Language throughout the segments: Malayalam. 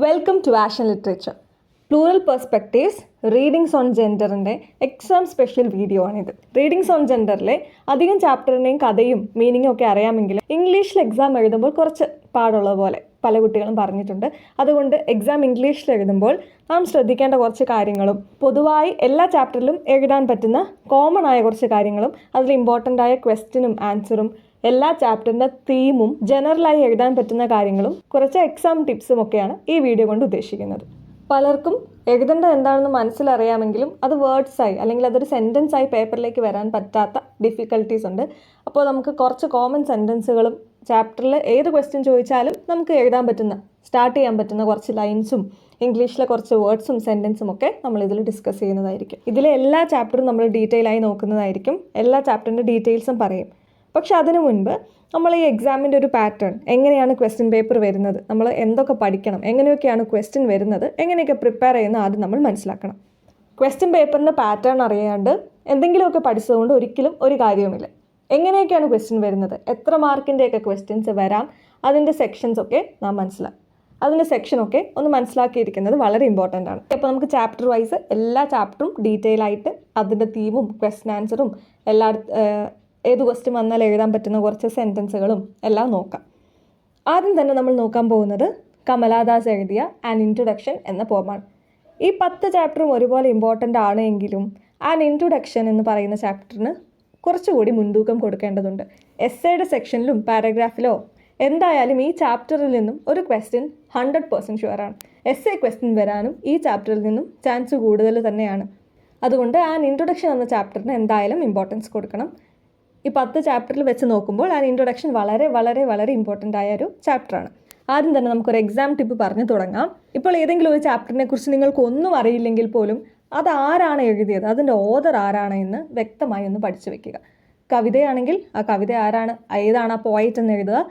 വെൽക്കം ടു ആഷൻ literature. Plural perspectives readings on ജെൻഡറിൻ്റെ എക്സാം സ്പെഷ്യൽ വീഡിയോ ആണിത്. റീഡിങ്സ് ഓൺ ജെൻഡറിലെ അധികം ചാപ്റ്ററിൻ്റെയും കഥയും മീനിങ്ങും ഒക്കെ അറിയാമെങ്കിലും ഇംഗ്ലീഷിൽ എക്സാം എഴുതുമ്പോൾ കുറച്ച് പാടുള്ള പോലെ പല കുട്ടികളും പറഞ്ഞിട്ടുണ്ട്. അതുകൊണ്ട് എക്സാം ഇംഗ്ലീഷിൽ എഴുതുമ്പോൾ നാം ശ്രദ്ധിക്കേണ്ട കുറച്ച് കാര്യങ്ങളും പൊതുവായി എല്ലാ ചാപ്റ്ററിലും എഴുതാൻ പറ്റുന്ന കോമൺ ആയ കുറച്ച് കാര്യങ്ങളും അതിൽ ഇമ്പോർട്ടൻ്റ് ആയ ക്വസ്റ്റ്യനും ആൻസറും എല്ലാ ചാപ്റ്ററിൻ്റെ തീമും ജനറലായി എഴുതാൻ പറ്റുന്ന കാര്യങ്ങളും കുറച്ച് എക്സാം ടിപ്സും ഒക്കെയാണ് ഈ വീഡിയോ കൊണ്ട് ഉദ്ദേശിക്കുന്നത്. പലർക്കും എഴുതേണ്ടത് എന്താണെന്ന് മനസ്സിലറിയാമെങ്കിലും അത് വേർഡ്സായി അല്ലെങ്കിൽ അതൊരു സെൻറ്റൻസായി പേപ്പറിലേക്ക് വരാൻ പറ്റാത്ത ഡിഫിക്കൽട്ടീസ് ഉണ്ട്. അപ്പോൾ നമുക്ക് കുറച്ച് കോമൺ സെൻറ്റൻസുകളും ചാപ്റ്ററിൽ ഏത് ക്വസ്റ്റ്യൻ ചോദിച്ചാലും നമുക്ക് എഴുതാൻ പറ്റുന്ന സ്റ്റാർട്ട് ചെയ്യാൻ പറ്റുന്ന കുറച്ച് ലൈൻസും ഇംഗ്ലീഷിലെ കുറച്ച് വേർഡ്സും സെൻറ്റൻസും ഒക്കെ നമ്മൾ ഇതിൽ ഡിസ്കസ് ചെയ്യുന്നതായിരിക്കും. ഇതിലെ എല്ലാ ചാപ്റ്ററും നമ്മൾ ഡീറ്റെയിൽ ആയി നോക്കുന്നതായിരിക്കും. എല്ലാ ചാപ്റ്ററിൻ്റെ ഡീറ്റെയിൽസും പറയും. പക്ഷെ അതിനു മുൻപ് നമ്മൾ ഈ എക്സാമിൻ്റെ ഒരു പാറ്റേൺ, എങ്ങനെയാണ് ക്വസ്റ്റ്യൻ പേപ്പർ വരുന്നത്, നമ്മൾ എന്തൊക്കെ പഠിക്കണം, എങ്ങനെയൊക്കെയാണ് ക്വസ്റ്റ്യൻ വരുന്നത്, എങ്ങനെയൊക്കെ പ്രിപ്പയർ ചെയ്യുന്ന ആദ്യം നമ്മൾ മനസ്സിലാക്കണം. ക്വസ്റ്റ്യൻ പേപ്പറിൻ്റെ പാറ്റേൺ അറിയാണ്ട് എന്തെങ്കിലുമൊക്കെ പഠിച്ചതുകൊണ്ട് ഒരിക്കലും ഒരു കാര്യവുമില്ല. എങ്ങനെയൊക്കെയാണ് ക്വസ്റ്റ്യൻ വരുന്നത്, എത്ര മാർക്കിൻ്റെയൊക്കെ ക്വസ്റ്റ്യൻസ് വരാം, അതിൻ്റെ സെക്ഷൻസൊക്കെ നാം അതിൻ്റെ സെക്ഷനൊക്കെ ഒന്ന് മനസ്സിലാക്കിയിരിക്കുന്നത് വളരെ ഇമ്പോർട്ടൻ്റ് ആണ്. അപ്പോൾ നമുക്ക് ചാപ്റ്റർ വൈസ് എല്ലാ ചാപ്റ്ററും ഡീറ്റെയിൽ ആയിട്ട് അതിൻ്റെ തീമും ക്വസ്റ്റ്യൻ ആൻസറും ഏത് ക്വസ്റ്റ്യൻ വന്നാൽ എഴുതാൻ പറ്റുന്ന കുറച്ച് സെൻറ്റൻസുകളും എല്ലാം നോക്കാം. ആദ്യം തന്നെ നമ്മൾ നോക്കാൻ പോകുന്നത് കമലാദാസ് എഴുതിയ ആൻ ഇൻട്രൊഡക്ഷൻ എന്ന പോമാണ്. ഈ 10 ചാപ്റ്ററും ഒരുപോലെ ഇമ്പോർട്ടൻ്റ് ആണ് എങ്കിലും ആൻ ഇൻട്രൊഡക്ഷൻ എന്ന് പറയുന്ന ചാപ്റ്ററിന് കുറച്ചുകൂടി മുൻതൂക്കം കൊടുക്കേണ്ടതുണ്ട്. എസ്സേയുടെ സെക്ഷനിലും പാരഗ്രാഫിലോ എന്തായാലും ഈ ചാപ്റ്ററിൽ നിന്നും ഒരു ക്വസ്റ്റ്യൻ 100% ഷുവറാണ്. എസ്സേ ക്വസ്റ്റ്യൻ വരാനും ഈ ചാപ്റ്ററിൽ നിന്നും ചാൻസ് കൂടുതൽ തന്നെയാണ്. അതുകൊണ്ട് ആൻ ഇൻട്രൊഡക്ഷൻ എന്ന ചാപ്റ്ററിന് എന്തായാലും ഇമ്പോർട്ടൻസ് കൊടുക്കണം. ഈ 10 ചാപ്റ്ററിൽ വെച്ച് നോക്കുമ്പോൾ ആൻ ഇൻട്രൊഡക്ഷൻ വളരെ വളരെ വളരെ ഇമ്പോർട്ടൻ്റ് ആയ ഒരു ചാപ്റ്ററാണ്. ആദ്യം തന്നെ നമുക്കൊരു എക്സാം ടിപ്പ് പറഞ്ഞു തുടങ്ങാം. ഇപ്പോൾ ഏതെങ്കിലും ഒരു ചാപ്റ്ററിനെ കുറിച്ച് നിങ്ങൾക്ക് ഒന്നും അറിയില്ലെങ്കിൽ പോലും അത് ആരാണ് എഴുതിയത്, അതിൻ്റെ ഓതർ ആരാണ് എന്ന് വ്യക്തമായി ഒന്ന് പഠിച്ചു വെക്കുക. കവിതയാണെങ്കിൽ ആ കവിത ആരാണ്, ഏതാണ് ആ പോയിറ്റ് എന്ന് എഴുതുക.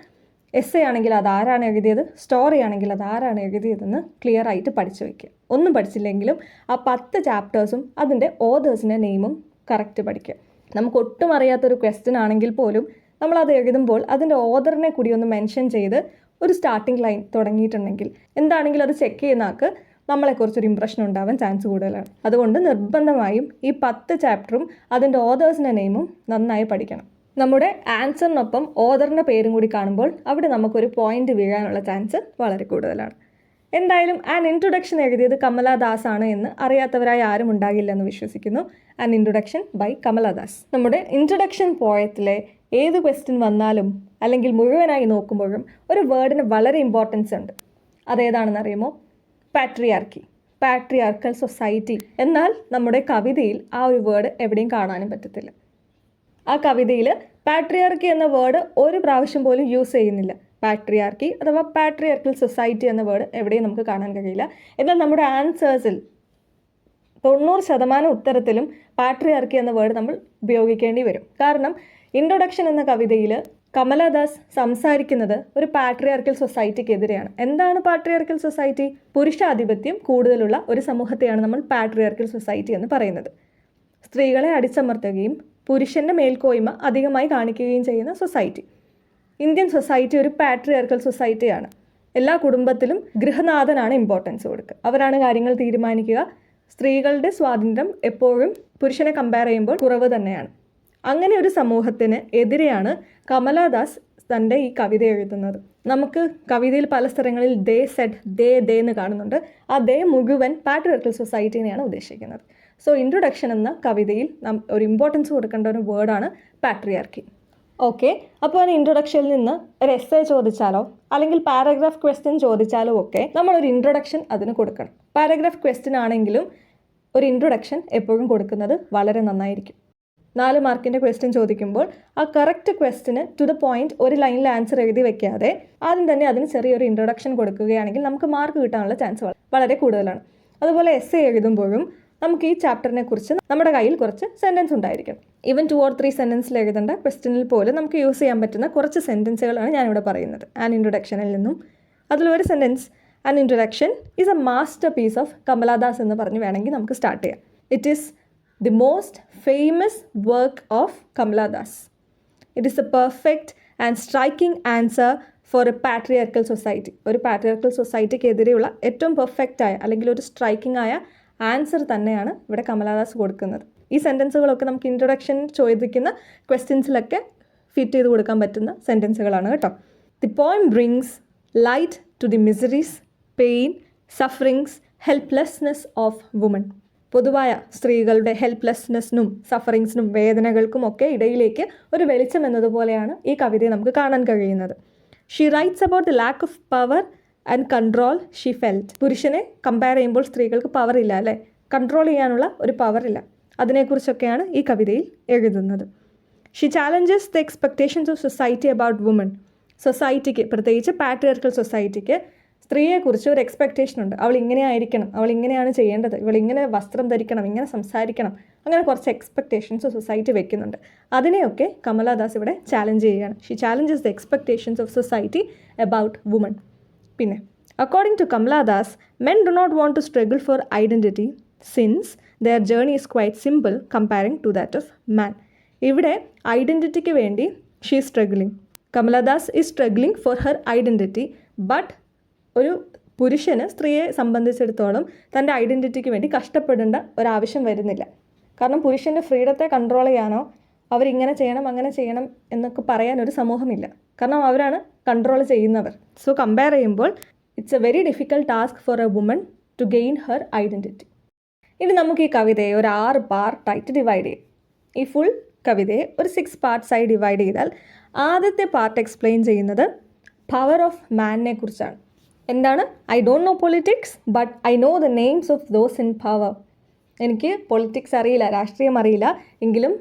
എസ്സേ ആണെങ്കിൽ അത് ആരാണ് എഴുതിയത്, സ്റ്റോറി ആണെങ്കിൽ അത് ആരാണ് എഴുതിയതെന്ന് ക്ലിയർ ആയിട്ട് പഠിച്ചു വയ്ക്കുക. ഒന്നും പഠിച്ചില്ലെങ്കിലും ആ 10 ചാപ്റ്റേഴ്സും അതിൻ്റെ ഓതേഴ്സിൻ്റെ നെയിമും കറക്റ്റ് പഠിക്കുക. നമുക്ക് ഒട്ടും അറിയാത്തൊരു ക്വസ്റ്റ്യൻ ആണെങ്കിൽ പോലും നമ്മളത് എഴുതുമ്പോൾ അതിൻ്റെ ഓതറിനെ കൂടി ഒന്ന് മെൻഷൻ ചെയ്ത് ഒരു സ്റ്റാർട്ടിംഗ് ലൈൻ തുടങ്ങിയിട്ടുണ്ടെങ്കിൽ എന്താണെങ്കിലും അത് ചെക്ക് ചെയ്യുന്ന ആൾക്ക് നമ്മളെക്കുറിച്ചൊരു ഇംപ്രഷൻ ഉണ്ടാവാൻ ചാൻസ് കൂടുതലാണ്. അതുകൊണ്ട് നിർബന്ധമായും ഈ 10 ചാപ്റ്ററും അതിൻ്റെ ഓതേഴ്സിൻ്റെ നെയിമും നന്നായി പഠിക്കണം. നമ്മുടെ ആൻസറിനൊപ്പം ഓതറിൻ്റെ പേരും കൂടി കാണുമ്പോൾ അവിടെ നമുക്കൊരു പോയിന്റ് വീഴാനുള്ള ചാൻസ് വളരെ കൂടുതലാണ്. എന്തായാലും ആൻ ഇൻട്രൊഡക്ഷൻ എഴുതിയത് കമലാദാസ് ആണ് എന്ന് അറിയാത്തവരായി ആരും ഉണ്ടാകില്ലെന്ന് വിശ്വസിക്കുന്നു. An introduction by Kamala Das. നമ്മുടെ ഇൻട്രൊഡക്ഷൻ പോയത്തിലെ ഏത് ക്വസ്റ്റ്യൻ വന്നാലും അല്ലെങ്കിൽ മുഴുവനായി നോക്കുമ്പോഴും ഒരു വേർഡിന് വളരെ ഇമ്പോർട്ടൻസ് ഉണ്ട്. അതേതാണെന്ന് അറിയുമോ? Patriarchy, patriarchal society. എന്നാൽ നമ്മുടെ കവിതയിൽ ആ ഒരു വേർഡ് എവിടെയും കാണാനും പറ്റത്തില്ല. ആ കവിതയിൽ പാട്രിയാർക്കി എന്ന വേർഡ് ഒരു പ്രാവശ്യം പോലും യൂസ് ചെയ്യുന്നില്ല. പാട്രിയാർക്കി അഥവാ പാട്രിയാർക്കൽ സൊസൈറ്റി എന്ന വേർഡ് എവിടെയും നമുക്ക് കാണാൻ കഴിയില്ല. എന്നാൽ നമ്മുടെ ആൻസേഴ്സിൽ 90% ഉത്തരത്തിലും പാട്രിയാർക്കി എന്ന വേർഡ് നമ്മൾ ഉപയോഗിക്കേണ്ടി വരും. കാരണം ഇൻട്രൊഡക്ഷൻ എന്ന കവിതയിൽ കമലാദാസ് സംസാരിക്കുന്നത് ഒരു പാട്രിയാർക്കൽ സൊസൈറ്റിക്കെതിരെയാണ്. എന്താണ് പാട്രിയാർക്കൽ സൊസൈറ്റി? പുരുഷാധിപത്യം കൂടുതലുള്ള ഒരു സമൂഹത്തെയാണ് നമ്മൾ പാട്രിയാർക്കൽ സൊസൈറ്റി എന്ന് പറയുന്നത്. സ്ത്രീകളെ അടിച്ചമർത്തുകയും പുരുഷൻ്റെ മേൽക്കോയ്മ അധികമായി കാണിക്കുകയും ചെയ്യുന്ന സൊസൈറ്റി. ഇന്ത്യൻ സൊസൈറ്റി ഒരു പാട്രിയാർക്കൽ സൊസൈറ്റിയാണ്. എല്ലാ കുടുംബത്തിലും ഗൃഹനാഥനാണ് ഇമ്പോർട്ടൻസ് കൊടുക്കുക. അവരാണ് കാര്യങ്ങൾ തീരുമാനിക്കുക. സ്ത്രീകളുടെ സ്വാതന്ത്ര്യം എപ്പോഴും പുരുഷനെ കമ്പയർ ചെയ്യുമ്പോൾ കുറവ് തന്നെയാണ്. അങ്ങനെ ഒരു സമൂഹത്തിന് എതിരെയാണ് കമലാദാസ് തൻ്റെ ഈ കവിത എഴുതുന്നത്. നമുക്ക് കവിതയിൽ പല സ്ഥലങ്ങളിൽ ദേ സെഡ്, ദേ എന്ന് കാണുന്നുണ്ട്. ആ ദേ മുഴുവൻ പാട്രിയാർക്കൽ സൊസൈറ്റിനെയാണ് ഉദ്ദേശിക്കുന്നത്. സോ ഇൻട്രൊഡക്ഷൻ എന്ന കവിതയിൽ നാം ഒരു ഇമ്പോർട്ടൻസ് കൊടുക്കേണ്ട ഒരു വേർഡാണ് പാട്രിയാർക്കി. ഓക്കെ, അപ്പോൾ ആ ഇൻട്രൊഡക്ഷനിൽ നിന്ന് ഒരു എസ്സേ ചോദിച്ചാലോ അല്ലെങ്കിൽ പാരഗ്രാഫ് ക്വസ്റ്റ്യൻ ചോദിച്ചാലോ ഒക്കെ നമ്മളൊരു ഇൻട്രൊഡക്ഷൻ അതിന് കൊടുക്കണം. പാരഗ്രാഫ് ക്വസ്റ്റ്യൻ ആണെങ്കിലും ഒരു ഇൻട്രൊഡക്ഷൻ എപ്പോഴും കൊടുക്കുന്നത് വളരെ നന്നായിരിക്കും. 4 മാർക്കിൻ്റെ ക്വസ്റ്റ്യൻ ചോദിക്കുമ്പോൾ ആ കറക്റ്റ് ക്വസ്റ്റ്യന് ടു ദ പോയിന്റ് ഒരു ലൈനിൽ ആൻസർ എഴുതി വെക്കാതെ ആദ്യം തന്നെ അതിന് ചെറിയൊരു ഇൻട്രൊഡക്ഷൻ കൊടുക്കുകയാണെങ്കിൽ നമുക്ക് മാർക്ക് കിട്ടാനുള്ള ചാൻസ് വളരെ കൂടുതലാണ്. അതുപോലെ എസ്സേ എഴുതുമ്പോഴും നമുക്ക് ഈ ചാപ്റ്ററിനെ കുറിച്ച് നമ്മുടെ കയ്യിൽ കുറച്ച് സെൻറ്റൻസ് ഉണ്ടായിരിക്കണം. ഈവൻ 2 or 3 സെൻറ്റൻസിൽ എഴുതേണ്ട ക്വസ്റ്റ്യനിൽ പോലും നമുക്ക് യൂസ് ചെയ്യാൻ പറ്റുന്ന കുറച്ച് സെൻറ്റൻസുകളാണ് ഞാനിവിടെ പറയുന്നത് ആൻ ഇൻട്രൊഡക്ഷനിൽ നിന്നും. അതിലൊരു sentence, an introduction is a masterpiece of Kamala Das എന്ന് പറഞ്ഞ് വേണമെങ്കിൽ നമുക്ക് സ്റ്റാർട്ട് ചെയ്യാം. It is the most famous work of Kamala Das. It is a perfect and striking answer for a patriarchal society. ഒരു പാട്രിയാർക്കൽ സൊസൈറ്റിക്കെതിരെയുള്ള ഏറ്റവും പെർഫെക്റ്റായ അല്ലെങ്കിൽ ഒരു സ്ട്രൈക്കിംഗ് ആയ ആൻസർ തന്നെയാണ് ഇവിടെ കമലാദാസ് കൊടുക്കുന്നത്. ഈ സെൻറ്റൻസുകളൊക്കെ നമുക്ക് ഇൻട്രൊഡക്ഷൻ ചോദിക്കുന്ന ക്വസ്റ്റ്യൻസിലൊക്കെ ഫിറ്റ് ചെയ്ത് കൊടുക്കാൻ പറ്റുന്ന സെൻറ്റൻസുകളാണ് കേട്ടോ. The poem brings light to the miseries, pain, sufferings, helplessness of woman. പൊതുവായ സ്ത്രീകളുടെ ഹെൽപ്ലെസ്നെസ്സിനും സഫറിങ്സിനും വേദനകൾക്കും ഒക്കെ ഇടയിലേക്ക് ഒരു വെളിച്ചം എന്നതുപോലെയാണ് ഈ കവിതയെ നമുക്ക് കാണാൻ കഴിയുന്നത്. She rights about the lack of power and control she felt. പുരുഷനെ കമ്പയർ ചെയ്യുമ്പോൾ സ്ത്രീകൾക്ക് പവർ ഇല്ല അല്ലേ, കൺട്രോൾ ചെയ്യാനുള്ള ഒരു പവർ ഇല്ല. അതിനെക്കുറിച്ചൊക്കെയാണ് ഈ കവിതയിൽ എഴുതുന്നത്. She challenges the expectations of society about woman. സൊസൈറ്റിക്ക്, പ്രത്യേകിച്ച് പാട്രിയാർക്കൽ സൊസൈറ്റിക്ക് സ്ത്രീയെക്കുറിച്ച് ഒരു എക്സ്പെക്റ്റേഷൻ ഉണ്ട്. അവൾ ഇങ്ങനെ ആയിരിക്കണം, അവൾ ഇങ്ങനെയാണ് ചെയ്യേണ്ടത്, ഇവൾ ഇങ്ങനെ വസ്ത്രം ധരിക്കണം, ഇങ്ങനെ സംസാരിക്കണം, അങ്ങനെ കുറച്ച് എക്സ്പെക്റ്റേഷൻസ് സൊസൈറ്റി വെക്കുന്നുണ്ട്. അതിനെയൊക്കെ കമലാദാസ് ഇവിടെ ചാലഞ്ച് ചെയ്യുകയാണ്. She challenges the expectations of society about woman. പിന്നെ according to Kamala Das, men do not want to struggle for identity since their journey is quite simple comparing to that of man. ഇവിടെ ഐഡൻറ്റിറ്റിക്ക് വേണ്ടി she is struggling. Kamala Das is struggling for her identity. But ഒരു പുരുഷന് സ്ത്രീയെ സംബന്ധിച്ചിടത്തോളം തൻ്റെ ഐഡൻറ്റിറ്റിക്ക് വേണ്ടി കഷ്ടപ്പെടേണ്ട ഒരാവശ്യം വരുന്നില്ല. കാരണം പുരുഷൻ്റെ ഫ്രീഡത്തെ കൺട്രോൾ ചെയ്യാനോ അവരിങ്ങനെ ചെയ്യണം അങ്ങനെ ചെയ്യണം എന്നൊക്കെ പറയാനൊരു സമൂഹമില്ല. കാരണം അവരാണ് കൺട്രോൾ ചെയ്യുന്നവർ. സോ കമ്പയർ ചെയ്യുമ്പോൾ it's a very difficult task for a woman to gain her identity. ഇനി നമുക്ക് ഈ കവിതയെ ഒരു 6 പാർട്ടായിട്ട് ഡിവൈഡ് ചെയ്യും. ഈ ഫുൾ കവിതയെ ഒരു 6 പാർട്സായി ഡിവൈഡ് ചെയ്താൽ ആദ്യത്തെ പാർട്ട് എക്സ്പ്ലെയിൻ ചെയ്യുന്നത് പവർ ഓഫ് മാനിനെ കുറിച്ചാണ്. എന്താണ്? I don't know politics but I know the names of those in power. എനിക്ക് പൊളിറ്റിക്സ് അറിയില്ല, രാഷ്ട്രീയം അറിയില്ല, എങ്കിലും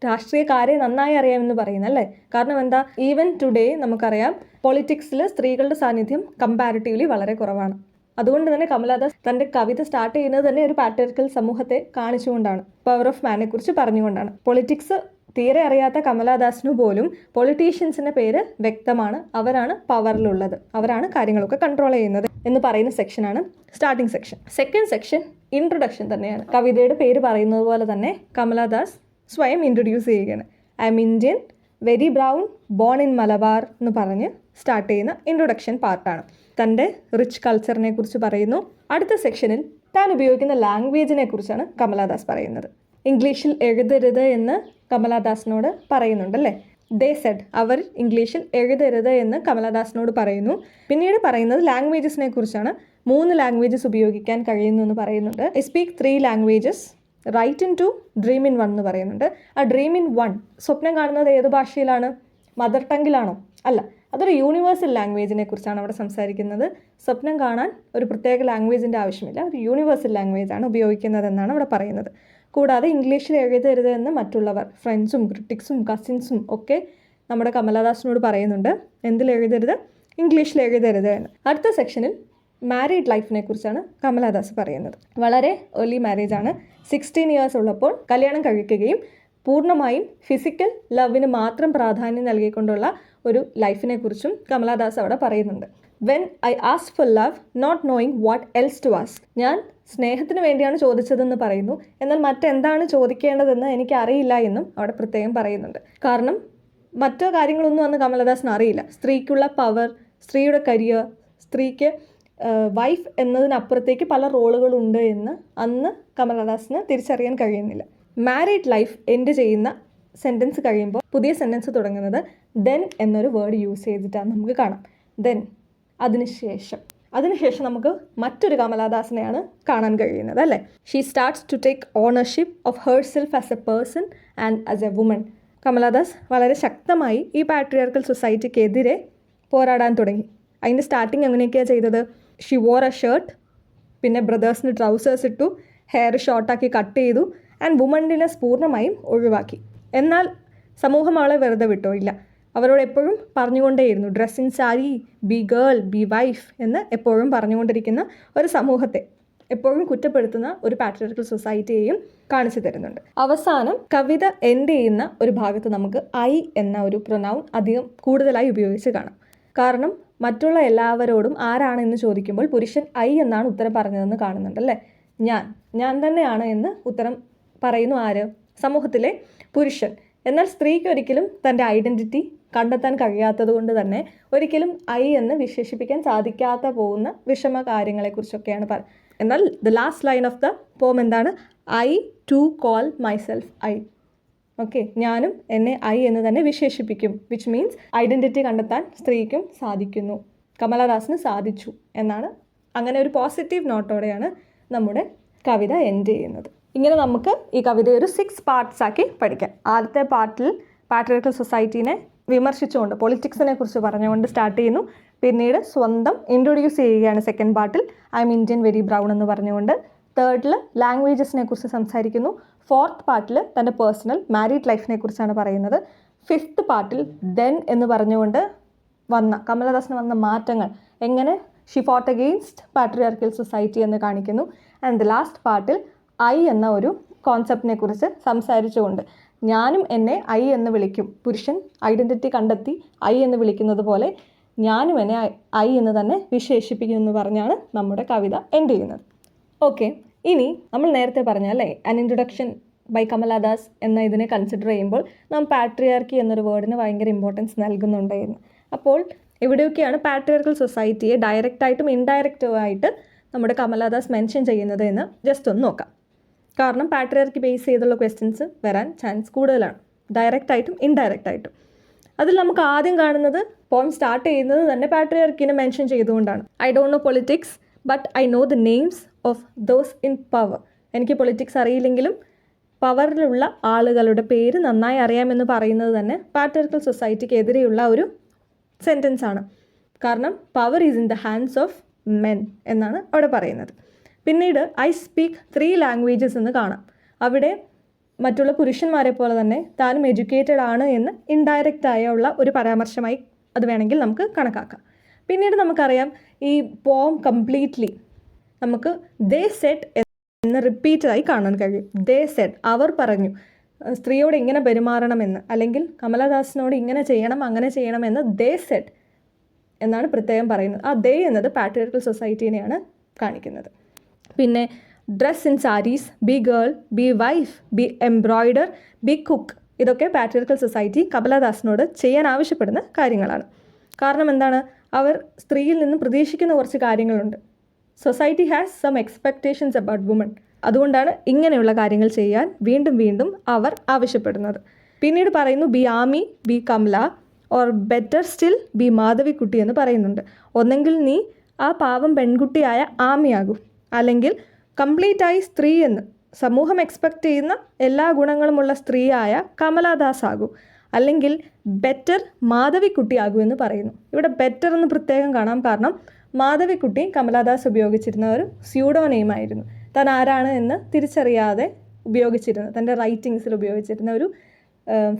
രാഷ്ട്രീയക്കാരെ നന്നായി അറിയാമെന്ന് പറയുന്നല്ലേ. കാരണം എന്താ, ഈവൻ ടുഡേ നമുക്കറിയാം പൊളിറ്റിക്സിൽ സ്ത്രീകളുടെ സാന്നിധ്യം കമ്പാരിറ്റീവ്ലി വളരെ കുറവാണ്. അതുകൊണ്ട് തന്നെ കമലാദാസ് തൻ്റെ കവിത സ്റ്റാർട്ട് ചെയ്യുന്നത് തന്നെ ഒരു പാട്രിയാർക്കൽ സമൂഹത്തെ കാണിച്ചുകൊണ്ടാണ്, പവർ ഓഫ് മാനെ കുറിച്ച് പറഞ്ഞുകൊണ്ടാണ്. പൊളിറ്റിക്സ് തീരെ അറിയാത്ത കമലാദാസിനു പോലും പൊളിറ്റീഷ്യൻസിൻ്റെ പേര് വ്യക്തമാണ്. അവരാണ് പവറിലുള്ളത്, അവരാണ് കാര്യങ്ങളൊക്കെ കൺട്രോൾ ചെയ്യുന്നത് എന്ന് പറയുന്ന സെക്ഷനാണ് starting section. Second section introduction തന്നെയാണ്. കവിതയുടെ പേര് പറയുന്നത് പോലെ തന്നെ കമലാദാസ് സ്വയം ഇൻട്രൊഡ്യൂസ് ചെയ്യുകയാണ്. I M Indian, very brown, born in Malabar എന്ന് പറഞ്ഞ് സ്റ്റാർട്ട് ചെയ്യുന്ന ഇൻട്രൊഡക്ഷൻ പാർട്ടാണ്. തൻ്റെ റിച്ച് കൾച്ചറിനെ കുറിച്ച് പറയുന്നു. അടുത്ത സെക്ഷനിൽ താൻ ഉപയോഗിക്കുന്ന ലാംഗ്വേജിനെ കുറിച്ചാണ് കമലാദാസ് പറയുന്നത്. ഇംഗ്ലീഷിൽ എഴുതരുത് എന്ന് കമലാദാസിനോട് പറയുന്നുണ്ടല്ലേ. ദേ സെഡ്, അവർ ഇംഗ്ലീഷിൽ എഴുതരുത് എന്ന് കമലാദാസിനോട് പറയുന്നു. പിന്നീട് പറയുന്നത് ലാംഗ്വേജസിനെ കുറിച്ചാണ്. 3 ലാംഗ്വേജസ് ഉപയോഗിക്കാൻ കഴിയുന്നു എന്ന് പറയുന്നുണ്ട്. I speak 3 languages, write in 2, dream in 1 എന്ന് പറയുന്നുണ്ട്. ആ ഡ്രീം ഇൻ 1 സ്വപ്നം കാണുന്നത് ഏത് ഭാഷയിലാണ്? മദർ ടങ്ങിലാണോ? അല്ല, അതൊരു യൂണിവേഴ്സൽ ലാംഗ്വേജിനെ കുറിച്ചാണ് അവിടെ സംസാരിക്കുന്നത്. സ്വപ്നം കാണാൻ ഒരു പ്രത്യേക ലാംഗ്വേജിൻ്റെ ആവശ്യമില്ല, ഒരു യൂണിവേഴ്സൽ ലാംഗ്വേജാണ് ഉപയോഗിക്കുന്നതെന്നാണ് അവിടെ പറയുന്നത്. കൂടാതെ ഇംഗ്ലീഷിൽ എഴുതരുത് എന്ന് മറ്റുള്ളവർ, ഫ്രണ്ട്സും ക്രിട്ടിക്സും കസിൻസും ഒക്കെ നമ്മുടെ കമലാദാസിനോട് പറയുന്നുണ്ട്. എന്തിൽ എഴുതരുത്? ഇംഗ്ലീഷിൽ എഴുതരുത് എന്ന്. അടുത്ത സെക്ഷനിൽ മാരീഡ് ലൈഫിനെ കുറിച്ചാണ് കമലാദാസ് പറയുന്നത്. വളരെ ഏർലി മാരേജാണ്. 16 ഇയേഴ്സ് ഉള്ളപ്പോൾ കല്യാണം കഴിക്കുകയും പൂർണ്ണമായും ഫിസിക്കൽ ലവിന് മാത്രം പ്രാധാന്യം നൽകിക്കൊണ്ടുള്ള ഒരു ലൈഫിനെ കുറിച്ചും കമലാദാസ് അവിടെ പറയുന്നുണ്ട്. When I ask for love not knowing what else to ask. ഞാൻ സ്നേഹത്തിന് വേണ്ടിയാണ് ചോദിച്ചതെന്ന് പറയുന്നു, എന്നാൽ മറ്റെന്താണ് ചോദിക്കേണ്ടതെന്ന് എനിക്ക് അറിയില്ല എന്നും അവിടെ പ്രത്യേകം പറയുന്നുണ്ട്. കാരണം മറ്റു കാര്യങ്ങളൊന്നും അന്ന് കമലദാസിന് അറിയില്ല. സ്ത്രീക്കുള്ള പവർ, സ്ത്രീയുടെ കരിയർ, സ്ത്രീക്ക് വൈഫ് എന്നതിനപ്പുറത്തേക്ക് പല റോളുകളുണ്ട് എന്ന് അന്ന് കമലദാസിന് തിരിച്ചറിയാൻ കഴിയുന്നില്ല. മാരീഡ് ലൈഫ് എൻഡ് ചെയ്യുന്ന സെൻറ്റൻസ് കഴിയുമ്പോൾ പുതിയ സെൻറ്റൻസ് തുടങ്ങുന്നത് ദെൻ എന്നൊരു വേർഡ് യൂസ് ചെയ്തിട്ടാണ് നമുക്ക് കാണാം. ദെൻ, അതിനുശേഷം നമുക്ക് മറ്റൊരു കമലാദാസിനെയാണ് കാണാൻ കഴിയുന്നത് അല്ലേ. She starts to take ownership of her self as A person and as A woman. Kamala Das വളരെ ശക്തമായി ഈ പാട്രിയാർക്കൽ സൊസൈറ്റിക്കെതിരെ പോരാടാൻ തുടങ്ങി. അതിൻ്റെ സ്റ്റാർട്ടിങ് എങ്ങനെയൊക്കെയാണ് ചെയ്തത്? ഷീ വോർ എ ഷർട്ട്, പിന്നെ ബ്രദേഴ്സിന് ട്രൗസേഴ്സ് ഇട്ടു, ഹെയർ ഷോർട്ടാക്കി കട്ട് ചെയ്തു, ആൻഡ് വുമണിനെസ് പൂർണ്ണമായും ഒഴിവാക്കി. എന്നാൽ സമൂഹം അവളെ വെറുതെ വിട്ടോ ഇല്ല. അവരോട് എപ്പോഴും പറഞ്ഞുകൊണ്ടേയിരുന്നു dress in sari, be girl, be wife എന്ന് എപ്പോഴും പറഞ്ഞുകൊണ്ടിരിക്കുന്ന ഒരു സമൂഹത്തെ, എപ്പോഴും കുറ്റപ്പെടുത്തുന്ന ഒരു പാട്രിയാർക്കൽ സൊസൈറ്റിയെയും കാണിച്ചു തരുന്നുണ്ട്. അവസാനം കവിത എൻഡ് ചെയ്യുന്ന ഒരു ഭാഗത്ത് നമുക്ക് ഐ എന്ന ഒരു പ്രൊനൗൺ അധികം കൂടുതലായി ഉപയോഗിച്ച് കാണാം. കാരണം മറ്റുള്ള എല്ലാവരോടും ആരാണെന്ന് ചോദിക്കുമ്പോൾ പുരുഷൻ ഐ എന്നാണ് ഉത്തരം പറഞ്ഞതെന്ന് കാണുന്നുണ്ടല്ലേ. ഞാൻ തന്നെയാണ് എന്ന് ഉത്തരം പറയുന്നു ആര്? സമൂഹത്തിലെ പുരുഷൻ. എന്നാൽ സ്ത്രീക്ക് ഒരിക്കലും തൻ്റെ ഐഡൻറ്റിറ്റി കണ്ടെത്താൻ കഴിയാത്തത് കൊണ്ട് തന്നെ ഒരിക്കലും ഐ എന്ന് വിശേഷിപ്പിക്കാൻ സാധിക്കാത്ത പോകുന്ന വിഷമ കാര്യങ്ങളെക്കുറിച്ചൊക്കെയാണ് എന്നാൽ the last line of the poem എന്താണ്? I too call myself I. Okay, ഞാനും എന്നെ ഐ എന്ന് തന്നെ വിശേഷിപ്പിക്കും, വിച്ച് മീൻസ് ഐഡൻറ്റിറ്റി കണ്ടെത്താൻ സ്ത്രീക്കും സാധിക്കുന്നു, കമലദാസിന് സാധിച്ചു എന്നാണ്. അങ്ങനെ ഒരു പോസിറ്റീവ് നോട്ടോടെയാണ് നമ്മുടെ കവിത എൻഡ് ചെയ്യുന്നത്. ഇങ്ങനെ നമുക്ക് ഈ കവിത ഒരു 6 പാർട്സ് ആക്കി പഠിക്കാം. ആദ്യത്തെ പാർട്ടിൽ പാട്രിയാർക്കൽ സൊസൈറ്റീനെ വിമർശിച്ചുകൊണ്ട് പൊളിറ്റിക്സിനെ കുറിച്ച് പറഞ്ഞുകൊണ്ട് സ്റ്റാർട്ട് ചെയ്യുന്നു. പിന്നീട് സ്വന്തം ഇൻട്രൊഡ്യൂസ് ചെയ്യുകയാണ് സെക്കൻഡ് പാർട്ടിൽ, I M Indian very brown എന്ന് പറഞ്ഞുകൊണ്ട്. തേർഡിൽ ലാംഗ്വേജസിനെ കുറിച്ച് സംസാരിക്കുന്നു. ഫോർത്ത് പാർട്ടിൽ തൻ്റെ പേഴ്സണൽ മാരീഡ് ലൈഫിനെ കുറിച്ചാണ് പറയുന്നത്. ഫിഫ്ത്ത് പാർട്ടിൽ ദെൻ എന്ന് പറഞ്ഞുകൊണ്ട് കമലദാസിന് വന്ന മാറ്റങ്ങൾ, എങ്ങനെ she fought against patriarchal society എന്ന് കാണിക്കുന്നു. ആൻഡ് ദ ലാസ്റ്റ് പാർട്ടിൽ ഐ എന്ന ഒരു കോൺസെപ്റ്റിനെ കുറിച്ച് സംസാരിച്ചുകൊണ്ട് ഞാനും എന്നെ ഐ എന്ന് വിളിക്കും, പുരുഷൻ ഐഡൻറ്റിറ്റി കണ്ടെത്തി ഐ എന്ന് വിളിക്കുന്നത് പോലെ ഞാനും എന്നെ ഐ എന്ന് തന്നെ വിശേഷിപ്പിക്കും എന്ന് പറഞ്ഞാണ് നമ്മുടെ കവിത എൻഡ് ചെയ്യുന്നത്. ഓക്കെ, ഇനി നമ്മൾ നേരത്തെ പറഞ്ഞല്ലേ ആൻ ഇൻട്രൊഡക്ഷൻ ബൈ കമലദാസ് എന്ന ഇതിനെ കൺസിഡർ ചെയ്യുമ്പോൾ നാം പാട്രിയാർക്കി എന്നൊരു വേർഡിന് ഭയങ്കര ഇമ്പോർട്ടൻസ് നൽകുന്നുണ്ടായിരുന്നു. അപ്പോൾ എവിടെയൊക്കെയാണ് പാട്രിയാർക്കൽ സൊസൈറ്റിയെ ഡയറക്റ്റായിട്ടും ഇൻഡയറക്റ്റുമായിട്ട് നമ്മുടെ കമലദാസ് മെൻഷൻ ചെയ്യുന്നത് എന്ന് ജസ്റ്റ് ഒന്ന് നോക്കാം. കാരണം പാട്രിയാർക്കി ബേസ് ചെയ്തുള്ള ക്വസ്റ്റ്യൻസ് വരാൻ ചാൻസ് കൂടുതലാണ്, ഡയറക്റ്റായിട്ടും ഇൻഡയറക്റ്റായിട്ടും. അതിൽ നമുക്ക് ആദ്യം കാണുന്നത് പോം സ്റ്റാർട്ട് ചെയ്യുന്നത് തന്നെ പാട്രിയാർക്കിനെ മെൻഷൻ ചെയ്തുകൊണ്ടാണ്. I don't know politics but I know the names of those in power. എനിക്ക് പൊളിറ്റിക്സ് അറിയില്ലെങ്കിലും പവറിലുള്ള ആളുകളുടെ പേര് നന്നായി അറിയാമെന്ന് പറയുന്നത് തന്നെ പാട്രിയാർക്കൽ സൊസൈറ്റിക്ക് എതിരെയുള്ള ഒരു സെൻറ്റൻസ് ആണ്. കാരണം power is in the hands of men എന്നാണ് അവിടെ പറയുന്നത്. പിന്നീട് ഐ സ്പീക്ക് 3 ലാംഗ്വേജസ് എന്ന് കാണാം. അവിടെ മറ്റുള്ള പുരുഷന്മാരെ പോലെ തന്നെ താനും എഡ്യൂക്കേറ്റഡ് ആണ് എന്ന് ഇൻഡയറക്റ്റ് ആയുള്ള ഒരു പരാമർശമായി അത് വേണമെങ്കിൽ നമുക്ക് കണക്കാക്കാം. പിന്നീട് നമുക്കറിയാം ഈ പോം കംപ്ലീറ്റ്ലി നമുക്ക് ദേ സെഡ് എന്ന് റിപ്പീറ്റഡായി കാണാൻ കഴിയും. ദേ സെഡ്, അവർ പറഞ്ഞു, സ്ത്രീയോട് ഇങ്ങനെ പെരുമാറണമെന്ന്, അല്ലെങ്കിൽ കമലദാസിനോട് ഇങ്ങനെ ചെയ്യണം അങ്ങനെ ചെയ്യണമെന്ന് ദേ സെഡ് എന്നാണ് പ്രത്യേകം പറയുന്നത്. ആ ദേ എന്നത് പാട്രിയാർക്കൽ സൊസൈറ്റീനെയാണ് കാണിക്കുന്നത്. പിന്നെ dress in saris, be girl, be wife, be embroider, be cook, ഇതൊക്കെ പാട്രിയാർക്കൽ സൊസൈറ്റി കമലദാസിനോട് ചെയ്യാൻ ആവശ്യപ്പെടുന്ന കാര്യങ്ങളാണ്. കാരണം എന്താണ്? അവർ സ്ത്രീയിൽ നിന്ന് പ്രതീക്ഷിക്കുന്ന കുറച്ച് കാര്യങ്ങളുണ്ട്. Society has some expectations about woman. അതുകൊണ്ടാണ് ഇങ്ങനെയുള്ള കാര്യങ്ങൾ ചെയ്യാൻ വീണ്ടും വീണ്ടും അവർ ആവശ്യപ്പെടുന്നത്. പിന്നീട് പറയുന്നു be Amy, be Kamala, or better still be Madhavikutty എന്ന് പറയുന്നുണ്ട്. ഒന്നെങ്കിൽ നീ ആ പാവം പെൺകുട്ടിയായ ആമിയാകും, അല്ലെങ്കിൽ കംപ്ലീറ്റായി സ്ത്രീ എന്ന് സമൂഹം എക്സ്പെക്റ്റ് ചെയ്യുന്ന എല്ലാ ഗുണങ്ങളുമുള്ള സ്ത്രീയായ കമലദാസ് ആകും, അല്ലെങ്കിൽ ബെറ്റർ മാധവിക്കുട്ടിയാകും എന്ന് പറയുന്നു. ഇവിടെ ബെറ്റർ എന്ന് പ്രത്യേകം കാണാം. കാരണം മാധവിക്കുട്ടി കമലദാസ് ഉപയോഗിച്ചിരുന്ന ഒരു സ്യൂഡോ നെയിമായിരുന്നു. താൻ ആരാണ് എന്ന് തിരിച്ചറിയാതെ ഉപയോഗിച്ചിരുന്ന, തൻ്റെ റൈറ്റിങ്സിൽ ഉപയോഗിച്ചിരുന്ന ഒരു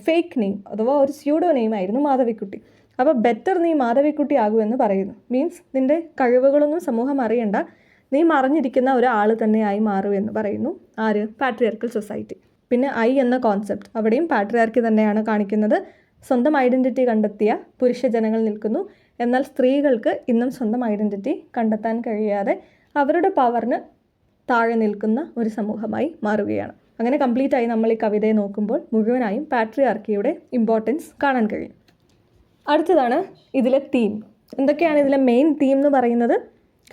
ഫേക്ക് നെയിം അഥവാ ഒരു സ്യൂഡോ നെയിമായിരുന്നു മാധവിക്കുട്ടി. അപ്പോൾ ബെറ്റർ നീ മാധവിക്കുട്ടി ആകുമെന്ന് പറയുന്നു. മീൻസ് നിൻ്റെ കഴിവുകളൊന്നും സമൂഹം അറിയണ്ട, നീ മറിഞ്ഞിരിക്കുന്ന ഒരാൾ തന്നെയായി മാറുമെന്ന് പറയുന്നു. ആര്? Patriarchal society. പിന്നെ ഐ എന്ന കോൺസെപ്റ്റ്, അവിടെയും പാട്രിയാർക്കി തന്നെയാണ് കാണിക്കുന്നത്. സ്വന്തം ഐഡൻറ്റിറ്റി കണ്ടെത്തിയ പുരുഷജനങ്ങൾ നിൽക്കുന്നു, എന്നാൽ സ്ത്രീകൾക്ക് ഇന്നും സ്വന്തം ഐഡൻറ്റിറ്റി കണ്ടെത്താൻ കഴിയാതെ അവരുടെ പവറിന് താഴെ നിൽക്കുന്ന ഒരു സമൂഹമായി മാറുകയാണ്. അങ്ങനെ കംപ്ലീറ്റായി നമ്മൾ ഈ കവിതയെ നോക്കുമ്പോൾ മുഴുവനായും പാട്രിയാർക്കിയുടെ ഇമ്പോർട്ടൻസ് കാണാൻ കഴിയും. അടുത്തതാണ് ഇതിലെ തീം. എന്തൊക്കെയാണ് ഇതിലെ മെയിൻ തീം എന്ന് പറയുന്നത്?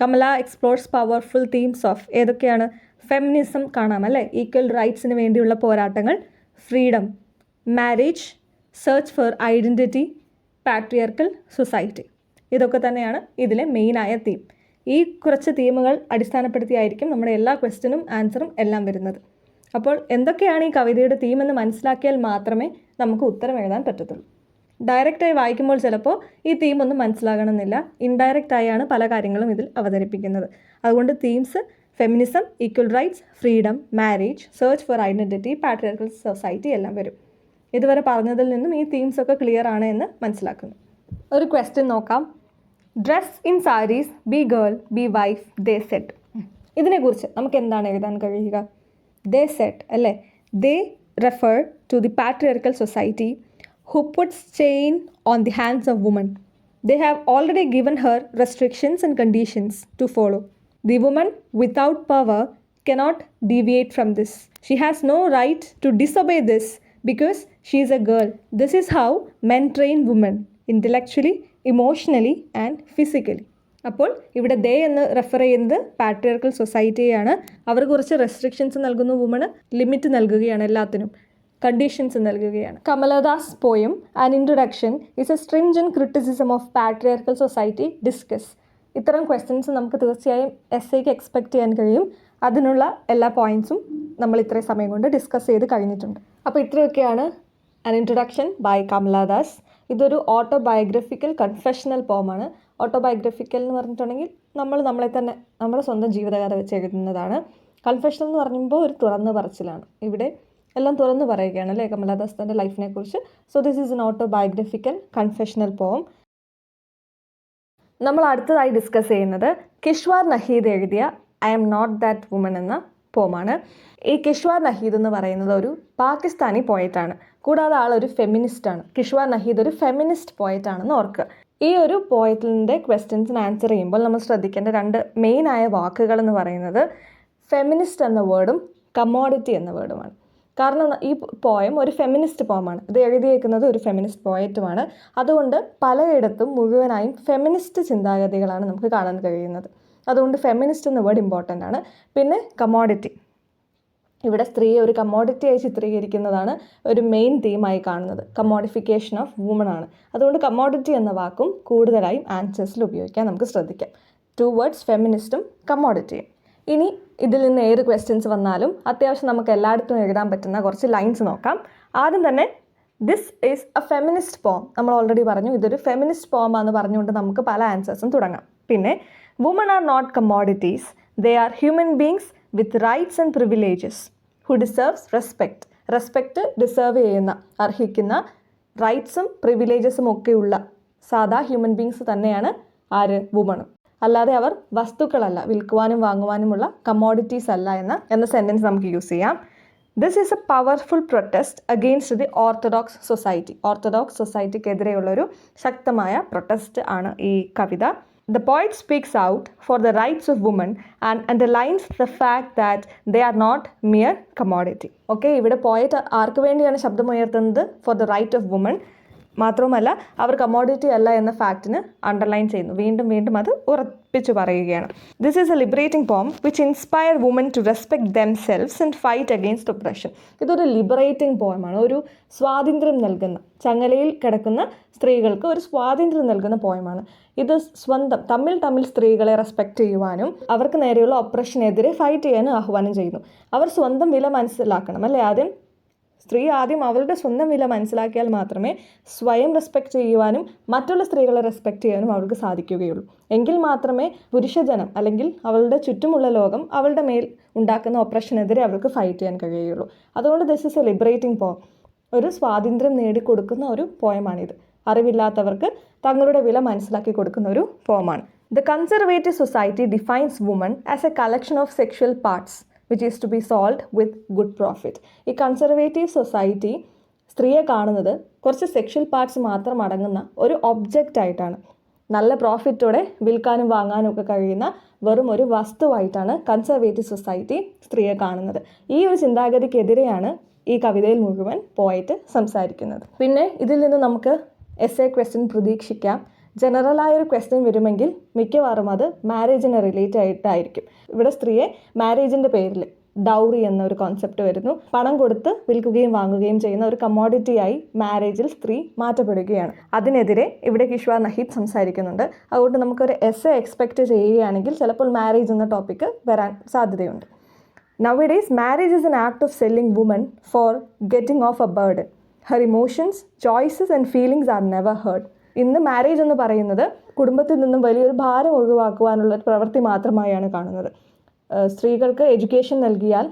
Kamala explores powerful themes of ഏതൊക്കെയാണ്? ഫെമിനിസം കാണാം അല്ലേ, ഈക്വൽ റൈറ്റ്സിന് വേണ്ടിയുള്ള പോരാട്ടങ്ങൾ, freedom, marriage, search for identity, patriarchal society. ഇതൊക്കെ തന്നെയാണ് ഇതിലെ മെയിനായ തീം. ഈ കുറച്ച് തീമുകൾ അടിസ്ഥാനപ്പെടുത്തിയായിരിക്കും നമ്മുടെ എല്ലാ ക്വസ്റ്റ്യനും ആൻസറും എല്ലാം വരുന്നത്. അപ്പോൾ എന്തൊക്കെയാണ് ഈ കവിതയുടെ തീം എന്ന് മനസ്സിലാക്കിയാൽ മാത്രമേ നമുക്ക് ഉത്തരം എഴുതാൻ പറ്റത്തുള്ളൂ. ഡയറക്റ്റായി വായിക്കുമ്പോൾ ചിലപ്പോൾ ഈ തീം ഒന്നും മനസ്സിലാകണമെന്നില്ല. ഇൻഡയറക്റ്റായാണ് പല കാര്യങ്ങളും ഇതിൽ അവതരിപ്പിക്കുന്നത്. അതുകൊണ്ട് themes feminism, equal rights, freedom, marriage, search for identity, patriarchal society എല്ലാം വരും. ഇതുവരെ പറഞ്ഞതിൽ നിന്നും ഈ തീംസൊക്കെ ക്ലിയർ ആണ് എന്ന് മനസ്സിലാക്കുന്നു. ഒരു ക്വസ്റ്റ്യൻ നോക്കാം. Dress in saris, be girl, be wife, they set. ഇതിനെക്കുറിച്ച് നമുക്ക് എന്താണ് എഴുതാൻ കഴിയുക? ദേ സെറ്റ് അല്ലേ, they refer to the patriarchal society who puts chain on the hands of woman. They have already given her restrictions and conditions to follow. The woman without power cannot deviate from this. She has no right to disobey this because she is a girl. This is how men train women intellectually, emotionally and physically. അപ്പോൾ ഇവിടെ ദേ എന്ന് റെഫർ ചെയ്യുന്നത് പാട്രിയാർക്കൽ സൊസൈറ്റിയാണ്. അവർ കുറച്ച് റെസ്ട്രിക്ഷൻസ് നൽകുന്നു, വുമണ് ലിമിറ്റ് നൽകുകയാണ്, എല്ലാത്തിനും കണ്ടീഷൻസ് നൽകുകയാണ്. Kamala Das poem an introduction is a stringent criticism of patriarchal society discuss. ഇത്തരം ക്വസ്റ്റ്യൻസ് നമുക്ക് തീർച്ചയായും എസ്സേക്ക് എക്സ്പെക്ട് ചെയ്യാൻ കഴിയും. അതിനുള്ള എല്ലാ പോയിൻറ്റ്സും നമ്മൾ ഇത്രയും സമയം കൊണ്ട് ഡിസ്കസ് ചെയ്ത് കഴിഞ്ഞിട്ടുണ്ട്. അപ്പോൾ ഇത്രയൊക്കെയാണ് ആൻ ഇൻട്രൊഡക്ഷൻ ബൈ കമലദാസ്. ഇതൊരു ഓട്ടോബയോഗ്രഫിക്കൽ കൺഫെഷണൽ പോമാണ്. ഓട്ടോബയോഗ്രഫിക്കൽ എന്ന് പറഞ്ഞിട്ടുണ്ടെങ്കിൽ നമ്മളെ തന്നെ നമ്മുടെ സ്വന്തം ജീവിതകഥ വെച്ച് എഴുതുന്നതാണ്. കൺഫെഷൻ എന്ന് പറയുമ്പോൾ ഒരു തുറന്നു പറച്ചിലാണ്. ഇവിടെ എല്ലാം തുറന്നു പറയുകയാണ് അല്ലേ കമലദാസ് തൻ്റെ ലൈഫിനെ കുറിച്ച്. So this is N autobiographical confessional പോം. നമ്മൾ അടുത്തതായി ഡിസ്കസ് ചെയ്യുന്നത് കിഷ്വാർ നഹീദ് എഴുതിയ I am not that woman എന്ന പോമാണ്. ഈ കിഷ്വാർ നഹീദ് എന്ന് പറയുന്നത് ഒരു പാകിസ്ഥാനി പോയറ്റാണ്. കൂടാതെ ആളൊരു ഫെമിനിസ്റ്റാണ്. കിഷ്വാർ നഹീദ് ഒരു ഫെമിനിസ്റ്റ് പോയറ്റാണെന്ന് ഓർക്കുക. ഈ ഒരു പോയറ്റിൻ്റെ ക്വസ്റ്റ്യൻസിന് ആൻസർ ചെയ്യുമ്പോൾ നമ്മൾ ശ്രദ്ധിക്കേണ്ട രണ്ട് മെയിനായ വാക്കുകൾ എന്ന് പറയുന്നത് ഫെമിനിസ്റ്റ് എന്ന വേർഡും കമ്മോഡിറ്റി എന്ന വേർഡുമാണ്. കാരണം ഈ പോയം ഒരു ഫെമിനിസ്റ്റ് പോമാണ്. ഇത് എഴുതിയേക്കുന്നത് ഒരു ഫെമിനിസ്റ്റ് പോയറ്റുമാണ്. അതുകൊണ്ട് പലയിടത്തും മുഴുവനായും ഫെമിനിസ്റ്റ് ചിന്താഗതികളാണ് നമുക്ക് കാണാൻ കഴിയുന്നത്. അതുകൊണ്ട് ഫെമിനിസ്റ്റ് എന്ന വേർഡ് ഇമ്പോർട്ടൻ്റ് ആണ്. പിന്നെ കമ്മോഡിറ്റി, ഇവിടെ സ്ത്രീയെ ഒരു കമ്മോഡിറ്റിയായി ചിത്രീകരിക്കുന്നതാണ് ഒരു മെയിൻ തീമായി കാണുന്നത്. കമ്മോഡിഫിക്കേഷൻ ഓഫ് വുമൺ ആണ്. അതുകൊണ്ട് കമ്മോഡിറ്റി എന്ന വാക്കും കൂടുതലായും ആൻസേഴ്സിൽ ഉപയോഗിക്കാൻ നമുക്ക് ശ്രദ്ധിക്കാം. 2 വേർഡ്സ്, ഫെമിനിസ്റ്റും കമ്മോഡിറ്റിയും. ഇനി ഇതിൽ നിന്ന് ഏത് ക്വസ്റ്റ്യൻസ് വന്നാലും അത്യാവശ്യം നമുക്ക് എല്ലായിടത്തും എഴുതാൻ പറ്റുന്ന കുറച്ച് ലൈൻസ് നോക്കാം. ആദ്യം തന്നെ ദിസ് ഈസ് എ ഫെമിനിസ്റ്റ് പോം. നമ്മൾ ഓൾറെഡി പറഞ്ഞു ഇതൊരു ഫെമിനിസ്റ്റ് പോമാണെന്ന് പറഞ്ഞുകൊണ്ട് നമുക്ക് പല ആൻസേഴ്സും തുടങ്ങാം. പിന്നെ woman are not commodities, they are human beings with rights and privileges who deserves respect. Respect deserve ചെയ്യുന്ന, അർഹിക്കുന്ന റൈറ്റ്സും പ്രിവിലേജസും ഒക്കെയുള്ള സാധാ ഹ്യൂമൻ ബീങ്സ് തന്നെയാണ് ആര്? വുമണും. അല്ലാതെ അവർ വസ്തുക്കളല്ല, വിൽക്കുവാനും വാങ്ങുവാനുമുള്ള കമ്മോഡിറ്റീസ് അല്ല എന്ന സെൻറ്റൻസ് നമുക്ക് യൂസ് ചെയ്യാം. This is a powerful protest against the orthodox society. Orthodox സൊസൈറ്റിക്കെതിരെയുള്ളൊരു ശക്തമായ പ്രൊട്ടസ്റ്റ് ആണ് ഈ കവിത. The poet speaks out for the rights of women and underlines the fact that they are not mere commodity. ഓക്കെ, ഇവിടെ പോയറ്റ് ആർക്ക് വേണ്ടിയാണ് ശബ്ദമുയർത്തുന്നത്? For the right of woman. മാത്രവുമല്ല അവർ കമ്മോഡിറ്റി അല്ല എന്ന ഫാക്റ്റിന് അണ്ടർലൈൻ ചെയ്യുന്നു. വീണ്ടും വീണ്ടും അത് ഉറപ്പിച്ചു പറയുകയാണ്. This is a liberating poem which inspire woman to respect themselves and fight against oppression. ഇതൊരു ലിബറേറ്റിംഗ് പോയമാണ്. ഒരു സ്വാതന്ത്ര്യം നൽകുന്ന, ചങ്ങലയിൽ കിടക്കുന്ന സ്ത്രീകൾക്ക് ഒരു സ്വാതന്ത്ര്യം നൽകുന്ന പോയമാണ്. ഇത് തമ്മിൽ സ്ത്രീകളെ റെസ്പെക്റ്റ് ചെയ്യുവാനും അവർക്ക് നേരെയുള്ള ഒപ്രഷനെതിരെ ഫൈറ്റ് ചെയ്യാനും ആഹ്വാനം ചെയ്യുന്നു. അവർ സ്വന്തം വില മനസ്സിലാക്കണം അല്ലേ? സ്ത്രീ ആദ്യം അവളുടെ സ്വന്തം വില മനസ്സിലാക്കിയാൽ മാത്രമേ സ്വയം റെസ്പെക്റ്റ് ചെയ്യുവാനും മറ്റുള്ള സ്ത്രീകളെ റെസ്പെക്റ്റ് ചെയ്യാനും അവൾക്ക് സാധിക്കുകയുള്ളൂ. എങ്കിൽ മാത്രമേ പുരുഷജനം അല്ലെങ്കിൽ അവളുടെ ചുറ്റുമുള്ള ലോകം അവളുടെ മേൽ ഉണ്ടാക്കുന്ന ഒപ്രഷനെതിരെ അവൾക്ക് ഫൈറ്റ് ചെയ്യാൻ കഴിയുകയുള്ളൂ. അതുകൊണ്ട് ദിസ് ഇസ് എ ലിബറേറ്റിംഗ് പോം. ഒരു സ്വാതന്ത്ര്യം നേടിക്കൊടുക്കുന്ന ഒരു പോയമാണിത്. അറിവില്ലാത്തവർക്ക് തങ്ങളുടെ വില മനസ്സിലാക്കി കൊടുക്കുന്ന ഒരു പോമാണ്. The conservative society defines woman as a collection of sexual parts which is to be sold with good profit. ഈ കൺസർവേറ്റീവ് സൊസൈറ്റി സ്ത്രീയെ കാണുന്നത് കുറച്ച് സെക്ഷൽ പാർട്സ് മാത്രം അടങ്ങുന്ന ഒരു ഒബ്ജക്റ്റ് ആയിട്ടാണ്. നല്ല പ്രോഫിറ്റോടെ വിൽക്കാനും വാങ്ങാനും ഒക്കെ കഴിയുന്ന വെറും ഒരു വസ്തുവായിട്ടാണ് കൺസർവേറ്റീവ് സൊസൈറ്റി സ്ത്രീയെ കാണുന്നത്. ഈ ഒരു ചിന്താഗതിക്കെതിരെയാണ് ഈ കവിതയിൽ മുഴുവൻ പോയിട്ട് സംസാരിക്കുന്നത്. പിന്നെ ഇതിൽ നിന്ന് നമുക്ക് എസ്സേ ക്വസ്റ്റ്യൻ പ്രതീക്ഷിക്കാം. ജനറലായൊരു ക്വസ്റ്റ്യൻ വരുമെങ്കിൽ മിക്കവാറും അത് മാരേജിനെ റിലേറ്റ് ആയിട്ടായിരിക്കും. ഇവിടെ സ്ത്രീയെ മാരേജിൻ്റെ പേരിൽ ഡൗറി എന്നൊരു കോൺസെപ്റ്റ് വരുന്നു. പണം കൊടുത്ത് വിൽക്കുകയും വാങ്ങുകയും ചെയ്യുന്ന ഒരു കമ്മോഡിറ്റിയായി മാരേജിൽ സ്ത്രീ മാറ്റപ്പെടുകയാണ്. അതിനെതിരെ ഇവിടെ കിഷ്വാർ നഹീദ് സംസാരിക്കുന്നുണ്ട്. അതുകൊണ്ട് നമുക്കൊരു എസ്സേ എക്സ്പെക്റ്റ് ചെയ്യുകയാണെങ്കിൽ ചിലപ്പോൾ മാരേജ് എന്ന ടോപ്പിക്ക് വരാൻ സാധ്യതയുണ്ട്. Nowadays, marriage is an act of selling women for getting off a burden. Her emotions, choices and feelings are never heard. ഇന്ന് മാരേജ് എന്ന് പറയുന്നത് കുടുംബത്തിൽ നിന്നും വലിയൊരു ഭാരം ഒഴിവാക്കുവാനുള്ള ഒരു പ്രവൃത്തി മാത്രമായാണ് കാണുന്നത്. സ്ത്രീകൾക്ക് എഡ്യൂക്കേഷൻ നൽകിയാൽ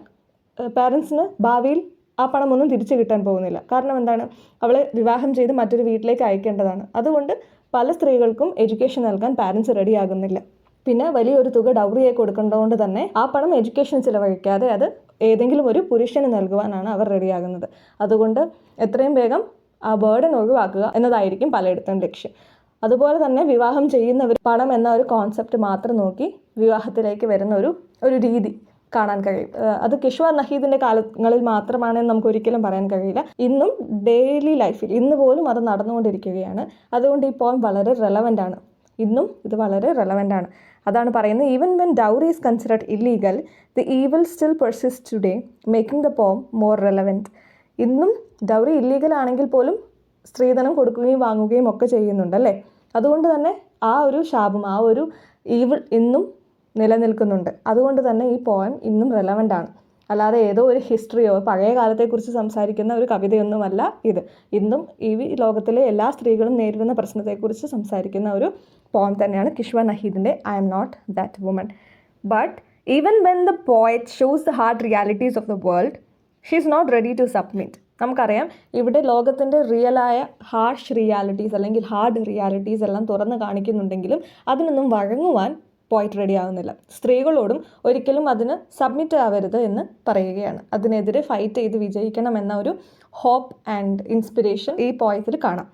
പാരൻസിന് ഭാവിയിൽ ആ പണമൊന്നും തിരിച്ചു കിട്ടാൻ പോകുന്നില്ല. കാരണം എന്താണ്? അവളെ വിവാഹം ചെയ്ത് മറ്റൊരു വീട്ടിലേക്ക് അയക്കേണ്ടതാണ്. അതുകൊണ്ട് പല സ്ത്രീകൾക്കും എഡ്യൂക്കേഷൻ നൽകാൻ പാരൻസ് റെഡിയാകുന്നില്ല. പിന്നെ വലിയൊരു തുക ഡൗറിയെ കൊടുക്കേണ്ടതുകൊണ്ട് തന്നെ ആ പണം എഡ്യൂക്കേഷൻ ചിലവഴിക്കാതെ അത് ഏതെങ്കിലും ഒരു പുരുഷന് നൽകുവാനാണ് അവർ റെഡിയാകുന്നത്. അതുകൊണ്ട് എത്രയും വേഗം ആ ബേർഡൻ ഒഴിവാക്കുക എന്നതായിരിക്കും പലയിടത്തും ലക്ഷ്യം. അതുപോലെ തന്നെ വിവാഹം ചെയ്യുന്നവർ പണം എന്ന ഒരു കോൺസെപ്റ്റ് മാത്രം നോക്കി വിവാഹത്തിലേക്ക് വരുന്ന ഒരു രീതി കാണാൻ കഴിയും. അത് കിഷ്വർ നഹീദിൻ്റെ കാലങ്ങളിൽ മാത്രമാണെന്ന് നമുക്ക് ഒരിക്കലും പറയാൻ കഴിയില്ല. ഇന്നും ഡെയിലി ലൈഫിൽ ഇന്ന് പോലും അത് നടന്നുകൊണ്ടിരിക്കുകയാണ്. അതുകൊണ്ട് ഈ പോയം വളരെ റെലവൻ്റ് ആണ്. ഇന്നും ഇത് വളരെ റെലവൻ്റ് ആണ്. അതാണ് പറയുന്നത്, even when dowry is considered illegal, the evil still persist today, making the poem more relevant. ഇന്നും ഡൗറി ഇല്ലീഗൽ ആണെങ്കിൽ പോലും സ്ത്രീധനം കൊടുക്കുകയും വാങ്ങുകയും ഒക്കെ ചെയ്യുന്നുണ്ടല്ലേ. അതുകൊണ്ട് തന്നെ ആ ഒരു ശാപം, ആ ഒരു ഈവിൾ ഇന്നും നിലനിൽക്കുന്നുണ്ട്. അതുകൊണ്ട് തന്നെ ഈ പോയം ഇന്നും റെലവൻ്റ് ആണ്. അല്ലാതെ ഏതോ ഒരു ഹിസ്റ്ററിയോ പഴയ കാലത്തെക്കുറിച്ച് സംസാരിക്കുന്ന ഒരു കവിതയൊന്നുമല്ല ഇത്. ഇന്നും ഈ ലോകത്തിലെ എല്ലാ സ്ത്രീകളും നേരിടുന്ന പ്രശ്നത്തെക്കുറിച്ച് സംസാരിക്കുന്ന ഒരു പോയം തന്നെയാണ് കിഷ്വർ നഹീദിൻ്റെ I am not that woman. But even when the poet shows the hard realities of the world, she is not ready to submit. നമുക്കറിയാം, ഇവിടെ ലോകത്തിൻ്റെ റിയലായ ഹാർഷ് റിയാലിറ്റീസ് അല്ലെങ്കിൽ ഹാർഡ് റിയാലിറ്റീസ് എല്ലാം തുറന്ന് കാണിക്കുന്നുണ്ടെങ്കിലും അതിനൊന്നും വഴങ്ങുവാൻ പോയിറ്റ് റെഡി ആവുന്നില്ല. സ്ത്രീകളോടും ഒരിക്കലും അതിന് സബ്മിറ്റ് ആവരുത് എന്ന് പറയുകയാണ്. അതിനെതിരെ ഫൈറ്റ് ചെയ്ത് വിജയിക്കണം എന്ന ഒരു ഹോപ്പ് ആൻഡ് ഇൻസ്പിറേഷൻ ഈ പോയത്തിൽ കാണാം.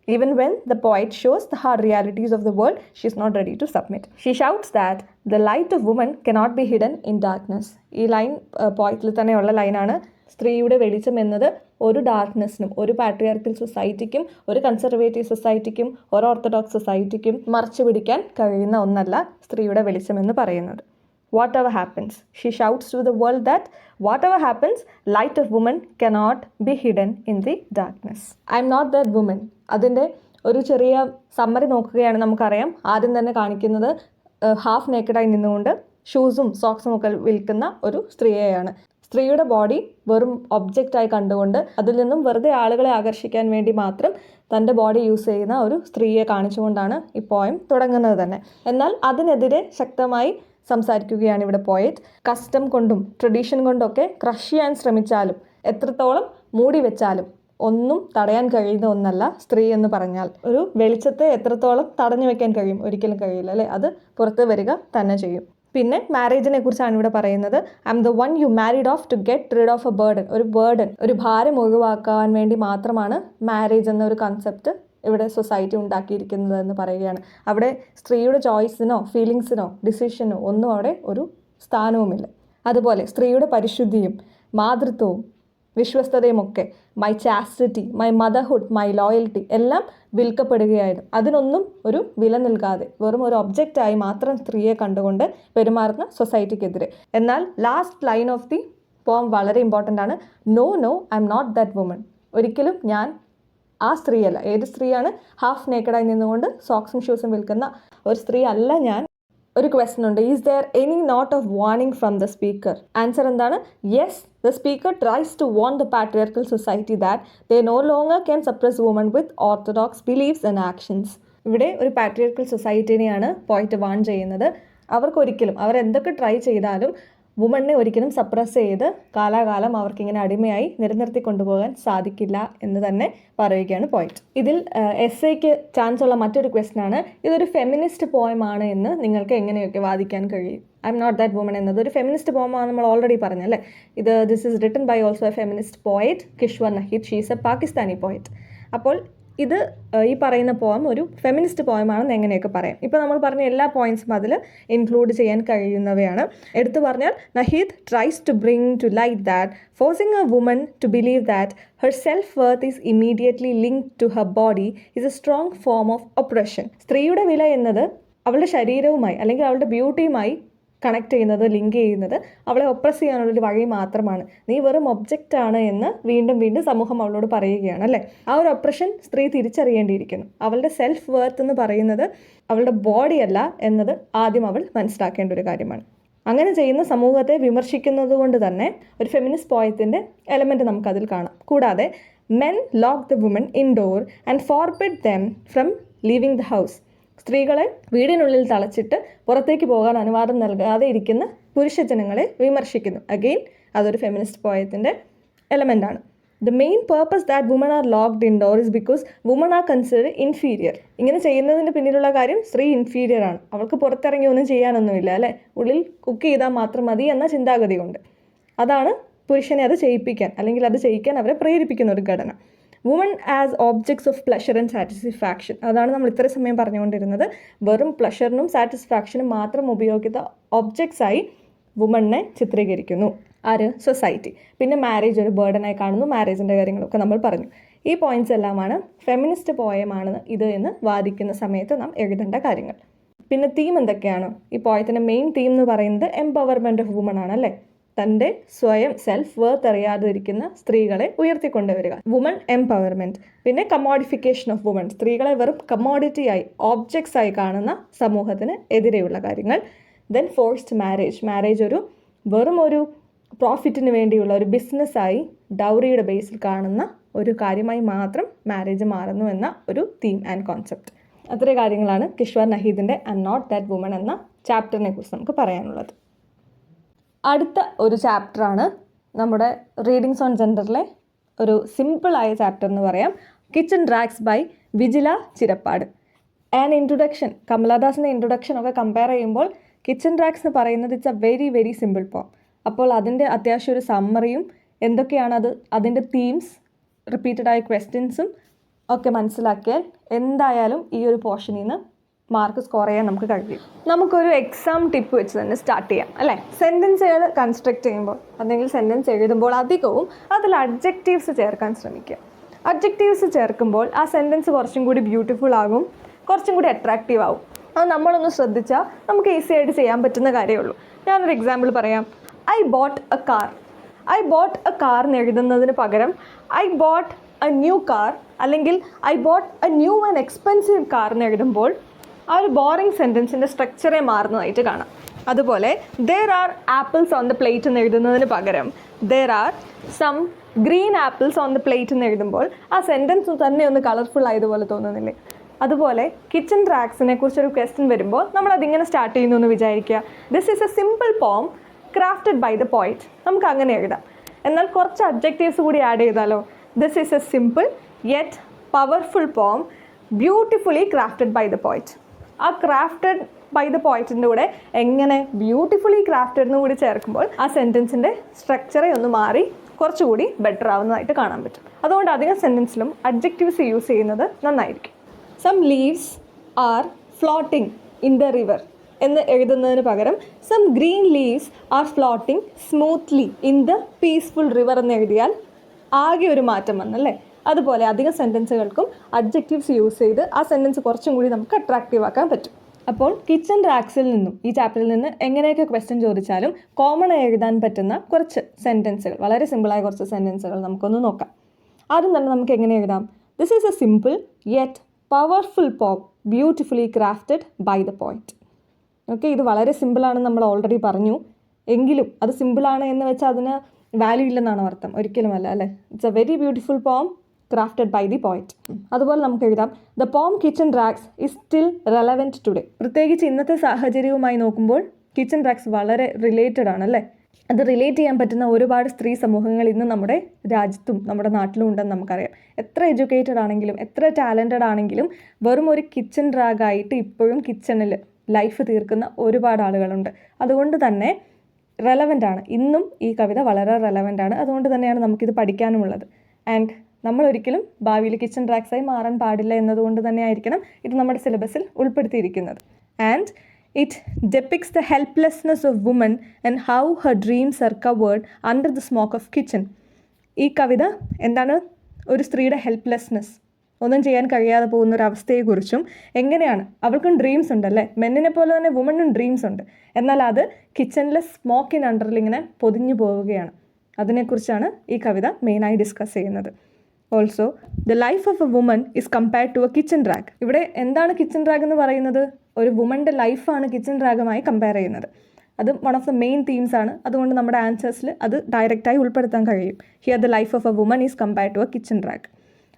Even when the poet shows the hard realities of the world, she is not ready to submit. She shouts that the light of woman cannot be hidden in darkness. ഈ ലൈൻ പോയറ്റിൽ തന്നെയുള്ള ലൈനാണ്. സ്ത്രീയുടെ വെളിച്ചം എന്നത് ഒരു ഡാർക്ക്നെസ്സിനും, ഒരു പാട്രിയാർക്കൽ സൊസൈറ്റിക്കും, ഒരു കൺസർവേറ്റീവ് സൊസൈറ്റിക്കും, ഒരു ഓർത്തഡോക്സ് സൊസൈറ്റിക്കും മറച്ചു പിടിക്കാൻ കഴിയുന്ന ഒന്നല്ല സ്ത്രീയുടെ വെളിച്ചം എന്ന് പറയുന്നത്. Whatever happens, she shouts to the world that whatever happens, light of woman cannot be hidden in the darkness. I am not that woman. അതിൻ്റെ ഒരു ചെറിയ സമ്മറി നോക്കുകയാണ്. നമുക്കറിയാം, ആദ്യം തന്നെ കാണിക്കുന്നത് ഹാഫ് നേക്കഡായി നിന്നുകൊണ്ട് ഷൂസും സോക്സും ഒക്കെ വിൽക്കുന്ന ഒരു സ്ത്രീയെയാണ്. സ്ത്രീയുടെ ബോഡി വെറും ഒബ്ജക്റ്റായി കണ്ടുകൊണ്ട് അതിൽ നിന്നും വെറുതെ ആളുകളെ ആകർഷിക്കാൻ വേണ്ടി മാത്രം തൻ്റെ ബോഡി യൂസ് ചെയ്യുന്ന ഒരു സ്ത്രീയെ കാണിച്ചുകൊണ്ടാണ് ഈ പോയം തുടങ്ങുന്നത് തന്നെ. എന്നാൽ അതിനെതിരെ ശക്തമായി സംസാരിക്കുകയാണ് ഇവിടെ പോയറ്റ്. കസ്റ്റം കൊണ്ടും ട്രഡീഷൻ കൊണ്ടൊക്കെ ക്രഷ് ചെയ്യാൻ ശ്രമിച്ചാലും, എത്രത്തോളം മൂടി വെച്ചാലും ഒന്നും തടയാൻ കഴിയുന്ന ഒന്നല്ല സ്ത്രീ എന്ന് പറഞ്ഞാൽ. ഒരു വെളിച്ചത്തെ എത്രത്തോളം തടഞ്ഞു വെക്കാൻ കഴിയും? ഒരിക്കലും കഴിയില്ല അല്ലേ. അത് പുറത്ത് വരിക തന്നെ ചെയ്യും. പിന്നെ മാരേജിനെ കുറിച്ചാണ് ഇവിടെ പറയുന്നത്. I am the one you married off to get rid of a burden. ഒരു ഭാരം ഒഴിവാക്കാൻ വേണ്ടി മാത്രമാണ് മാരേജ് എന്ന ഒരു കൺസെപ്റ്റ് ഇവിടെ സൊസൈറ്റി ഉണ്ടാക്കിയിരിക്കുന്നത് എന്ന് പറയുകയാണ്. അവിടെ സ്ത്രീയുടെ ചോയ്സിനോ ഫീലിങ്സിനോ ഡിസിഷനോ ഒന്നും അവിടെ ഒരു സ്ഥാനവുമില്ല. അതുപോലെ സ്ത്രീയുടെ പരിശുദ്ധിയും മാതൃത്വവും വിശ്വസ്തതയും ഒക്കെ, my chastity, my motherhood, my loyalty എല്ലാം വിൽക്കപ്പെടുകയായിരുന്നു. അതിനൊന്നും ഒരു വില നൽകാതെ വെറും ഒരു ഒബ്ജക്റ്റായി മാത്രം സ്ത്രീയെ കണ്ടുകൊണ്ട് പെരുമാറുന്ന സൊസൈറ്റിക്കെതിരെ. എന്നാൽ ലാസ്റ്റ് ലൈൻ ഓഫ് ദി പോം വളരെ ഇമ്പോർട്ടൻ്റ് ആണ്. No no, I am not that woman. ഒരിക്കലും ഞാൻ ആ സ്ത്രീയല്ല. ഏത് സ്ത്രീയാണ്? ഹാഫ് നേക്കഡായി നിന്നുകൊണ്ട് സോക്സും ഷൂസും വിൽക്കുന്ന ഒരു സ്ത്രീ അല്ല ഞാൻ. ഒരു ക്വസ്റ്റ്യൻ ഉണ്ട്, is there any note of warning from the speaker? Answer എന്താണ്? Yes, the speaker tries to warn the patriarchal society that they no longer can suppress woman with orthodox beliefs and actions. ഇവിടെ ഒരു പാട്രിയാർക്കൽ സൊസൈറ്റിനെയാണ് പോയിറ്റ് വാൺ ചെയ്യുന്നത്. അവർക്കൊരിക്കലും, അവരെന്തൊക്കെ ട്രൈ ചെയ്താലും വുമണിനെ ഒരിക്കലും സപ്രസ് ചെയ്ത് കാലാകാലം അവർക്കിങ്ങനെ അടിമയായി നിലനിർത്തി കൊണ്ടുപോകാൻ സാധിക്കില്ല എന്ന് തന്നെ പറയുകയാണ് പോയിറ്റ്. ഇതിൽ എസ്സേക്ക് ചാൻസ് ഉള്ള മറ്റൊരു ക്വസ്റ്റ്യനാണ്, ഇതൊരു ഫെമിനിസ്റ്റ് പോയമാണ് എന്ന് നിങ്ങൾക്ക് എങ്ങനെയൊക്കെ വാദിക്കാൻ കഴിയും? I am not that woman എന്നത് ഒരു ഫെമിനിസ്റ്റ് പോയമാണ് നമ്മൾ ഓൾറെഡി പറഞ്ഞല്ലേ. This is written by also a feminist poet Kishwar Naheed. She is a Pakistani poet. അപ്പോൾ ഇത് ഈ പറയുന്ന പോയം ഒരു ഫെമിനിസ്റ്റ് പോയമാണെന്ന് എങ്ങനെയൊക്കെ പറയാം. ഇപ്പോൾ നമ്മൾ പറഞ്ഞ എല്ലാ പോയിന്റ്സും അതിൽ ഇൻക്ലൂഡ് ചെയ്യാൻ കഴിയുന്നവയാണ്. എടുത്തു പറഞ്ഞാൽ, Naheed tries to bring to light that forcing a woman to believe that her self worth is immediately linked to her body is a strong form of oppression. സ്ത്രീയുടെ വില എന്നത് അവളുടെ ശരീരവുമായി അല്ലെങ്കിൽ അവളുടെ ബ്യൂട്ടിയുമായി കണക്ട് ചെയ്യുന്നത്, ലിങ്ക് ചെയ്യുന്നത് അവളെ ഒപ്രസ് ചെയ്യാനുള്ളൊരു വഴി മാത്രമാണ്. നീ വെറും ഒബ്ജക്റ്റാണ് എന്ന് വീണ്ടും വീണ്ടും സമൂഹം അവളോട് പറയുകയാണ് അല്ലേ. ആ ഒരു ഒപ്രഷൻ സ്ത്രീ തിരിച്ചറിയേണ്ടിയിരിക്കുന്നു. അവളുടെ സെൽഫ് വർത്ത് എന്ന് പറയുന്നത് അവളുടെ ബോഡിയല്ല എന്നത് ആദ്യം അവൾ മനസ്സിലാക്കേണ്ട ഒരു കാര്യമാണ്. അങ്ങനെ ചെയ്യുന്ന സമൂഹത്തെ വിമർശിക്കുന്നത് കൊണ്ട് തന്നെ ഒരു ഫെമിനിസ്റ്റ് പോയത്തിൻ്റെ എലമെൻറ്റ് നമുക്കതിൽ കാണാം. കൂടാതെ men lock the woman indoor and forbid them from leaving the house. സ്ത്രീകളെ വീടിനുള്ളിൽ തളച്ചിട്ട് പുറത്തേക്ക് പോകാൻ അനുവാദം നൽകാതെ ഇരിക്കുന്ന പുരുഷജനങ്ങളെ വിമർശിക്കുന്നു. അഗെയിൻ അതൊരു ഫെമിനിസ്റ്റ് പോയത്തിൻ്റെ എലമെൻ്റാണ്. The main purpose that woman are locked indoor is because woman are considered inferior. ഇങ്ങനെ ചെയ്യുന്നതിൻ്റെ പിന്നിലുള്ള കാര്യം സ്ത്രീ ഇൻഫീരിയർ ആണ്, അവൾക്ക് പുറത്തിറങ്ങി ഒന്നും ചെയ്യാനൊന്നുമില്ല അല്ലേ, ഉള്ളിൽ കുക്ക് ചെയ്താൽ മാത്രം മതി എന്ന ചിന്താഗതി കൊണ്ട്. അതാണ് പുരുഷനെ അത് ചെയ്യിപ്പിക്കാൻ അല്ലെങ്കിൽ അത് ചെയ്യിക്കാൻ അവരെ പ്രേരിപ്പിക്കുന്ന ഒരു ഘടന. Woman as objects of pleasure and satisfaction. അതാണ് നമ്മൾ ഇത്ര സമയം പറഞ്ഞുകൊണ്ടിരുന്നത്. വെറും പ്ലഷറിനും സാറ്റിസ്ഫാക്ഷനും മാത്രം ഉപയോഗിക്കുന്ന ഒബ്ജക്ട്സായി വുമണിനെ ചിത്രീകരിക്കുന്നു. ആര്? സൊസൈറ്റി. പിന്നെ മാരേജ് ഒരു ബേർഡനായി കാണുന്നു, മാരേജിൻ്റെ കാര്യങ്ങളൊക്കെ നമ്മൾ പറഞ്ഞു. ഈ പോയിന്റ്സ് എല്ലാമാണ് ഫെമിനിസ്റ്റ് പോയമാണ് ഇത് എന്ന് വാദിക്കുന്ന സമയത്ത് നാം എഴുതേണ്ട കാര്യങ്ങൾ. പിന്നെ തീം എന്തൊക്കെയാണ്? ഈ പോയത്തിൻ്റെ മെയിൻ തീം എന്ന് പറയുന്നത് എംപവർമെൻറ്റ് ഓഫ് വുമൺ ആണ് അല്ലേ. തൻ്റെ സ്വയം സെൽഫ് വർത്ത് അറിയാതിരിക്കുന്ന സ്ത്രീകളെ ഉയർത്തിക്കൊണ്ടുവരിക, വുമൺ എംപവർമെൻറ്റ്. പിന്നെ കമ്മോഡിഫിക്കേഷൻ ഓഫ് വുമൺ, സ്ത്രീകളെ വെറും കമ്മോഡിറ്റി ആയി, ഓബ്ജക്ട്സ് ആയി കാണുന്ന സമൂഹത്തിന് എതിരെയുള്ള കാര്യങ്ങൾ. ദെൻ ഫോഴ്സ്ഡ് മാരേജ്, മാരേജ് വെറും ഒരു പ്രോഫിറ്റിന് വേണ്ടിയുള്ള ഒരു ബിസിനസ്സായി ഡൗറിയുടെ ബേസിൽ കാണുന്ന ഒരു കാര്യമായി മാത്രം മാരേജ് മാറുന്നു എന്ന ഒരു തീം ആൻഡ് കോൺസെപ്റ്റ്. അത്രയും കാര്യങ്ങളാണ് കിഷ്വർ നഹീദിൻ്റെ I am not that woman എന്ന ചാപ്റ്ററിനെ കുറിച്ച് നമുക്ക് പറയാനുള്ളത്. അടുത്ത ഒരു ചാപ്റ്ററാണ് നമ്മുടെ റീഡിങ്സ് ഓൺ ജെൻഡറിലെ ഒരു സിമ്പിളായ ചാപ്റ്റർ എന്ന് പറയാം, kitchen drags by Vijila Chirappad. And introduction, കമലാദാസിൻ്റെ ഇൻട്രൊഡക്ഷൻ ഒക്കെ കമ്പയർ ചെയ്യുമ്പോൾ കിച്ചൺ ഡ്രാഗ്സ് എന്ന് പറയുന്നത് it's a very very simple poem. അപ്പോൾ അതിൻ്റെ അത്യാവശ്യം ഒരു സമ്മറിയും എന്തൊക്കെയാണ് അതിൻ്റെ തീംസ്, റിപ്പീറ്റഡ് ആയ ക്വസ്റ്റ്യൻസും ഒക്കെ മനസ്സിലാക്കിയാൽ എന്തായാലും ഈ ഒരു പോർഷനിൽ നിന്ന് മാർക്ക് സ്കോർ ചെയ്യാൻ നമുക്ക് കഴിയും. നമുക്കൊരു എക്സാം ടിപ്പ് വെച്ച് തന്നെ സ്റ്റാർട്ട് ചെയ്യാം അല്ലേ. സെൻറ്റൻസുകൾ കൺസ്ട്രക്ട് ചെയ്യുമ്പോൾ അല്ലെങ്കിൽ സെൻറ്റൻസ് എഴുതുമ്പോൾ അധികവും അതിൽ അഡ്ജക്റ്റീവ്സ് ചേർക്കാൻ ശ്രമിക്കുക. അഡ്ജക്റ്റീവ്സ് ചേർക്കുമ്പോൾ ആ സെൻറ്റൻസ് കുറച്ചും കൂടി ബ്യൂട്ടിഫുൾ ആകും, കുറച്ചും കൂടി അട്രാക്റ്റീവ് ആവും. അത് നമ്മളൊന്ന് ശ്രദ്ധിച്ചാൽ നമുക്ക് ഈസി ആയിട്ട് ചെയ്യാൻ പറ്റുന്ന കാര്യമുള്ളൂ. ഞാനൊരു എക്സാമ്പിൾ പറയാം. I bought a car. I bought a car എന്ന് എഴുതുന്നതിന് പകരം I bought a new car അല്ലെങ്കിൽ I bought a new and expensive car എന്ന് എഴുതുമ്പോൾ ആ ഒരു ബോറിംഗ് സെൻറ്റൻസിൻ്റെ സ്ട്രക്ചറെ മാറുന്നതായിട്ട് കാണാം. അതുപോലെ there are apples on the plate എന്ന് എഴുതുന്നതിന് പകരം there are some green apples on the plate എന്ന് എഴുതുമ്പോൾ ആ സെൻറ്റൻസ് തന്നെ ഒന്ന് കളർഫുൾ ആയതുപോലെ തോന്നുന്നില്ലേ. അതുപോലെ കിച്ചൺ ഡ്രാഗ്സിനെ കുറിച്ചൊരു ക്വസ്റ്റ്യൻ വരുമ്പോൾ നമ്മളതിങ്ങനെ സ്റ്റാർട്ട് ചെയ്യുന്നു എന്ന് വിചാരിക്കുക. ദിസ് ഈസ് എ സിമ്പിൾ പോം ക്രാഫ്റ്റഡ് ബൈ ദ പോയിറ്റ്. നമുക്ക് അങ്ങനെ എഴുതാം. എന്നാൽ കുറച്ച് അഡ്ജക്റ്റീവ്സ് കൂടി ആഡ് ചെയ്താലോ. This is a simple yet powerful poem beautifully crafted by the poet. ആ ക്രാഫ്റ്റഡ് ബൈ ദ പോയിറ്റിൻ്റെ കൂടെ എങ്ങനെ ബ്യൂട്ടിഫുള്ളി ക്രാഫ്റ്റഡ് എന്ന് കൂടി ചേർക്കുമ്പോൾ ആ സെൻറ്റൻസിൻ്റെ സ്ട്രക്ചറെ ഒന്ന് മാറി കുറച്ചുകൂടി ബെറ്റർ ആവുന്നതായിട്ട് കാണാൻ പറ്റും. അതുകൊണ്ട് അധികം സെൻറ്റൻസിലും അഡ്ജക്റ്റീവ്സ് യൂസ് ചെയ്യുന്നത് നന്നായിരിക്കും. Some leaves are floating in the river എന്ന് എഴുതുന്നതിന് പകരം some green leaves are floating smoothly in the peaceful river എന്ന് എഴുതിയാൽ ആകെ ഒരു മാറ്റം വന്നല്ലേ. അതുപോലെ അധികം സെൻറ്റൻസുകൾക്കും അഡ്ജക്റ്റീവ്സ് യൂസ് ചെയ്ത് ആ സെൻറ്റൻസ് കുറച്ചും കൂടി നമുക്ക് അട്രാക്റ്റീവ് ആക്കാൻ പറ്റും. അപ്പോൾ കിച്ചൺ ഡ്രാഗ്സിൽ നിന്നും ഈ ചാപ്റ്ററിൽ നിന്ന് എങ്ങനെയൊക്കെ ക്വസ്റ്റ്യൻ ചോദിച്ചാലും കോമൺ ആയി എഴുതാൻ പറ്റുന്ന കുറച്ച് സെൻറ്റൻസുകൾ, വളരെ സിമ്പിളായ കുറച്ച് സെൻറ്റൻസുകൾ നമുക്കൊന്ന് നോക്കാം. ആദ്യം തന്നെ നമുക്ക് എങ്ങനെ എഴുതാം? This is a simple yet powerful poem beautifully crafted by the poet. Okay, ഇത് വളരെ സിമ്പിളാണെന്ന് നമ്മൾ ഓൾറെഡി പറഞ്ഞു. എങ്കിലും അത് സിമ്പിളാണ് എന്ന് വെച്ചാൽ അതിന് വാല്യൂ ഇല്ലെന്നാണ് അർത്ഥം. ഒരിക്കലുമല്ല അല്ലേ. ഇറ്റ്സ് എ വെരി ബ്യൂട്ടിഫുൾ പോം ക്രാഫ്റ്റഡ് ബൈ ദി പോയിറ്റ്. അതുപോലെ നമുക്ക് എഴുതാം the poem kitchen drags is still relevant today. പ്രത്യേകിച്ച് ഇന്നത്തെ സാഹചര്യവുമായി നോക്കുമ്പോൾ കിച്ചൺ ഡ്രാഗ്സ് വളരെ റിലേറ്റഡ് ആണ് അല്ലേ. അത് റിലേറ്റ് ചെയ്യാൻ പറ്റുന്ന ഒരുപാട് സ്ത്രീ സമൂഹങ്ങൾ ഇന്ന് നമ്മുടെ രാജ്യത്തും നമ്മുടെ നാട്ടിലും ഉണ്ടെന്ന് നമുക്കറിയാം. എത്ര എഡ്യൂക്കേറ്റഡ് ആണെങ്കിലും എത്ര ടാലൻറ്റഡ് ആണെങ്കിലും വെറും ഒരു കിച്ചൺ ഡ്രാഗായിട്ട് ഇപ്പോഴും കിച്ചണിൽ ലൈഫ് തീർക്കുന്ന ഒരുപാട് ആളുകളുണ്ട്. അതുകൊണ്ട് തന്നെ റെലവൻ്റ് ആണ്. ഇന്നും ഈ കവിത വളരെ റെലവൻ്റ് ആണ്. അതുകൊണ്ട് തന്നെയാണ് നമുക്കിത് പഠിക്കാനുമുള്ളത്. ആൻഡ് നമ്മളൊരിക്കലും ഭാവിയിൽ കിച്ചൺ ഡ്രാഗ്സായി മാറാൻ പാടില്ല എന്നതുകൊണ്ട് തന്നെ ആയിരിക്കണം ഇത് നമ്മുടെ സിലബസിൽ ഉൾപ്പെടുത്തിയിരിക്കുന്നത്. And it depicts the helplessness of women and how her dreams are covered under the smoke of kitchen. ഈ കവിത എന്താണ്? ഒരു സ്ത്രീയുടെ ഹെൽപ്ലെസ്നെസ്, ഒന്നും ചെയ്യാൻ കഴിയാതെ പോകുന്ന ഒരു അവസ്ഥയെക്കുറിച്ചും എങ്ങനെയാണ് അവൾക്കും ഡ്രീംസ് ഉണ്ടല്ലേ. മെന്നിനെ പോലെ തന്നെ വുമണിനും ഡ്രീംസ് ഉണ്ട്. എന്നാൽ അത് കിച്ചണിലെ സ്മോക്കിൻ അണ്ടറിൽ ഇങ്ങനെ പൊതിഞ്ഞു പോവുകയാണ്. അതിനെക്കുറിച്ചാണ് ഈ കവിത മെയിനായി ഡിസ്കസ് ചെയ്യുന്നത്. Also the life of a woman is compared to a kitchen drudge. ഇവിടെ എന്താണ് കിച്ചൺ ഡ്രാഗ് എന്ന് പറയുന്നത്? ഒരു വുമൻ്റെ ലൈഫാണ് കിച്ചൺ ഡ്രാഗുമായി കമ്പയർ ചെയ്യുന്നത്. അത് one of the main themes ആണ്. അതുകൊണ്ട് നമ്മുടെ ആൻസേഴ്സിൽ അത് ഡയറക്റ്റായി ഉൾപ്പെടുത്താൻ കഴിയും. Here the life of a woman is compared to a kitchen drudge.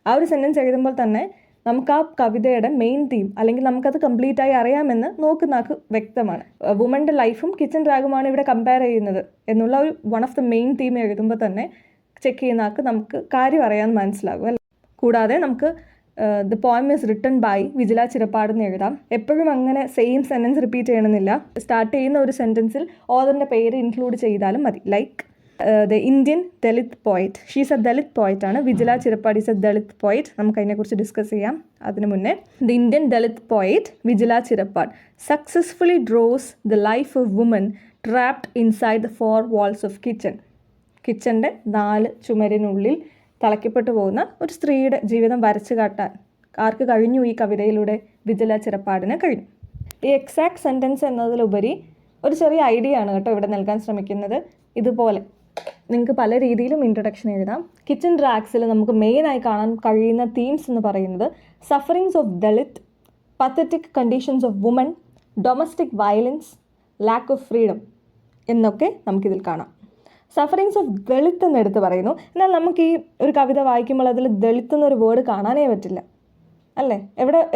ആ ഒരു സെൻറ്റൻസ് എഴുതുമ്പോൾ തന്നെ നമുക്ക് ആ കവിതയുടെ മെയിൻ തീം അല്ലെങ്കിൽ നമുക്കത് കംപ്ലീറ്റ് ആയി അറിയാമെന്ന് നോക്കുന്നാക്ക് വ്യക്തമാണ്. വുമൻ്റെ ലൈഫും കിച്ചൺ ഡ്രാഗുമാണ് ഇവിടെ കമ്പയർ ചെയ്യുന്നത് എന്നുള്ള ഒരു one of the main theme എഴുതുമ്പോൾ തന്നെ ചെക്ക് ചെയ്യുന്നാക്ക് നമുക്ക് കാര്യം അറിയാമെന്ന് മനസ്സിലാകും അല്ലേ. കൂടാതെ നമുക്ക് the poem is written by Vijila Chirappad എന്ന് എഴുതാം. എപ്പോഴും അങ്ങനെ സെയിം സെൻറ്റൻസ് റിപ്പീറ്റ് ചെയ്യണമെന്നില്ല. സ്റ്റാർട്ട് ചെയ്യുന്ന ഒരു സെൻറ്റൻസിൽ ഓതറിൻ്റെ പേര് ഇൻക്ലൂഡ് ചെയ്താലും മതി. ലൈക്ക് ദ ഇന്ത്യൻ ദളിത് പോയിറ്റ്. ഷീസ് എ ദളിത് പോയിറ്റ് ആണ്. Vijila Chirappad is a Dalit poet. നമുക്ക് അതിനെക്കുറിച്ച് ഡിസ്കസ് ചെയ്യാം. അതിനു മുന്നേ the Indian Dalit poet Vijila Chirappad successfully draws the life of woman trapped inside the 4 walls of kitchen. കിച്ചൻ്റെ 4 ചുമരിനുള്ളിൽ തളയ്ക്കപ്പെട്ടു പോകുന്ന ഒരു സ്ത്രീയുടെ ജീവിതം വരച്ചു കാട്ടാൻ ആർക്ക് കഴിഞ്ഞു? ഈ കവിതയിലൂടെ വിജില ചിറപ്പാടിന് കഴിഞ്ഞു. ഈ എക്സാക്ട് സെൻറ്റൻസ് എന്നതിലുപരി ഒരു ചെറിയ ഐഡിയ ആണ് കേട്ടോ ഇവിടെ നൽകാൻ ശ്രമിക്കുന്നത്. ഇതുപോലെ നിങ്ങൾക്ക് പല രീതിയിലും ഇൻട്രൊഡക്ഷൻ എഴുതാം. കിച്ചൺ ഡ്രാഗ്സിൽ നമുക്ക് മെയിനായി കാണാൻ കഴിയുന്ന തീംസ് എന്ന് പറയുന്നത് sufferings of Dalit, pathetic conditions of woman, domestic violence, lack of freedom എന്നൊക്കെ നമുക്കിതിൽ കാണാം. സഫറിങ്സ് ഓഫ് ദളിത് എന്നെടുത്ത് പറയുന്നു. എന്നാൽ നമുക്ക് ഈ ഒരു കവിത വായിക്കുമ്പോൾ അതിൽ ദളിത് എന്നൊരു വേർഡ് കാണാനേ പറ്റില്ല, അല്ലേ?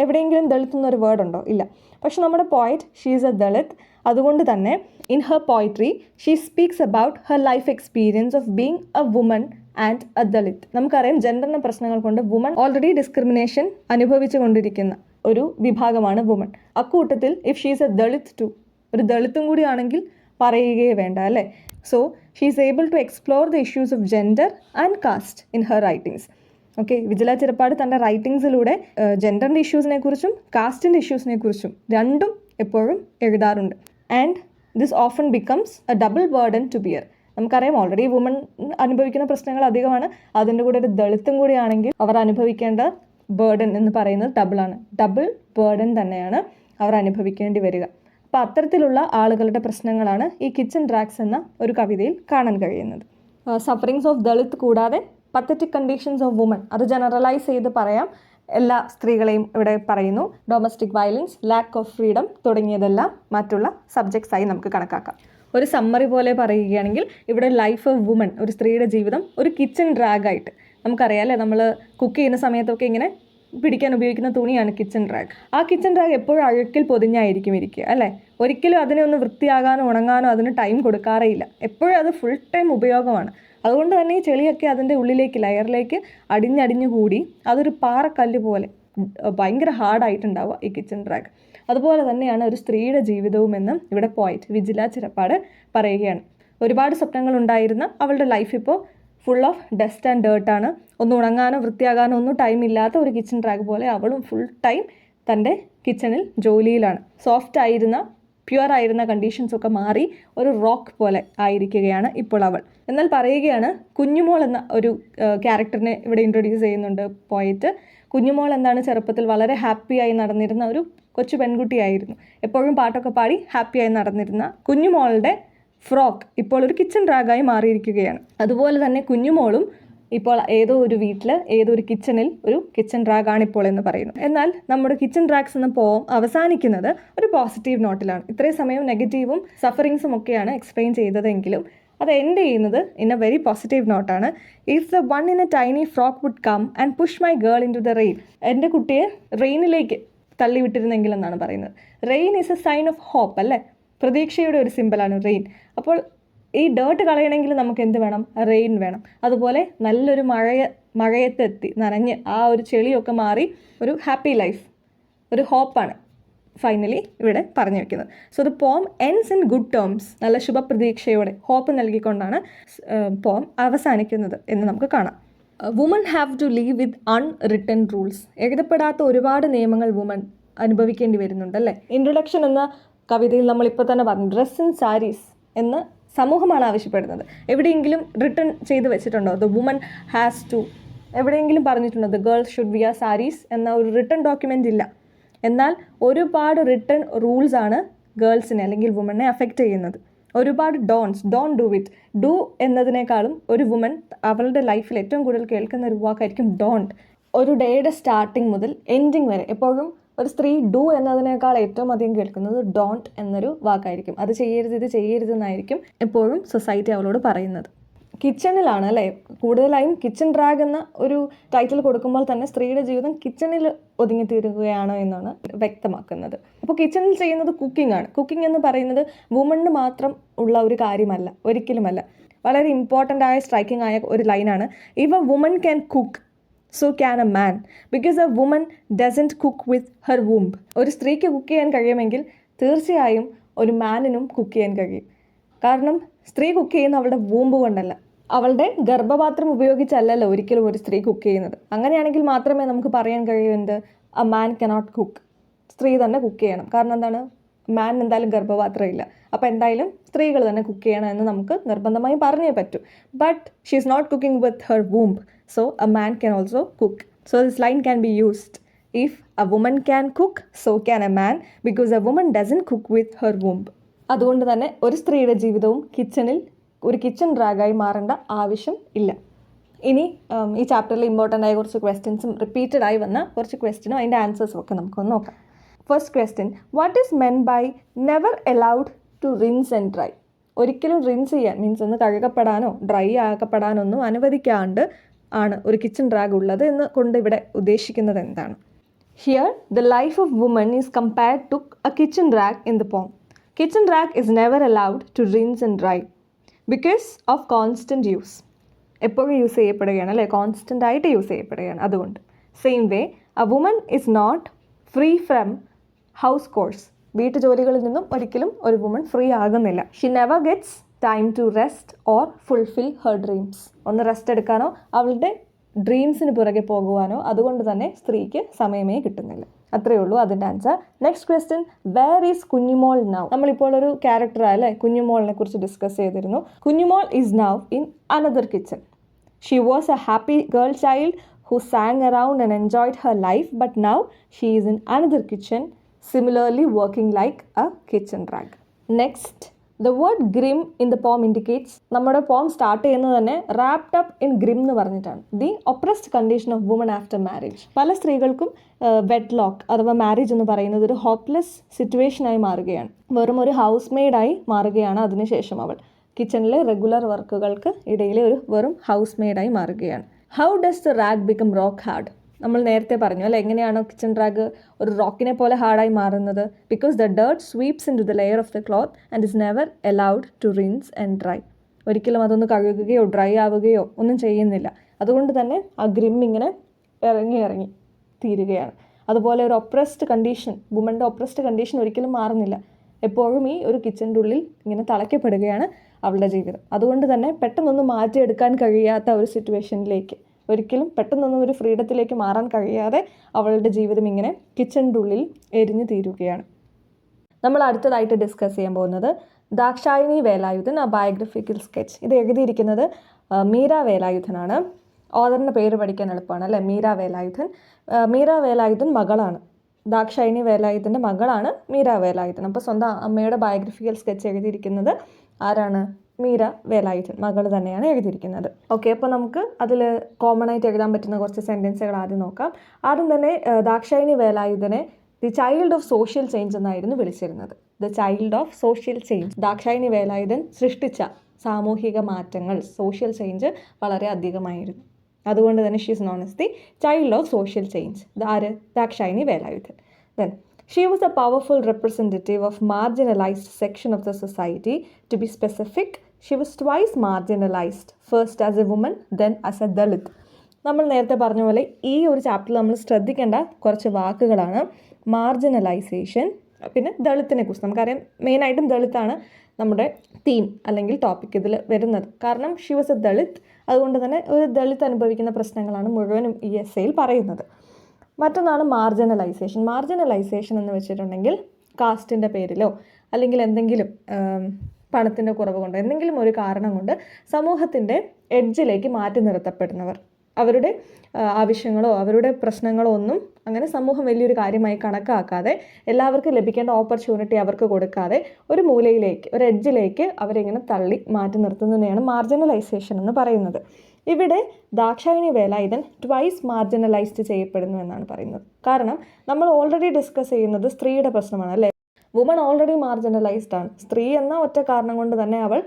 എവിടെയെങ്കിലും ദളിത് എന്നൊരു വേർഡ് ഉണ്ടോ? ഇല്ല. പക്ഷെ നമ്മുടെ poet she is a Dalit. അതുകൊണ്ട് തന്നെ in her poetry she speaks about her life experience of being a woman and a Dalit. നമുക്കറിയാം ജെൻഡറിൻ്റെ പ്രശ്നങ്ങൾ കൊണ്ട് വുമൺ ഓൾറെഡി ഡിസ്ക്രിമിനേഷൻ അനുഭവിച്ചു കൊണ്ടിരിക്കുന്ന ഒരു വിഭാഗമാണ് വുമൺ. അക്കൂട്ടത്തിൽ if she is a Dalit too, ഒരു ദളിത്തും കൂടിയാണെങ്കിൽ പറയുകയേ വേണ്ട, അല്ലേ? So she is able to explore the issues of gender and caste in her writings. Okay, Vijila Chirappad തൻ്റെ റൈറ്റിങ്സിലൂടെ ജെൻഡറിൻ്റെ ഇഷ്യൂസിനെ കുറിച്ചും കാസ്റ്റിൻ്റെ ഇഷ്യൂസിനെ കുറിച്ചും രണ്ടും എപ്പോഴും എഴുതാറുണ്ട്. And this often becomes a double burden to bear. നമുക്കറിയാം ഓൾറെഡി വുമൺ അനുഭവിക്കുന്ന പ്രശ്നങ്ങൾ അധികമാണ്. അതിൻ്റെ കൂടെ ഒരു ദളിത്തും കൂടിയാണെങ്കിൽ അവർ അനുഭവിക്കേണ്ട ബേർഡൻ എന്ന് പറയുന്നത് ഡബിളാണ്. ഡബിൾ ബേർഡൻ തന്നെയാണ് അവർ അനുഭവിക്കേണ്ടി വരിക. അപ്പോൾ അത്തരത്തിലുള്ള ആളുകളുടെ പ്രശ്നങ്ങളാണ് ഈ കിച്ചൺ ഡ്രാഗ്സ് എന്ന ഒരു കവിതയിൽ കാണാൻ കഴിയുന്നത്. സഫറിങ്സ് ഓഫ് ദളിത് കൂടാതെ പത്തറ്റിക് കണ്ടീഷൻസ് ഓഫ് വുമൺ, അത് ജനറലൈസ് ചെയ്ത് പറയാം, എല്ലാ സ്ത്രീകളെയും ഇവിടെ പറയുന്നു. Domestic violence, lack of freedom തുടങ്ങിയതെല്ലാം മറ്റുള്ള സബ്ജക്ട്സ് ആയി നമുക്ക് കണക്കാക്കാം. ഒരു സമ്മറി പോലെ പറയുകയാണെങ്കിൽ ഇവിടെ ലൈഫ് ഓഫ് വുമൺ, ഒരു സ്ത്രീയുടെ ജീവിതം ഒരു കിച്ചൺ ഡ്രാഗായിട്ട് നമുക്കറിയാം, അല്ലേ? നമ്മൾ കുക്ക് ചെയ്യുന്ന സമയത്തൊക്കെ ഇങ്ങനെ പിടിക്കാൻ ഉപയോഗിക്കുന്ന തുണിയാണ് കിച്ചൺ ഡ്രാഗ്. ആ കിച്ചൺ ഡ്രാഗ് എപ്പോഴും അഴുക്കിൽ പൊതിഞ്ഞായിരിക്കും ഇരിക്കുക, അല്ലേ? ഒരിക്കലും അതിനെ ഒന്ന് വൃത്തിയാകാനോ ഉണങ്ങാനോ അതിന് ടൈം കൊടുക്കാറേയില്ല. എപ്പോഴും അത് ഫുൾ ടൈം ഉപയോഗമാണ്. അതുകൊണ്ട് തന്നെ ഈ ചെളിയൊക്കെ അതിൻ്റെ ഉള്ളിലേക്ക് ലെയറിലേക്ക് അടിഞ്ഞടിഞ്ഞു കൂടി അതൊരു പാറക്കല്ല് പോലെ ഭയങ്കര ഹാർഡായിട്ടുണ്ടാവുക ഈ കിച്ചൺ ഡ്രാഗ്. അതുപോലെ തന്നെയാണ് ഒരു സ്ത്രീയുടെ ജീവിതവുമെന്ന് ഇവിടെ പോയിറ്റ് വിജില ചിറപ്പാട് പറയുകയാണ്. ഒരുപാട് സ്വപ്നങ്ങളുണ്ടായിരുന്ന അവളുടെ ലൈഫ് ഇപ്പോൾ ഫുൾ ഓഫ് ഡസ്റ്റ് ആൻഡ് ഡേർട്ടാണ്. ഒന്നും ഉണങ്ങാനോ വൃത്തിയാകാനോ ഒന്നും ടൈം ഇല്ലാത്ത ഒരു കിച്ചൺ ഡ്രാഗ് പോലെ അവളും ഫുൾ ടൈം തൻ്റെ കിച്ചണിൽ ജോലിയിലാണ്. സോഫ്റ്റ് ആയിരുന്ന പ്യുവർ ആയിരുന്ന കണ്ടീഷൻസൊക്കെ മാറി ഒരു റോക്ക് പോലെ ആയിരിക്കുകയാണ് ഇപ്പോൾ അവൾ. എന്നാൽ പറയുകയാണ് കുഞ്ഞുമോൾ എന്ന ഒരു ക്യാരക്ടറിനെ ഇവിടെ ഇൻട്രൊഡ്യൂസ് ചെയ്യുന്നുണ്ട് പോയിട്ട്. കുഞ്ഞുമോൾ എന്താണ് ചെറുപ്പത്തിൽ വളരെ ഹാപ്പിയായി നടന്നിരുന്ന ഒരു കൊച്ചു പെൺകുട്ടിയായിരുന്നു. എപ്പോഴും പാട്ടൊക്കെ പാടി ഹാപ്പിയായി നടന്നിരുന്ന കുഞ്ഞുമോളുടെ ഫ്രോക്ക് ഇപ്പോൾ ഒരു കിച്ചൺ ഡ്രാഗായി മാറിയിരിക്കുകയാണ്. അതുപോലെ തന്നെ കുഞ്ഞുമോളും ഇപ്പോൾ ഏതോ ഒരു വീട്ടിൽ ഏതോ ഒരു കിച്ചണിൽ ഒരു കിച്ചൺ ഡ്രാഗാണ് ഇപ്പോൾ എന്ന് പറയുന്നു. എന്നാൽ നമ്മുടെ കിച്ചൺ ഡ്രാഗ്സ് എന്ന പോം അവസാനിക്കുന്നത് ഒരു പോസിറ്റീവ് നോട്ടിലാണ്. ഇത്രയും സമയം നെഗറ്റീവും സഫറിങ്സും ഒക്കെയാണ് എക്സ്പ്ലെയിൻ ചെയ്തതെങ്കിലും അത് എൻഡ് ചെയ്യുന്നത് ഇൻ എ വെരി പോസിറ്റീവ് നോട്ടാണ്. If the one in a tiny frock would come and push my girl in to the rain. എൻ്റെ കുട്ടിയെ റെയിനിലേക്ക് തള്ളിവിട്ടിരുന്നെങ്കിൽ എന്നാണ് പറയുന്നത്. Rain is a sign of hope, അല്ലേ? പ്രതീക്ഷയുടെ ഒരു സിമ്പിളാണ് റെയിൻ. അപ്പോൾ ഈ ഡേർട്ട് കളയണമെങ്കിൽ നമുക്ക് എന്ത് വേണം? റെയിൻ വേണം. അതുപോലെ നല്ലൊരു മഴയത്തെത്തി നനഞ്ഞ് ആ ഒരു ചെളിയൊക്കെ മാറി ഒരു ഹാപ്പി ലൈഫ്, ഒരു ഹോപ്പാണ് ഫൈനലി ഇവിടെ പറഞ്ഞു വെക്കുന്നത്. So the poem ends in good terms. നല്ല ശുഭപ്രതീക്ഷയോടെ ഹോപ്പ് നൽകിക്കൊണ്ടാണ് പോം അവസാനിക്കുന്നത് എന്ന് നമുക്ക് കാണാം. Woman have to leave with unwritten rules. എഴുതപ്പെടാത്ത ഒരുപാട് നിയമങ്ങൾ വുമൺ അനുഭവിക്കേണ്ടി വരുന്നുണ്ട്, അല്ലേ? ഇൻട്രൊഡക്ഷൻ എന്ന കവിതയിൽ നമ്മളിപ്പോൾ തന്നെ പറഞ്ഞു ഡ്രസ് ഇൻ സാരീസ് എന്ന് സമൂഹമാണ് ആവശ്യപ്പെടുന്നത്. എവിടെയെങ്കിലും റിട്ടൺ ചെയ്ത് വെച്ചിട്ടുണ്ടോ? ദ വുമൺ ഹാസ് ടു എവിടെയെങ്കിലും പറഞ്ഞിട്ടുണ്ടോ the girls should wear saris എന്ന ഒരു റിട്ടൺ ഡോക്യുമെൻ്റ് ഇല്ല. എന്നാൽ ഒരുപാട് റിട്ടൺ റൂൾസ് ആണ് ഗേൾസിനെ അല്ലെങ്കിൽ വുമനെ അഫക്റ്റ് ചെയ്യുന്നത്. ഒരുപാട് ഡോണ്ട് ഡു ഇറ്റ്. ഡു എന്നതിനേക്കാളും ഒരു വുമൻ അവളുടെ ലൈഫിൽ ഏറ്റവും കൂടുതൽ കേൾക്കുന്ന ഒരു വാക്കായിരിക്കും ഡോണ്ട്. ഒരു ഡേയുടെ സ്റ്റാർട്ടിങ് മുതൽ എൻഡിങ് വരെ എപ്പോഴും ഒരു സ്ത്രീ ഡു എന്നതിനേക്കാൾ ഏറ്റവും അധികം കേൾക്കുന്നത് ഡോണ്ട് എന്നൊരു വാക്കായിരിക്കും. അത് ചെയ്യരുത്, ഇത് ചെയ്യരുതെന്നായിരിക്കും എപ്പോഴും സൊസൈറ്റി അവളോട് പറയുന്നത്. കിച്ചണിലാണ്, അല്ലേ? കൂടുതലായും കിച്ചൺ ഡ്രാഗ് എന്ന ഒരു ടൈറ്റിൽ കൊടുക്കുമ്പോൾ തന്നെ സ്ത്രീയുടെ ജീവിതം കിച്ചണിൽ ഒതുങ്ങിത്തീരുകയാണ് എന്നാണ് വ്യക്തമാക്കുന്നത്. അപ്പോൾ കിച്ചണിൽ ചെയ്യുന്നത് കുക്കിംഗ് ആണ്. കുക്കിംഗ് എന്ന് പറയുന്നത് വുമണിന് മാത്രം ഉള്ള ഒരു കാര്യമല്ല, ഒരിക്കലുമല്ല. വളരെ ഇമ്പോർട്ടൻ്റ് ആയ സ്ട്രൈക്കിംഗ് ആയ ഒരു ലൈനാണ്, if A woman can cook so can a man because A woman doesn't cook with her womb. ഒരു സ്ത്രീക്ക് കുക്ക് ചെയ്യാൻ കഴിയുമെങ്കിൽ തീർച്ചയായും ഒരു മാനിനും കുക്ക് ചെയ്യാൻ കഴിയും. കാരണം സ്ത്രീ കുക്ക് ചെയ്യുന്ന അവളുടെ വൂമ്പ് കൊണ്ടല്ല, അവളുടെ ഗർഭപാത്രം ഉപയോഗിച്ചല്ലല്ലോ ഒരിക്കലും ഒരു സ്ത്രീ കുക്ക് ചെയ്യുന്നത്. അങ്ങനെയാണെങ്കിൽ മാത്രമേ നമുക്ക് പറയാൻ കഴിയൂ എന്ത്, എ മാൻ കനോട്ട് കുക്ക്. സ്ത്രീ തന്നെ കുക്ക് ചെയ്യണം. കാരണം എന്താണ്? മാൻ എന്തായാലും ഗർഭപാത്രമില്ല. അപ്പോൾ എന്തായാലും സ്ത്രീകൾ തന്നെ കുക്ക് ചെയ്യണം എന്ന് നമുക്ക് നിർബന്ധമായും പറഞ്ഞേ പറ്റൂ. But she is not cooking with her womb, so a man can also cook. So this line can be used. If a woman can cook, so can a man, because a woman doesn't cook with her womb. അതുകൊണ്ട് തന്നെ ഒരു സ്ത്രീയുടെ ജീവിതവും ഒരു കിച്ചൺ ഡ്രാഗായി മാറേണ്ട ആവശ്യം ഇല്ല. ഇനി ഈ ചാപ്റ്ററിൽ ഇമ്പോർട്ടൻ്റ് ആയ കുറച്ച് ക്വസ്റ്റ്യൻസും റിപ്പീറ്റഡ് ആയി വന്ന കുറച്ച് ക്വസ്റ്റ്യനും അതിൻ്റെ ആൻസേഴ്സും ഒക്കെ നമുക്കൊന്ന് നോക്കാം. First question, what is meant by never allowed to rinse and dry? ഒരിക്കലും റിൻസ് ചെയ്യാൻ മീൻസ് ഒന്ന് കഴുകപ്പെടാനോ ഡ്രൈ ആക്കപ്പെടാനോ ഒന്നും അനുവദിക്കാണ്ട് ആണ് ഒരു കിച്ചൺ ഡ്രാഗ് ഉള്ളത് എന്ന് കൊണ്ട് ഇവിടെ ഉദ്ദേശിക്കുന്നത് എന്താണ്? Here the life of woman is compared to a kitchen drag in the poem. Kitchen drag is never allowed to rinse and dry because of constant use. എപ്പോഴും യൂസ് ചെയ്യപ്പെടുകയാണ് അല്ലേ, കോൺസ്റ്റൻ്റ് ആയിട്ട് യൂസ് ചെയ്യപ്പെടുകയാണ്. അതുകൊണ്ട് same way a woman is not free from house chores. വീട്ടുജോലികളിൽ നിന്നും ഒരിക്കലും ഒരു വുമൺ ഫ്രീ ആകുന്നില്ല. She never gets time to rest or fulfil her dreams. ഒന്ന് റെസ്റ്റ് എടുക്കാനോ അവളുടെ ഡ്രീംസിന് പുറകെ പോകുവാനോ അതുകൊണ്ട് തന്നെ സ്ത്രീക്ക് സമയമേ കിട്ടുന്നില്ല. അത്രയേ ഉള്ളൂ അതിൻ്റെ answer. Next question, where is Kunjumol now? നമ്മളിപ്പോൾ ഒരു ക്യാരക്ടറാണ് അല്ലേ കുഞ്ഞുമോളിനെ കുറിച്ച് ഡിസ്കസ് ചെയ്തിരുന്നു. Kunjumol is now in another kitchen. She was a happy girl child who sang around and enjoyed her life, but now she is in another kitchen, similarly working like a kitchen rag. Next, the word grim in the poem indicates, നമ്മുടെ poem സ്റ്റാർട്ട് ചെയ്യുന്നത് തന്നെ wrapped up in grim എന്ന് പറഞ്ഞിട്ടാണ്. The oppressed condition of women after marriage. പല സ്ത്രീകൾക്കും വെഡ്ലോക്ക് അഥവാ മാരേജ് എന്ന് പറയുന്നത് ഒരു ഹോപ്പ്ലെസ് സിറ്റുവേഷനായി മാറുകയാണ്. വെറും ഒരു ഹൗസ് മെയ്ഡായി മാറുകയാണ്. അതിനുശേഷം അവൾ കിച്ചണിലെ റെഗുലർ വർക്കുകൾക്ക് ഇടയിലെ ഒരു വെറും ഹൗസ് മെയ്ഡായി മാറുകയാണ്. How does the rag become rock hard? നമ്മൾ നേരത്തെ പറഞ്ഞു അല്ലേ, എങ്ങനെയാണോ കിച്ചൺ റാഗ് ഒരു റോക്കിനെ പോലെ ഹാർഡായി മാറുന്നത്? Because the dirt sweeps in to the layer of the cloth and is never allowed to rinse and dry. ഒരിക്കലും അതൊന്ന് കഴുകുകയോ ഡ്രൈ ആവുകയോ ഒന്നും ചെയ്യുന്നില്ല. അതുകൊണ്ട് തന്നെ ആ ഗ്രിം ഇങ്ങനെ ഇറങ്ങി തീരുകയാണ്. അതുപോലെ ഒരു ഒപ്രസ്ഡ് കണ്ടീഷൻ, വുമൻ്റെ ഒപ്രസ്ഡ് കണ്ടീഷൻ ഒരിക്കലും മാറുന്നില്ല. എപ്പോഴും ഈ ഒരു കിച്ചൻ്റെ ഉള്ളിൽ ഇങ്ങനെ തളയ്ക്കപ്പെടുകയാണ് അവളുടെ ജീവിതം. അതുകൊണ്ട് തന്നെ പെട്ടെന്നൊന്നും മാറ്റിയെടുക്കാൻ കഴിയാത്ത ഒരു സിറ്റുവേഷനിലേക്ക്, ഒരിക്കലും പെട്ടെന്നൊന്നും ഒരു ഫ്രീഡത്തിലേക്ക് മാറാൻ കഴിയാതെ അവളുടെ ജീവിതം ഇങ്ങനെ കിച്ചൻ്റെ ഉള്ളിൽ എരിഞ്ഞു തീരുകയാണ്. നമ്മൾ അടുത്തതായിട്ട് ഡിസ്കസ് ചെയ്യാൻ പോകുന്നത് ദാക്ഷായണി വേലായുധൻ, ആ ബയോഗ്രഫിക്കൽ സ്കെച്ച്. ഇത് എഴുതിയിരിക്കുന്നത് മീര വേലായുധനാണ്. ഓദറിൻ്റെ പേര് പഠിക്കാൻ എളുപ്പമാണ് അല്ലേ, മീര വേലായുധൻ. മീര വേലായുധൻ മകളാണ്. ദാക്ഷായണി വേലായുധൻ്റെ മകളാണ് മീര വേലായുധൻ. അപ്പോൾ സ്വന്തം അമ്മയുടെ ബയോഗ്രഫിക്കൽ സ്കെച്ച് എഴുതിയിരിക്കുന്നത് ആരാണ്? മീര വേലായുധൻ മകൾ തന്നെയാണ് എഴുതിയിരിക്കുന്നത്. ഓക്കെ, അപ്പോൾ നമുക്ക് അതിൽ കോമൺ ആയിട്ട് എഴുതാൻ പറ്റുന്ന കുറച്ച് സെൻറ്റൻസുകൾ ആദ്യം നോക്കാം. ആദ്യം തന്നെ ദാക്ഷായണി വേലായുധനെ the child of social change എന്നായിരുന്നു വിളിച്ചിരുന്നത്. The child of social change. Dakshayani Velayudhan സൃഷ്ടിച്ച സാമൂഹിക മാറ്റങ്ങൾ, സോഷ്യൽ ചേഞ്ച് വളരെ അധികമായിരുന്നു. അതുകൊണ്ട് തന്നെ she is known as the child of social change. ആര്? Dakshayani Velayudhan. Then she was a powerful representative of marginalized section of the society. To be specific, she was twice marginalized, first as a woman, then as a Dalit. നമ്മൾ നേരത്തെ പറഞ്ഞ പോലെ ഈ ഒരു ചാപ്റ്ററിൽ നമ്മൾ ശ്രദ്ധിക്കേണ്ട കുറച്ച് വാക്കുകളാണ് മാർജിനലൈസേഷൻ, പിന്നെ ദളിത്തിനെ കുറിച്ച്. നമുക്കറിയാം മെയിനായിട്ടും ദളിത്താണ് നമ്മുടെ തീം അല്ലെങ്കിൽ ടോപ്പിക് ഇതിൽ വരുന്നത്. കാരണം ഷി വാസ് എ ദളിത്, അതുകൊണ്ട് തന്നെ ഒരു ദളിത് അനുഭവിക്കുന്ന പ്രശ്നങ്ങളാണ് മുഴുവനും ഈ എസ്സേയിൽ പറയുന്നത്. മറ്റൊന്നാണ് മാർജിനലൈസേഷൻ. മാർജിനലൈസേഷൻ എന്ന് വെച്ചിട്ടുണ്ടെങ്കിൽ കാസ്റ്റിൻ്റെ പേരിലോ അല്ലെങ്കിൽ എന്തെങ്കിലും പണത്തിൻ്റെ കുറവ് കൊണ്ടോ എന്തെങ്കിലും ഒരു കാരണം കൊണ്ട് സമൂഹത്തിൻ്റെ എഡ്ജിലേക്ക് മാറ്റി നിർത്തപ്പെടുന്നവർ, അവരുടെ ആവശ്യങ്ങളോ അവരുടെ പ്രശ്നങ്ങളോ ഒന്നും അങ്ങനെ സമൂഹം വലിയൊരു കാര്യമായി കണക്കാക്കാതെ എല്ലാവർക്കും ലഭിക്കേണ്ട ഓപ്പർച്യൂണിറ്റി അവർക്ക് കൊടുക്കാതെ ഒരു മൂലയിലേക്ക്, ഒരു എഡ്ജിലേക്ക് അവരിങ്ങനെ തള്ളി മാറ്റി നിർത്തുന്നതിനെയാണ് മാർജിനലൈസേഷൻ എന്ന് പറയുന്നത്. ഇവിടെ ദാക്ഷായണി വേലായുധൻ ട്വൈസ് മാർജിനലൈസ്ഡ് ചെയ്യപ്പെടുന്നു എന്നാണ് പറയുന്നത്. കാരണം നമ്മൾ ഓൾറെഡി ഡിസ്കസ് ചെയ്യുന്നത് സ്ത്രീയുടെ പ്രശ്നമാണ് അല്ലേ. വുമൺ ഓൾറെഡി മാർജിനലൈസ്ഡ് ആണ്. സ്ത്രീ എന്ന ഒറ്റ കാരണം കൊണ്ട് തന്നെ അവൾ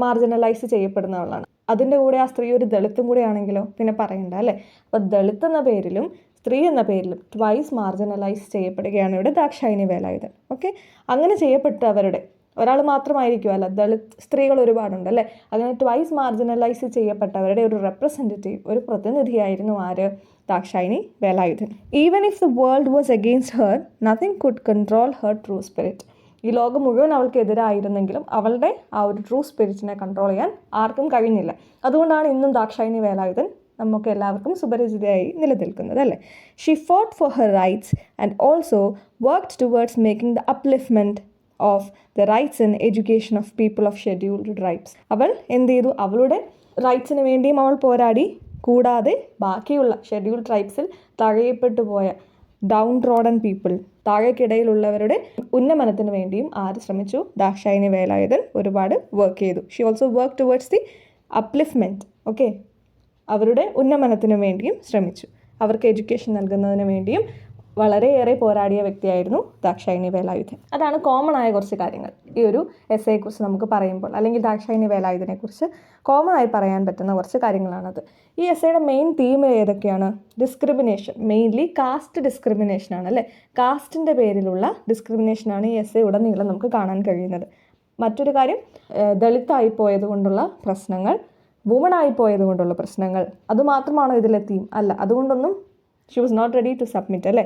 മാർജിനലൈസ് ചെയ്യപ്പെടുന്നവളാണ്. അതിൻ്റെ കൂടെ ആ സ്ത്രീ ഒരു ദളിത്തും കൂടെ ആണെങ്കിലോ പിന്നെ പറയണ്ട അല്ലേ. അപ്പോൾ ദളിത് എന്ന പേരിലും സ്ത്രീ എന്ന പേരിലും ട്വൈസ് മാർജിനലൈസ് ചെയ്യപ്പെടുകയാണ് ഇവിടെ ദാക്ഷായണി വേലായുധൻ. ഓക്കെ, അങ്ങനെ ചെയ്യപ്പെട്ടവരുടെ ഒരാൾ മാത്രമായിരിക്കുമല്ല, ദളിത് സ്ത്രീകൾ ഒരുപാടുണ്ട് അല്ലേ. അങ്ങനെ ട്വൈസ് മാർജിനലൈസ് ചെയ്യപ്പെട്ടവരുടെ ഒരു റെപ്രസെൻറ്റേറ്റീവ്, ഒരു പ്രതിനിധിയായിരുന്നു ആര്? Dakshayani Velayudhan. Even if the world was against her, nothing could control her true spirit. ഈ ലോകം മുഴുവൻ അവൾക്ക് എതിരായിരുന്നെങ്കിലും അവളുടെ ആ ഒരു ട്രൂ സ്പിരിറ്റിനെ കൺട്രോൾ ചെയ്യാൻ ആർക്കും കഴിഞ്ഞില്ല. അതുകൊണ്ടാണ് ഇന്നും ദാക്ഷായണി വേലായുധൻ നമുക്ക് എല്ലാവർക്കും സുപരിചിതയായി നിലനിൽക്കുന്നത് അല്ലേ. She fought for her rights and also worked towards making the upliftment of the rights and education of people of scheduled tribes. അവൾ എന്ത് ചെയ്തു? അവളുടെ റൈറ്റ്സിന് വേണ്ടിയും അവൾ പോരാടി. കൂടാതെ ബാക്കിയുള്ള ഷെഡ്യൂൾ ട്രൈബ്സിൽ തഴയപ്പെട്ടു പോയ ഡൗൺ ട്രോഡൻ പീപ്പിൾ, താഴേക്കിടയിലുള്ളവരുടെ ഉന്നമനത്തിന് വേണ്ടിയും ആര് ശ്രമിച്ചു? ദാക്ഷായണി വേലായുധൻ ഒരുപാട് വർക്ക് ചെയ്തു. She also work towards the upliftment. Okay, അവരുടെ ഉന്നമനത്തിന് വേണ്ടിയും ശ്രമിച്ചു. അവർക്ക് എഡ്യൂക്കേഷൻ നൽകുന്നതിന് വേണ്ടിയും വളരെയേറെ പോരാടിയ വ്യക്തിയായിരുന്നു ദാക്ഷായണി വേലായുധൻ. അതാണ് കോമൺ ആയ കുറച്ച് കാര്യങ്ങൾ ഈ ഒരു എസ്സേയെക്കുറിച്ച് നമുക്ക് പറയുമ്പോൾ, അല്ലെങ്കിൽ ദാക്ഷായണി വേലായുധനെക്കുറിച്ച് കോമൺ ആയി പറയാൻ പറ്റുന്ന കുറച്ച് കാര്യങ്ങളാണത്. ഈ എസ്സേയുടെ മെയിൻ തീം ഏതൊക്കെയാണ്? ഡിസ്ക്രിമിനേഷൻ, മെയിൻലി കാസ്റ്റ് ഡിസ്ക്രിമിനേഷനാണ് അല്ലേ. കാസ്റ്റിൻ്റെ പേരിലുള്ള ഡിസ്ക്രിമിനേഷനാണ് ഈ എസ്സേ ഉടനീളം നമുക്ക് കാണാൻ കഴിയുന്നത്. മറ്റൊരു കാര്യം, ദളിതായി പോയത് കൊണ്ടുള്ള പ്രശ്നങ്ങൾ, വുമണായി പോയത് കൊണ്ടുള്ള പ്രശ്നങ്ങൾ. അതുമാത്രമാണോ ഇതിലെ തീം? അല്ല, അതുകൊണ്ടൊന്നും she was not ready to submit അല്ലേ.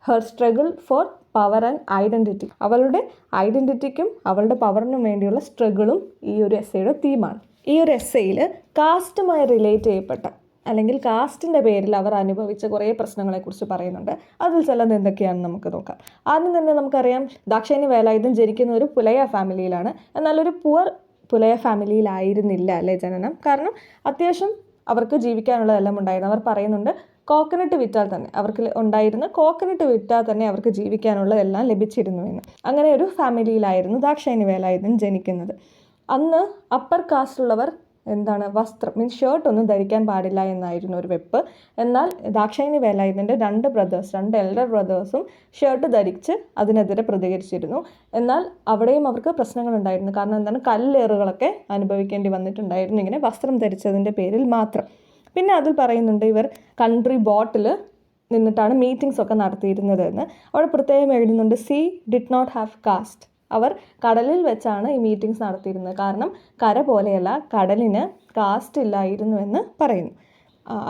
Her struggle for power and identity, അവളുടെ ഐഡൻറ്റിറ്റിക്കും അവളുടെ പവറിനും വേണ്ടിയുള്ള സ്ട്രഗിളും ഈ ഒരു എസ്സേയുടെ തീമാണ്. ഈ ഒരു എസ്സേയിൽ കാസ്റ്റുമായി റിലേറ്റ് ചെയ്യപ്പെട്ട, അല്ലെങ്കിൽ കാസ്റ്റിൻ്റെ പേരിൽ അവർ അനുഭവിച്ച കുറേ പ്രശ്നങ്ങളെക്കുറിച്ച് പറയുന്നുണ്ട്. അതിൽ ചിലത് എന്തൊക്കെയാണെന്ന് നമുക്ക് നോക്കാം. ആദ്യം തന്നെ നമുക്കറിയാം, ദാക്ഷായണി വേലായുധൻ ജനിക്കുന്ന ഒരു പുലയ ഫാമിലിയിലാണ്. എന്നാൽ ഒരു പുവർ പുലയ ഫാമിലിയിലായിരുന്നില്ല അല്ലേ ജനനം. കാരണം അത്യാവശ്യം അവർക്ക് ജീവിക്കാനുള്ളതെല്ലാം ഉണ്ടായിരുന്നു. അവർ പറയുന്നുണ്ട്, കോക്കനട്ട് വിറ്റാൽ തന്നെ, അവർക്ക് ഉണ്ടായിരുന്ന കോക്കനട്ട് വിറ്റാൽ തന്നെ അവർക്ക് ജീവിക്കാനുള്ളതെല്ലാം ലഭിച്ചിരുന്നു എന്ന്. അങ്ങനെ ഒരു ഫാമിലിയിലായിരുന്നു ദാക്ഷായണി വേലായുധൻ ജനിക്കുന്നത്. അന്ന് അപ്പർ കാസ്റ്റുള്ളവർ വസ്ത്രം, മീൻസ് ഷർട്ട് ഒന്നും ധരിക്കാൻ പാടില്ല എന്നായിരുന്നു ഒരു വെപ്പ്. എന്നാൽ ദാക്ഷായണി വേലായുധൻ്റെ രണ്ട് എൽഡർ ബ്രദേഴ്സും ഷർട്ട് ധരിച്ച് അതിനെതിരെ പ്രതികരിച്ചിരുന്നു. എന്നാൽ അവിടെയും അവർക്ക് പ്രശ്നങ്ങളുണ്ടായിരുന്നു. കാരണം കല്ലേറുകളൊക്കെ അനുഭവിക്കേണ്ടി വന്നിട്ടുണ്ടായിരുന്നു ഇങ്ങനെ വസ്ത്രം ധരിച്ചതിൻ്റെ പേരിൽ മാത്രം. പിന്നെ അതിൽ പറയുന്നുണ്ട്, ഇവർ കൺട്രി ബോട്ടിൽ നിന്നിട്ടാണ് മീറ്റിംഗ്സ് ഒക്കെ നടത്തിയിരുന്നത് എന്ന്. അവിടെ പ്രത്യേകം എഴുതുന്നുണ്ട്, she did not have caste. അവർ കടലിൽ വെച്ചാണ് ഈ മീറ്റിംഗ്സ് നടത്തിയിരുന്നത്. കാരണം കര പോലെയല്ല, കടലിന് കാസ്റ്റ് ഇല്ലായിരുന്നു എന്ന് പറയുന്നു.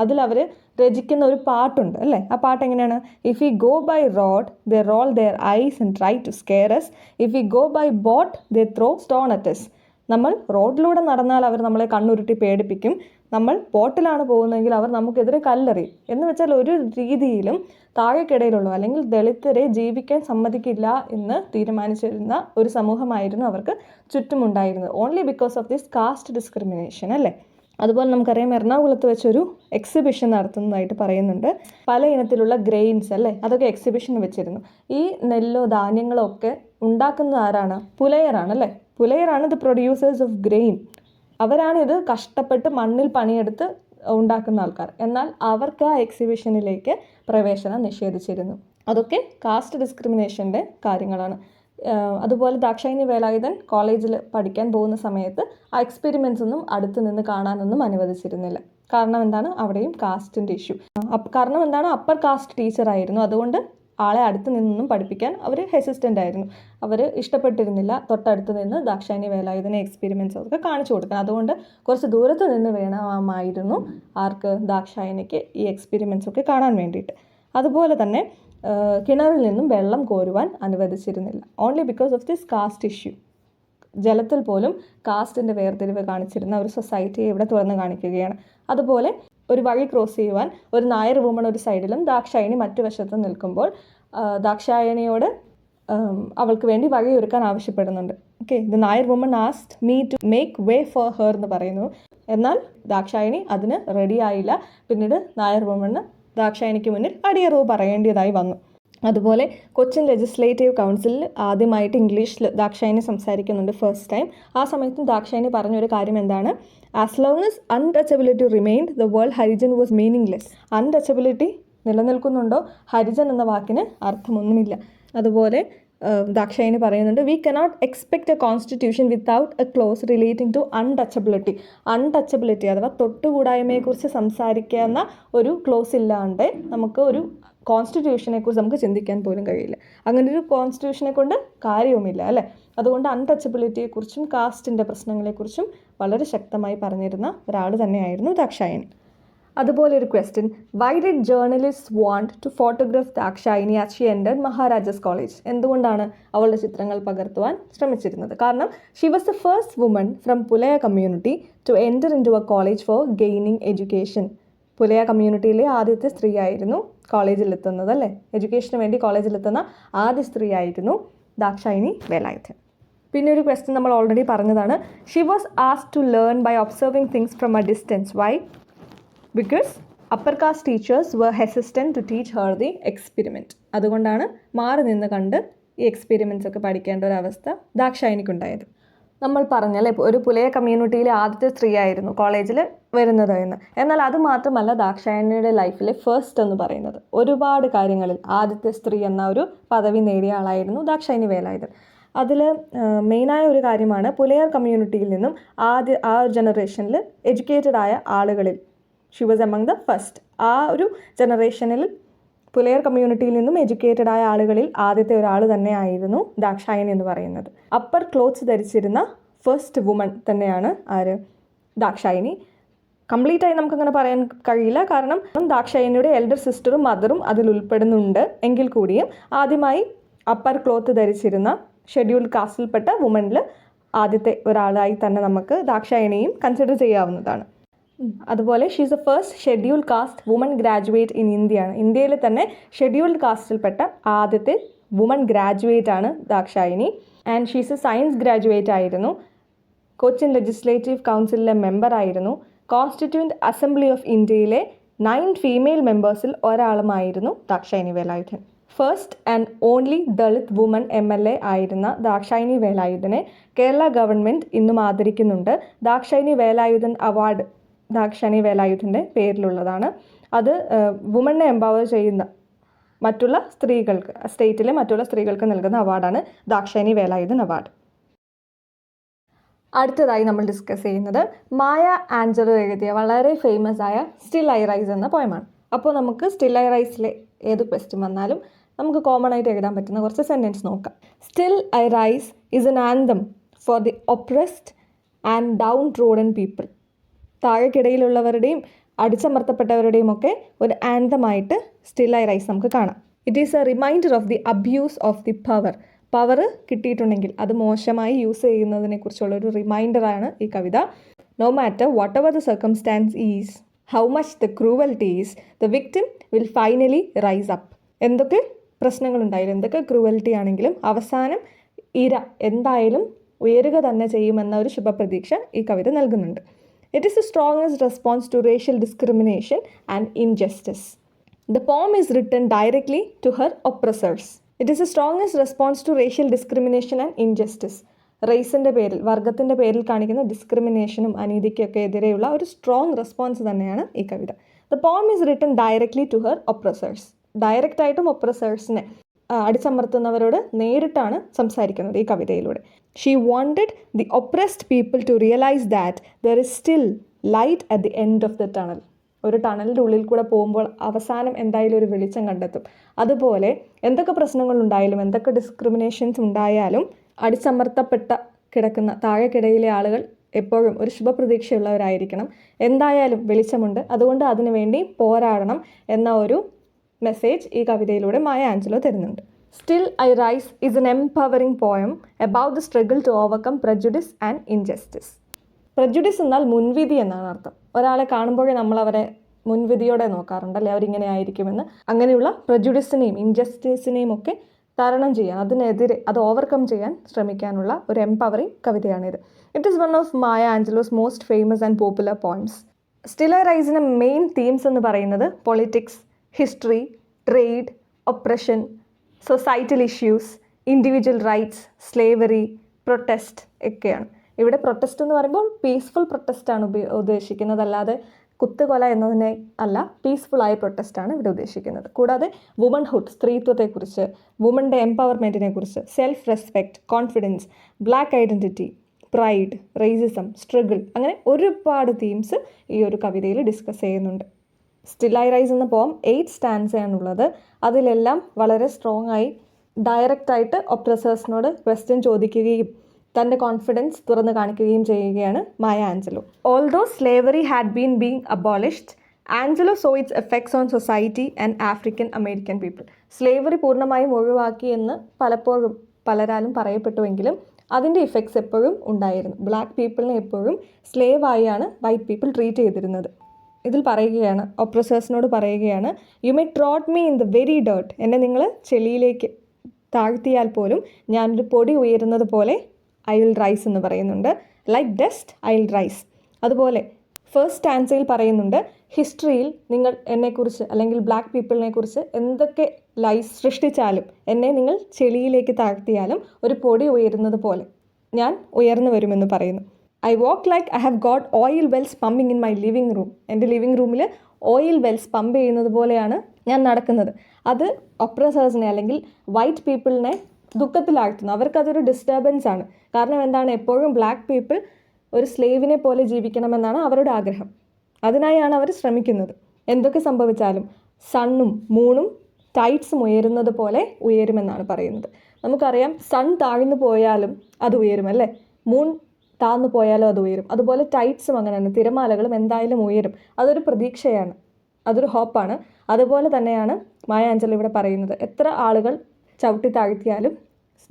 അതിലവർ രചിക്കുന്ന ഒരു പാട്ടുണ്ട് അല്ലേ. ആ പാട്ട് എങ്ങനെയാണ്? If we go by road they roll their eyes and try to scare us. If we go by boat they throw stone at us. നമ്മൾ റോഡിലൂടെ നടന്നാൽ അവർ നമ്മളെ കണ്ണുരുട്ടി പേടിപ്പിക്കും. നമ്മൾ ബോട്ടിലാണ് പോകുന്നതെങ്കിൽ അവർ നമുക്കെതിരെ കല്ലെറിയും. എന്ന് വെച്ചാൽ ഒരു രീതിയിലും താഴേക്കിടയിലുള്ള, അല്ലെങ്കിൽ ദളിതരെ ജീവിക്കാൻ സമ്മതിക്കില്ല എന്ന് തീരുമാനിച്ചിരുന്ന ഒരു സമൂഹമായിരുന്നു അവർക്ക് ചുറ്റുമുണ്ടായിരുന്നത്. Only because of this caste discrimination അല്ലേ. അതുപോലെ നമുക്കറിയാം, എറണാകുളത്ത് വെച്ചൊരു എക്സിബിഷൻ നടത്തുന്നതായിട്ട് പറയുന്നുണ്ട്. പല ഇനത്തിലുള്ള ഗ്രെയിൻസ് അല്ലേ, അതൊക്കെ എക്സിബിഷൻ വെച്ചിരുന്നു. ഈ നെല്ലോ ധാന്യങ്ങളോ ഒക്കെ ഉണ്ടാക്കുന്നത് ആരാണ്? പുലയറാണ് അല്ലേ. പുലയറാണ് ദ പ്രൊഡ്യൂസേഴ്സ് ഓഫ് ഗ്രെയിൻ. അവരാണിത് കഷ്ടപ്പെട്ട് മണ്ണിൽ പണിയെടുത്ത് ഉണ്ടാക്കുന്ന ആൾക്കാർ. എന്നാൽ അവർക്ക് ആ എക്സിബിഷനിലേക്ക് പ്രവേശനം നിഷേധിച്ചിരുന്നു. അതൊക്കെ കാസ്റ്റ് ഡിസ്ക്രിമിനേഷൻ്റെ കാര്യങ്ങളാണ്. അതുപോലെ ദാക്ഷായണി വേലായുധൻ കോളേജിൽ പഠിക്കാൻ പോകുന്ന സമയത്ത് ആ എക്സ്പെരിമെൻറ്റ്സ് ഒന്നും അടുത്ത് നിന്ന് കാണാനൊന്നും അനുവദിച്ചിരുന്നില്ല. കാരണം എന്താണ്? അവിടെയും കാസ്റ്റിൻ്റെ ഇഷ്യൂ. കാരണം എന്താണ്? അപ്പർ കാസ്റ്റ് ടീച്ചറായിരുന്നു. അതുകൊണ്ട് ആളെ അടുത്ത് നിന്നൊന്നും പഠിപ്പിക്കാൻ അവർ ഹെസിസ്റ്റൻ്റ് ആയിരുന്നു. അവർ ഇഷ്ടപ്പെട്ടിരുന്നില്ല തൊട്ടടുത്ത് നിന്ന് ദാക്ഷായണി വേലായുധനെ എക്സ്പെരിമെൻറ്റ്സ് ഒക്കെ കാണിച്ചു കൊടുക്കാൻ. അതുകൊണ്ട് കുറച്ച് ദൂരത്ത് നിന്ന് വേണമായിരുന്നു ആർക്ക്? ദാക്ഷായണിക്ക് ഈ എക്സ്പെരിമെൻറ്റ്സ് ഒക്കെ കാണാൻ വേണ്ടിയിട്ട്. അതുപോലെ തന്നെ കിണറിൽ നിന്നും വെള്ളം കോരുവാൻ അനുവദിച്ചിരുന്നില്ല. Only because of this caste issue. ജലത്തിൽ പോലും കാസ്റ്റിൻ്റെ വേർതിരിവ് കാണിച്ചിരുന്ന ഒരു സൊസൈറ്റിയെ ഇവിടെ തുറന്ന് കാണിക്കുകയാണ്. അതുപോലെ ഒരു വഴി ക്രോസ് ചെയ്യുവാൻ ഒരു നായർ വുമൺ ഒരു സൈഡിലും ദാക്ഷായണി മറ്റു വശത്തും നിൽക്കുമ്പോൾ ദാക്ഷായണിയോട് അവൾക്ക് വേണ്ടി വഴിയൊരുക്കാൻ ആവശ്യപ്പെടുന്നുണ്ട്. Okay, the Nair woman asked me to make way for her എന്ന് പറയുന്നു. എന്നാൽ ദാക്ഷായണി അതിന് റെഡിയായില്ല. പിന്നീട് നായർ വുമണ് ദാക്ഷായണിക്ക് മുന്നിൽ അടിയറവ് പറയേണ്ടതായി വന്നു. അതുപോലെ കൊച്ചിൻ ലെജിസ്ലേറ്റീവ് കൗൺസിലിൽ ആദ്യമായിട്ട് ഇംഗ്ലീഷിൽ ദാക്ഷായണി സംസാരിക്കുന്നുണ്ട് ഫസ്റ്റ് ടൈം. ആ സമയത്തും ദാക്ഷായണി പറഞ്ഞൊരു കാര്യം എന്താണ്? As long as untouchability remained the world Harijan was meaningless. Untouchability നിലനിൽക്കുന്നുണ്ടോ ഹരിജൻ എന്ന വാക്കിന് അർത്ഥമൊന്നുമില്ല. അതുപോലെ ദാക്ഷായണി പറയുന്നുണ്ട്, we cannot expect a constitution without a clause relating to untouchability. Untouchability അഥവാ തൊട്ടുകൂടായ്മയെക്കുറിച്ച് സംസാരിക്കുന്ന ഒരു ക്ലോസ് ഇല്ലാണ്ട് നമുക്ക് ഒരു കോൺസ്റ്റിറ്റ്യൂഷനെക്കുറിച്ച് നമുക്ക് ചിന്തിക്കാൻ പോലും കഴിയില്ല. അങ്ങനെ ഒരു കോൺസ്റ്റിറ്റ്യൂഷനെ കൊണ്ട് കാര്യവുമില്ല അല്ലേ. അതുകൊണ്ട് അൺടച്ചബിലിറ്റിയെക്കുറിച്ചും കാസ്റ്റിൻ്റെ പ്രശ്നങ്ങളെക്കുറിച്ചും വളരെ ശക്തമായി പറഞ്ഞിരുന്ന ഒരാൾ തന്നെയായിരുന്നു ദാക്ഷായണി. അതുപോലെ ഒരു question, why did journalist want to photograph Dakshayani as she entered Maharaja's college? എന്തുകൊണ്ടാണ് അവളുടെ ചിത്രങ്ങൾ പകർത്തുവാൻ ശ്രമിച്ചിരുന്നത്? കാരണം she was the first woman from Pulaya community to enter in to a college for gaining education. Pulaya കമ്മ്യൂണിറ്റിയിലെ ആദ്യത്തെ സ്ത്രീ ആയിരുന്നു കോളേജിലെത്തുന്നത് അല്ലേ, എഡ്യൂക്കേഷന് വേണ്ടി കോളേജിലെത്തുന്ന ആദ്യ സ്ത്രീ ആയിരുന്നു ദാക്ഷായണി വേലായുധൻ. പിന്നെ ഒരു ക്വസ്റ്റ്യൻ നമ്മൾ ഓൾറെഡി പറഞ്ഞതാണ്. She was asked to learn by observing things from a distance. Why? Because upper caste teachers were hesitant to teach her the experiment. അതുകൊണ്ടാണ് മാറി നിന്ന് കണ്ട് ഈ എക്സ്പെരിമെൻറ്റ്സ് ഒക്കെ പഠിക്കേണ്ട ഒരു അവസ്ഥ ദാക്ഷായണിക്കുണ്ടായത്. നമ്മൾ പറഞ്ഞല്ലേ ഒരു പുലയ കമ്മ്യൂണിറ്റിയിലെ ആദ്യത്തെ സ്ത്രീ ആയിരുന്നു കോളേജിൽ വരുന്നത് എന്ന്. എന്നാൽ അത് മാത്രമല്ല ദാക്ഷായണിയുടെ ലൈഫിലെ ഫസ്റ്റ് എന്ന് പറയുന്നത്. ഒരുപാട് കാര്യങ്ങളിൽ ആദ്യത്തെ സ്ത്രീ എന്ന ഒരു പദവി നേടിയ ആളായിരുന്നു ദാക്ഷായണി വേലായുധൻ. അതിൽ മെയിനായ ഒരു കാര്യമാണ് പുലയർ കമ്മ്യൂണിറ്റിയിൽ നിന്നും ആ ജനറേഷനിൽ എഡ്യൂക്കേറ്റഡ് ആയ ആളുകളിൽ she was among the first. ആ ഒരു ജനറേഷനിൽ പുലയർ കമ്മ്യൂണിറ്റിയിൽ നിന്നും എഡ്യൂക്കേറ്റഡ് ആയ ആളുകളിൽ ആദ്യത്തെ ഒരാൾ തന്നെ ആയിരുന്നു ദാക്ഷായണി എന്ന് പറയുന്നത്. അപ്പർ ക്ലോത്ത്സ് ധരിച്ചിരുന്ന ഫസ്റ്റ് വുമൺ തന്നെയാണ് ആര്? ദാക്ഷായണി. കംപ്ലീറ്റ് ആയി നമുക്കങ്ങനെ പറയാൻ കഴിയില്ല, കാരണം ദാക്ഷായണിയുടെ എൽഡർ സിസ്റ്ററും മദറും അതിൽ ഉൾപ്പെടുന്നുണ്ട്. എങ്കിൽ കൂടിയും ആദ്യമായി അപ്പർ ക്ലോത്ത് ധരിച്ചിരുന്ന ഷെഡ്യൂൾഡ് കാസ്റ്റിൽപ്പെട്ട വുമണിൽ ആദ്യത്തെ ഒരാളായി തന്നെ നമുക്ക് ദാക്ഷായണിയും കൺസിഡർ ചെയ്യാവുന്നതാണ്. അതുപോലെ she is a first scheduled caste woman graduate in ഇന്ത്യയാണ്. ഇന്ത്യയിൽ തന്നെ ഷെഡ്യൂൾഡ് കാസ്റ്റിൽപ്പെട്ട ആദ്യത്തെ വുമൺ ഗ്രാജുവേറ്റ് ആണ് Dakshayani. And she is a science graduate ആയിരുന്നു. കൊച്ചിൻ ലെജിസ്ലേറ്റീവ് കൗൺസിലിലെ മെമ്പർ ആയിരുന്നു. കോൺസ്റ്റിറ്റ്യൂവൻറ്റ് അസംബ്ലി ഓഫ് ഇന്ത്യയിലെ 9 ഫീമെയിൽ മെമ്പേഴ്സിൽ ഒരാളുമായിരുന്നു Dakshayani Velayudhan. First and only Dalit woman MLA ആയിരുന്ന ദാക്ഷായണി വേലായുധനെ കേരള ഗവൺമെൻറ് ഇന്നും ആദരിക്കുന്നുണ്ട്. ദാക്ഷായണി വേലായുധൻ അവാർഡ് ദാക്ഷായണി വേലായുധൻ്റെ പേരിലുള്ളതാണ്. അത് വുമണിനെ എംപവർ ചെയ്യുന്ന മറ്റുള്ള സ്ത്രീകൾക്ക്, സ്റ്റേറ്റിലെ മറ്റുള്ള സ്ത്രീകൾക്ക് നൽകുന്ന അവാർഡാണ് ദാക്ഷായണി വേലായുധൻ അവാർഡ്. അടുത്തതായി നമ്മൾ ഡിസ്കസ് ചെയ്യുന്നത് മായ ആഞ്ചലോ എഴുതിയ വളരെ ഫേമസ് ആയ സ്റ്റിൽ ഐ റൈസ് എന്ന പോയമാണ്. അപ്പോൾ നമുക്ക് സ്റ്റിൽ ഐ റൈസിലെ ഏത് ക്വസ്റ്റ്യൻ വന്നാലും നമുക്ക് കോമൺ ആയിട്ട് എഴുതാൻ പറ്റുന്ന കുറച്ച് സെൻറ്റൻസ് നോക്കാം. Still I rise is an anthem for the oppressed and downtrodden people. താഴെക്കിടയിലുള്ളവരുടെയും അടിച്ചമർത്തപ്പെട്ടവരുടെയും ഒക്കെ ഒരു ആന്തമായിട്ട് സ്റ്റിൽ ഐ റൈസ് നമുക്ക് കാണാം. It is a reminder of the abuse of the power കിട്ടിയിട്ടുണ്ടെങ്കിൽ അത് മോശമായി യൂസ് ചെയ്യുന്നതിനെ കുറിച്ചുള്ള ഒരു റിമൈൻഡറാണ് ഈ കവിത. No matter whatever the circumstance is, how much the cruelty is, the victim will finally rise up. എന്തൊക്കെ പ്രശ്നങ്ങളുണ്ടായാലും എന്തൊക്കെ ക്രൂവൽറ്റി ആണെങ്കിലും അവസാനം ഇര എന്തായാലും ഉയരുക തന്നെ ചെയ്യുമെന്ന ഒരു ശുഭപ്രതീക്ഷ ഈ കവിത നൽകുന്നുണ്ട്. It is the strongest response to racial discrimination and injustice. The poem is written directly to her oppressors. It is the strongest response to racial discrimination and injustice. റേസിൻ്റെ പേരിൽ, വർഗത്തിൻ്റെ പേരിൽ കാണിക്കുന്ന ഡിസ്ക്രിമിനേഷനും അനീതിക്കൊക്കെ എതിരെയുള്ള ഒരു സ്ട്രോങ് റെസ്പോൺസ് തന്നെയാണ് ഈ കവിത. The poem is written directly to her oppressors. ഡയറക്റ്റായിട്ടും ഒപ്രസേഴ്സിനെ അടിച്ചമർത്തുന്നവരോട് നേരിട്ടാണ് സംസാരിക്കുന്നത് ഈ കവിതയിലൂടെ. She wanted the oppressed people to realise that there is still light at the end of the tunnel. ഒരു ടണലിൻ്റെ ഉള്ളിൽ കൂടെ പോകുമ്പോൾ അവസാനം എന്തായാലും ഒരു വെളിച്ചം കണ്ടെത്തും. അതുപോലെ എന്തൊക്കെ പ്രശ്നങ്ങളുണ്ടായാലും എന്തൊക്കെ ഡിസ്ക്രിമിനേഷൻസ് ഉണ്ടായാലും അടിച്ചമർത്തപ്പെട്ട കിടക്കുന്ന താഴെക്കിടയിലെ ആളുകൾ എപ്പോഴും ഒരു ശുഭപ്രതീക്ഷയുള്ളവരായിരിക്കണം. എന്തായാലും വെളിച്ചമുണ്ട്, അതുകൊണ്ട് അതിനു വേണ്ടി പോരാടണം എന്ന ഒരു മെസ്സേജ് ഈ കവിതയിലൂടെ മായ ആഞ്ചലോ തരുന്നുണ്ട്. Still I rise is an empowering poem about the struggle to overcome prejudice and injustice. Prejudice എന്നാൽ മുൻവിധി എന്നാണ് അർത്ഥം. ഒരാളെ കാണുമ്പോഴേ നമ്മൾ അവരെ മുൻവിധിയോടെ നോക്കാറുണ്ടല്ലേ, അവരിങ്ങനെ ആയിരിക്കുമെന്ന്. അങ്ങനെയുള്ള പ്രജുഡിസിനെയും ഇൻജസ്റ്റിസിനെയും ഒക്കെ തരണം ചെയ്യാൻ, അതിനെതിരെ അത് ഓവർകം ചെയ്യാൻ ശ്രമിക്കാനുള്ള ഒരു എംപവറിംഗ് കവിതയാണിത്. It is one of Maya Angelou's most famous and popular poems. Still I റൈസിൻ്റെ മെയിൻ തീംസ് എന്ന് പറയുന്നത് politics, history, trade, oppression, societal issues, individual rights, slavery, protest ഒക്കെയാണ്. ഇവിടെ പ്രൊട്ടസ്റ്റ് എന്ന് പറയുമ്പോൾ പീസ്ഫുൾ പ്രൊട്ടസ്റ്റാണ് ഉദ്ദേശിക്കുന്നത്, അല്ലാതെ കുത്തുകൊല എന്നതിനെ അല്ല, പീസ്ഫുള്ളായ പ്രൊട്ടസ്റ്റാണ് ഇവിടെ ഉദ്ദേശിക്കുന്നത്. കൂടാതെ വുമൺഹുഡ്, സ്ത്രീത്വത്തെക്കുറിച്ച്, വുമൻ്റെ എംപവർമെൻറ്റിനെ കുറിച്ച്, self respect, confidence, black identity, pride, racism, struggle, അങ്ങനെ ഒരുപാട് തീംസ് ഈ ഒരു കവിതയിൽ ഡിസ്കസ് ചെയ്യുന്നുണ്ട്. സ്റ്റിൽ ഐ റൈസ് എന്ന പോം 8 സ്റ്റാൻസയാണുള്ളത്. അതിലെല്ലാം വളരെ സ്ട്രോങ് ആയി ഡയറക്റ്റായിട്ട് ഒപ്രസേഴ്സിനോട് ക്വസ്റ്റ്യൻ ചോദിക്കുകയും തൻ്റെ കോൺഫിഡൻസ് തുറന്നു കാണിക്കുകയും ചെയ്യുകയാണ് Maya Angelou. Although slavery had being abolished, Angelou saw its effects on society and African American people. Slavery പൂർണ്ണമായും ഒഴിവാക്കി എന്ന് പലപ്പോഴും പലരാലും പറയപ്പെട്ടുവെങ്കിലും അതിൻ്റെ ഇഫക്ട്സ് എപ്പോഴും ഉണ്ടായിരുന്നു. ബ്ലാക്ക് പീപ്പിളിനെ എപ്പോഴും സ്ലേവായാണ് വൈറ്റ് പീപ്പിൾ ട്രീറ്റ് ചെയ്തിരുന്നത്. ഇതിൽ പറയുകയാണ്, ഒപ്രസേഴ്സിനോട് പറയുകയാണ്, you may trot me in the very dirt, എന്നെ നിങ്ങൾ ചെളിയിലേക്ക് താഴ്ത്തിയാൽ പോലും ഞാനൊരു പൊടി ഉയരുന്നത് പോലെ ഐ വിൽ റൈസ് എന്ന് പറയുന്നുണ്ട്. Like dust I will rice. അതുപോലെ ഫസ്റ്റ് സ്റ്റാൻസയിൽ പറയുന്നുണ്ട്, ഹിസ്റ്ററിയിൽ നിങ്ങൾ എന്നെക്കുറിച്ച് അല്ലെങ്കിൽ ബ്ലാക്ക് പീപ്പിളിനെ കുറിച്ച് എന്തൊക്കെ ലൈസ് സൃഷ്ടിച്ചാലും എന്നെ നിങ്ങൾ ചെളിയിലേക്ക് താഴ്ത്തിയാലും ഒരു പൊടി ഉയരുന്നത് പോലെ ഞാൻ ഉയർന്നു വരുമെന്ന് പറയുന്നു. I walk like I have got oil Wells pumping in my living room. എൻ്റെ ലിവിങ് റൂമിൽ ഓയിൽ വെൽസ് പമ്പ് ചെയ്യുന്നത് പോലെയാണ് ഞാൻ നടക്കുന്നത്. അത് ഒപ്രസേഴ്സിനെ അല്ലെങ്കിൽ വൈറ്റ് പീപ്പിളിനെ ദുഃഖത്തിലാഴ്ത്തുന്നു. അവർക്കതൊരു ഡിസ്റ്റർബൻസ് ആണ്. കാരണം എന്താണ്, എപ്പോഴും ബ്ലാക്ക് പീപ്പിൾ ഒരു സ്ലേവിനെ പോലെ ജീവിക്കണമെന്നാണ് അവരുടെ ആഗ്രഹം. അതിനായാണ് അവർ ശ്രമിക്കുന്നത്. എന്തൊക്കെ സംഭവിച്ചാലും സണ്ണും മൂണും ടൈറ്റ്സും ഉയരുന്നത് പോലെ ഉയരുമെന്നാണ് പറയുന്നത്. നമുക്കറിയാം, സൺ താഴ്ന്നു പോയാലും അത് ഉയരും അല്ലേ, മൂൺ താഴ്ന്നു പോയാലും അത് ഉയരും. അതുപോലെ ടൈറ്റ്സും അങ്ങനെയാണ്, തിരമാലകളും എന്തായാലും ഉയരും. അതൊരു പ്രതീക്ഷയാണ്, അതൊരു ഹോപ്പാണ്. അതുപോലെ തന്നെയാണ് മായ ആഞ്ചലോ ഇവിടെ പറയുന്നത്. എത്ര ആളുകൾ ചവിട്ടി താഴ്ത്തിയാലും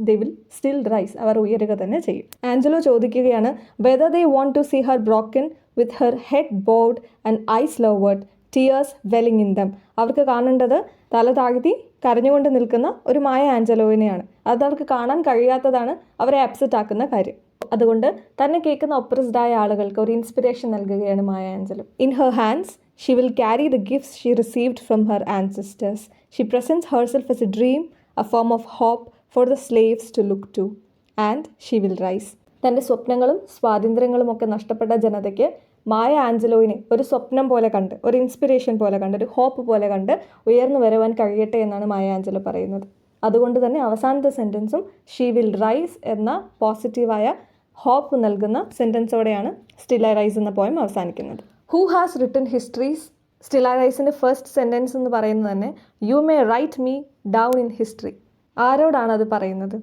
ദേ വിൽ സ്റ്റിൽ റൈസ്, അവർ ഉയരുക തന്നെ ചെയ്യും. ആഞ്ചലോ ചോദിക്കുകയാണ്, whether they want to see her broken with her head bowed and eyes lowered tears welling in them. അവർക്ക് കാണേണ്ടത് തല താഴ്ത്തി കരഞ്ഞുകൊണ്ട് നിൽക്കുന്ന ഒരു മായ ആഞ്ചലോവിനെയാണ്. അത് അവർക്ക് കാണാൻ കഴിയാത്തതാണ് അവരെ അപ്സെറ്റ് ആക്കുന്ന കാര്യം. അതുകൊണ്ട് തന്നെ കേൾക്കുന്ന ഒപ്രസ്ഡായ ആളുകൾക്ക് ഒരു ഇൻസ്പിറേഷൻ നൽകുകയാണ് Maya Angelou. In her hands she will carry the gifts she received from her ancestors. She presents herself as a dream, a form of hope for the slaves to look to, and she will rise. തൻ്റെ സ്വപ്നങ്ങളും സ്വാതന്ത്ര്യങ്ങളും ഒക്കെ നഷ്ടപ്പെട്ട ജനതയ്ക്ക് മായ ആഞ്ചലോവിനെ ഒരു സ്വപ്നം പോലെ കണ്ട്, ഒരു ഇൻസ്പിറേഷൻ പോലെ കണ്ട്, ഒരു ഹോപ്പ് പോലെ കണ്ട് ഉയർന്നു വരുവാൻ കഴിയട്ടെ എന്നാണ് മായ ആഞ്ചലോ പറയുന്നത്. അതുകൊണ്ട് തന്നെ അവസാനത്തെ സെൻറ്റൻസും ഷീ വിൽ റൈസ് എന്ന പോസിറ്റീവായ ഹോപ്പ് നൽകുന്ന സെൻറ്റൻസോടെയാണ് സ്റ്റിൽ ഐ റൈസ് എന്ന പോയം അവസാനിക്കുന്നത്. Who has written histories? Still I റൈസിൻ്റെ ഫസ്റ്റ് സെൻറ്റൻസ് എന്ന് പറയുന്നത് തന്നെ you may write me down in history. ആരോടാണ് അത് പറയുന്നത്?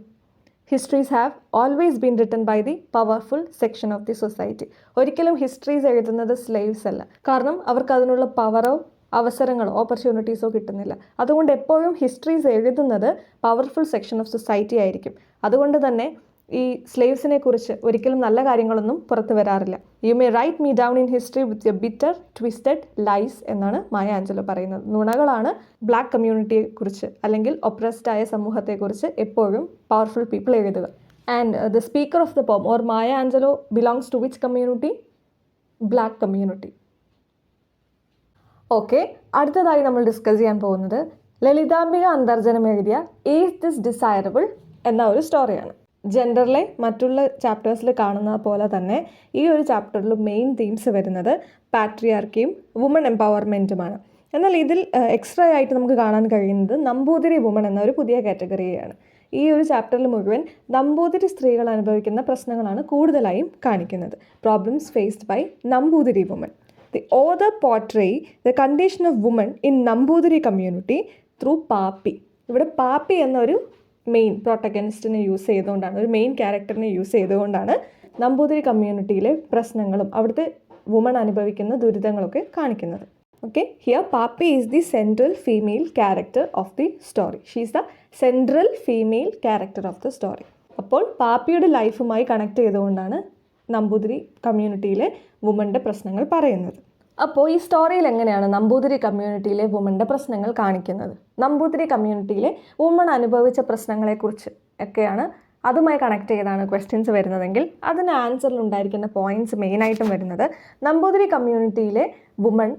Histories have always been written by the powerful section of the society. ഒരിക്കലും ഹിസ്റ്ററീസ് എഴുതുന്നത് സ്ലേവ്സ് അല്ല. കാരണം അവർക്ക് അതിനുള്ള പവറോ അവസരങ്ങളോ ഓപ്പർച്യൂണിറ്റീസോ കിട്ടുന്നില്ല. അതുകൊണ്ട് എപ്പോഴും ഹിസ്റ്ററീസ് എഴുതുന്നത് പവർഫുൾ സെക്ഷൻ ഓഫ് സൊസൈറ്റി ആയിരിക്കും. അതുകൊണ്ട് തന്നെ ഈ സ്ലേവ്സിനെ കുറിച്ച് ഒരിക്കലും നല്ല കാര്യങ്ങളൊന്നും പുറത്തു വരാറില്ല. You may write me down in history with your bitter twisted lies എന്നാണ് മായ ആഞ്ചലോ പറയുന്നത്. നുണകളാണ് ബ്ലാക്ക് കമ്മ്യൂണിറ്റിയെക്കുറിച്ച് അല്ലെങ്കിൽ ഒപ്രസ്ഡായ സമൂഹത്തെക്കുറിച്ച് എപ്പോഴും പവർഫുൾ പീപ്പിൾ എഴുതുക. And the speaker of the poem or Maya Angelou belongs to which community? Black community. Okay, അടുത്തതായി നമ്മൾ ഡിസ്കസ് ചെയ്യാൻ പോകുന്നത് ലളിതാംബിക അന്തർജനം എഴുതിയ ഈസ് ദിസ് ഡിസൈറബിൾ എന്ന ഒരു സ്റ്റോറിയാണ്. ജെൻഡറിലെ മറ്റുള്ള ചാപ്റ്റേഴ്സിൽ കാണുന്ന പോലെ തന്നെ ഈ ഒരു ചാപ്റ്ററിൽ മെയിൻ തീംസ് വരുന്നത് പാട്രിയാർക്കിയും വുമൺ എംപവർമെൻറ്റുമാണ്. എന്നാൽ ഇതിൽ എക്സ്ട്രാ ആയിട്ട് നമുക്ക് കാണാൻ കഴിയുന്നത് നമ്പൂതിരി വുമൺ എന്ന ഒരു പുതിയ കാറ്റഗറിയാണ്. ഈ ഒരു ചാപ്റ്ററിൽ മുഴുവൻ നമ്പൂതിരി സ്ത്രീകൾ അനുഭവിക്കുന്ന പ്രശ്നങ്ങളാണ് കൂടുതലായും കാണിക്കുന്നത്. Problems faced by Namboothiri woman. The author portray the condition of women in Namboothiri community through Pappi. ഇവിടെ പാപ്പി എന്നൊരു മെയിൻ പ്രൊട്ടഗനിസ്റ്റിനെ യൂസ് ചെയ്തുകൊണ്ടാണ്, ഒരു മെയിൻ ക്യാരക്ടറിനെ യൂസ് ചെയ്തുകൊണ്ടാണ് നമ്പൂതിരി കമ്മ്യൂണിറ്റിയിലെ പ്രശ്നങ്ങളും അവിടുത്തെ വുമൺ അനുഭവിക്കുന്ന ദുരിതങ്ങളൊക്കെ കാണിക്കുന്നത്. Okay, here Pappi is the central female character of the story. She is the central female character of the story. അപ്പോൾ പാപ്പിയുടെ ലൈഫുമായി കണക്ട് ചെയ്തുകൊണ്ടാണ് നമ്പൂതിരി കമ്മ്യൂണിറ്റിയിലെ വുമൻ്റെ പ്രശ്നങ്ങൾ പറയുന്നത്. അപ്പോൾ ഈ സ്റ്റോറിയിൽ എങ്ങനെയാണ് നമ്പൂതിരി കമ്മ്യൂണിറ്റിയിലെ വുമൻ്റെ പ്രശ്നങ്ങൾ കാണിക്കുന്നത്? നമ്പൂതിരി കമ്മ്യൂണിറ്റിയിലെ വുമൺ അനുഭവിച്ച പ്രശ്നങ്ങളെക്കുറിച്ച് ഒക്കെയാണ്, അതുമായി കണക്ട് ചെയ്താണ് ക്വസ്റ്റ്യൻസ് വരുന്നതെങ്കിൽ അതിന് ആൻസറിൽ ഉണ്ടായിരിക്കുന്ന പോയിന്റ്സ് മെയിനായിട്ടും വരുന്നത് നമ്പൂതിരി കമ്മ്യൂണിറ്റിയിലെ വുമൺ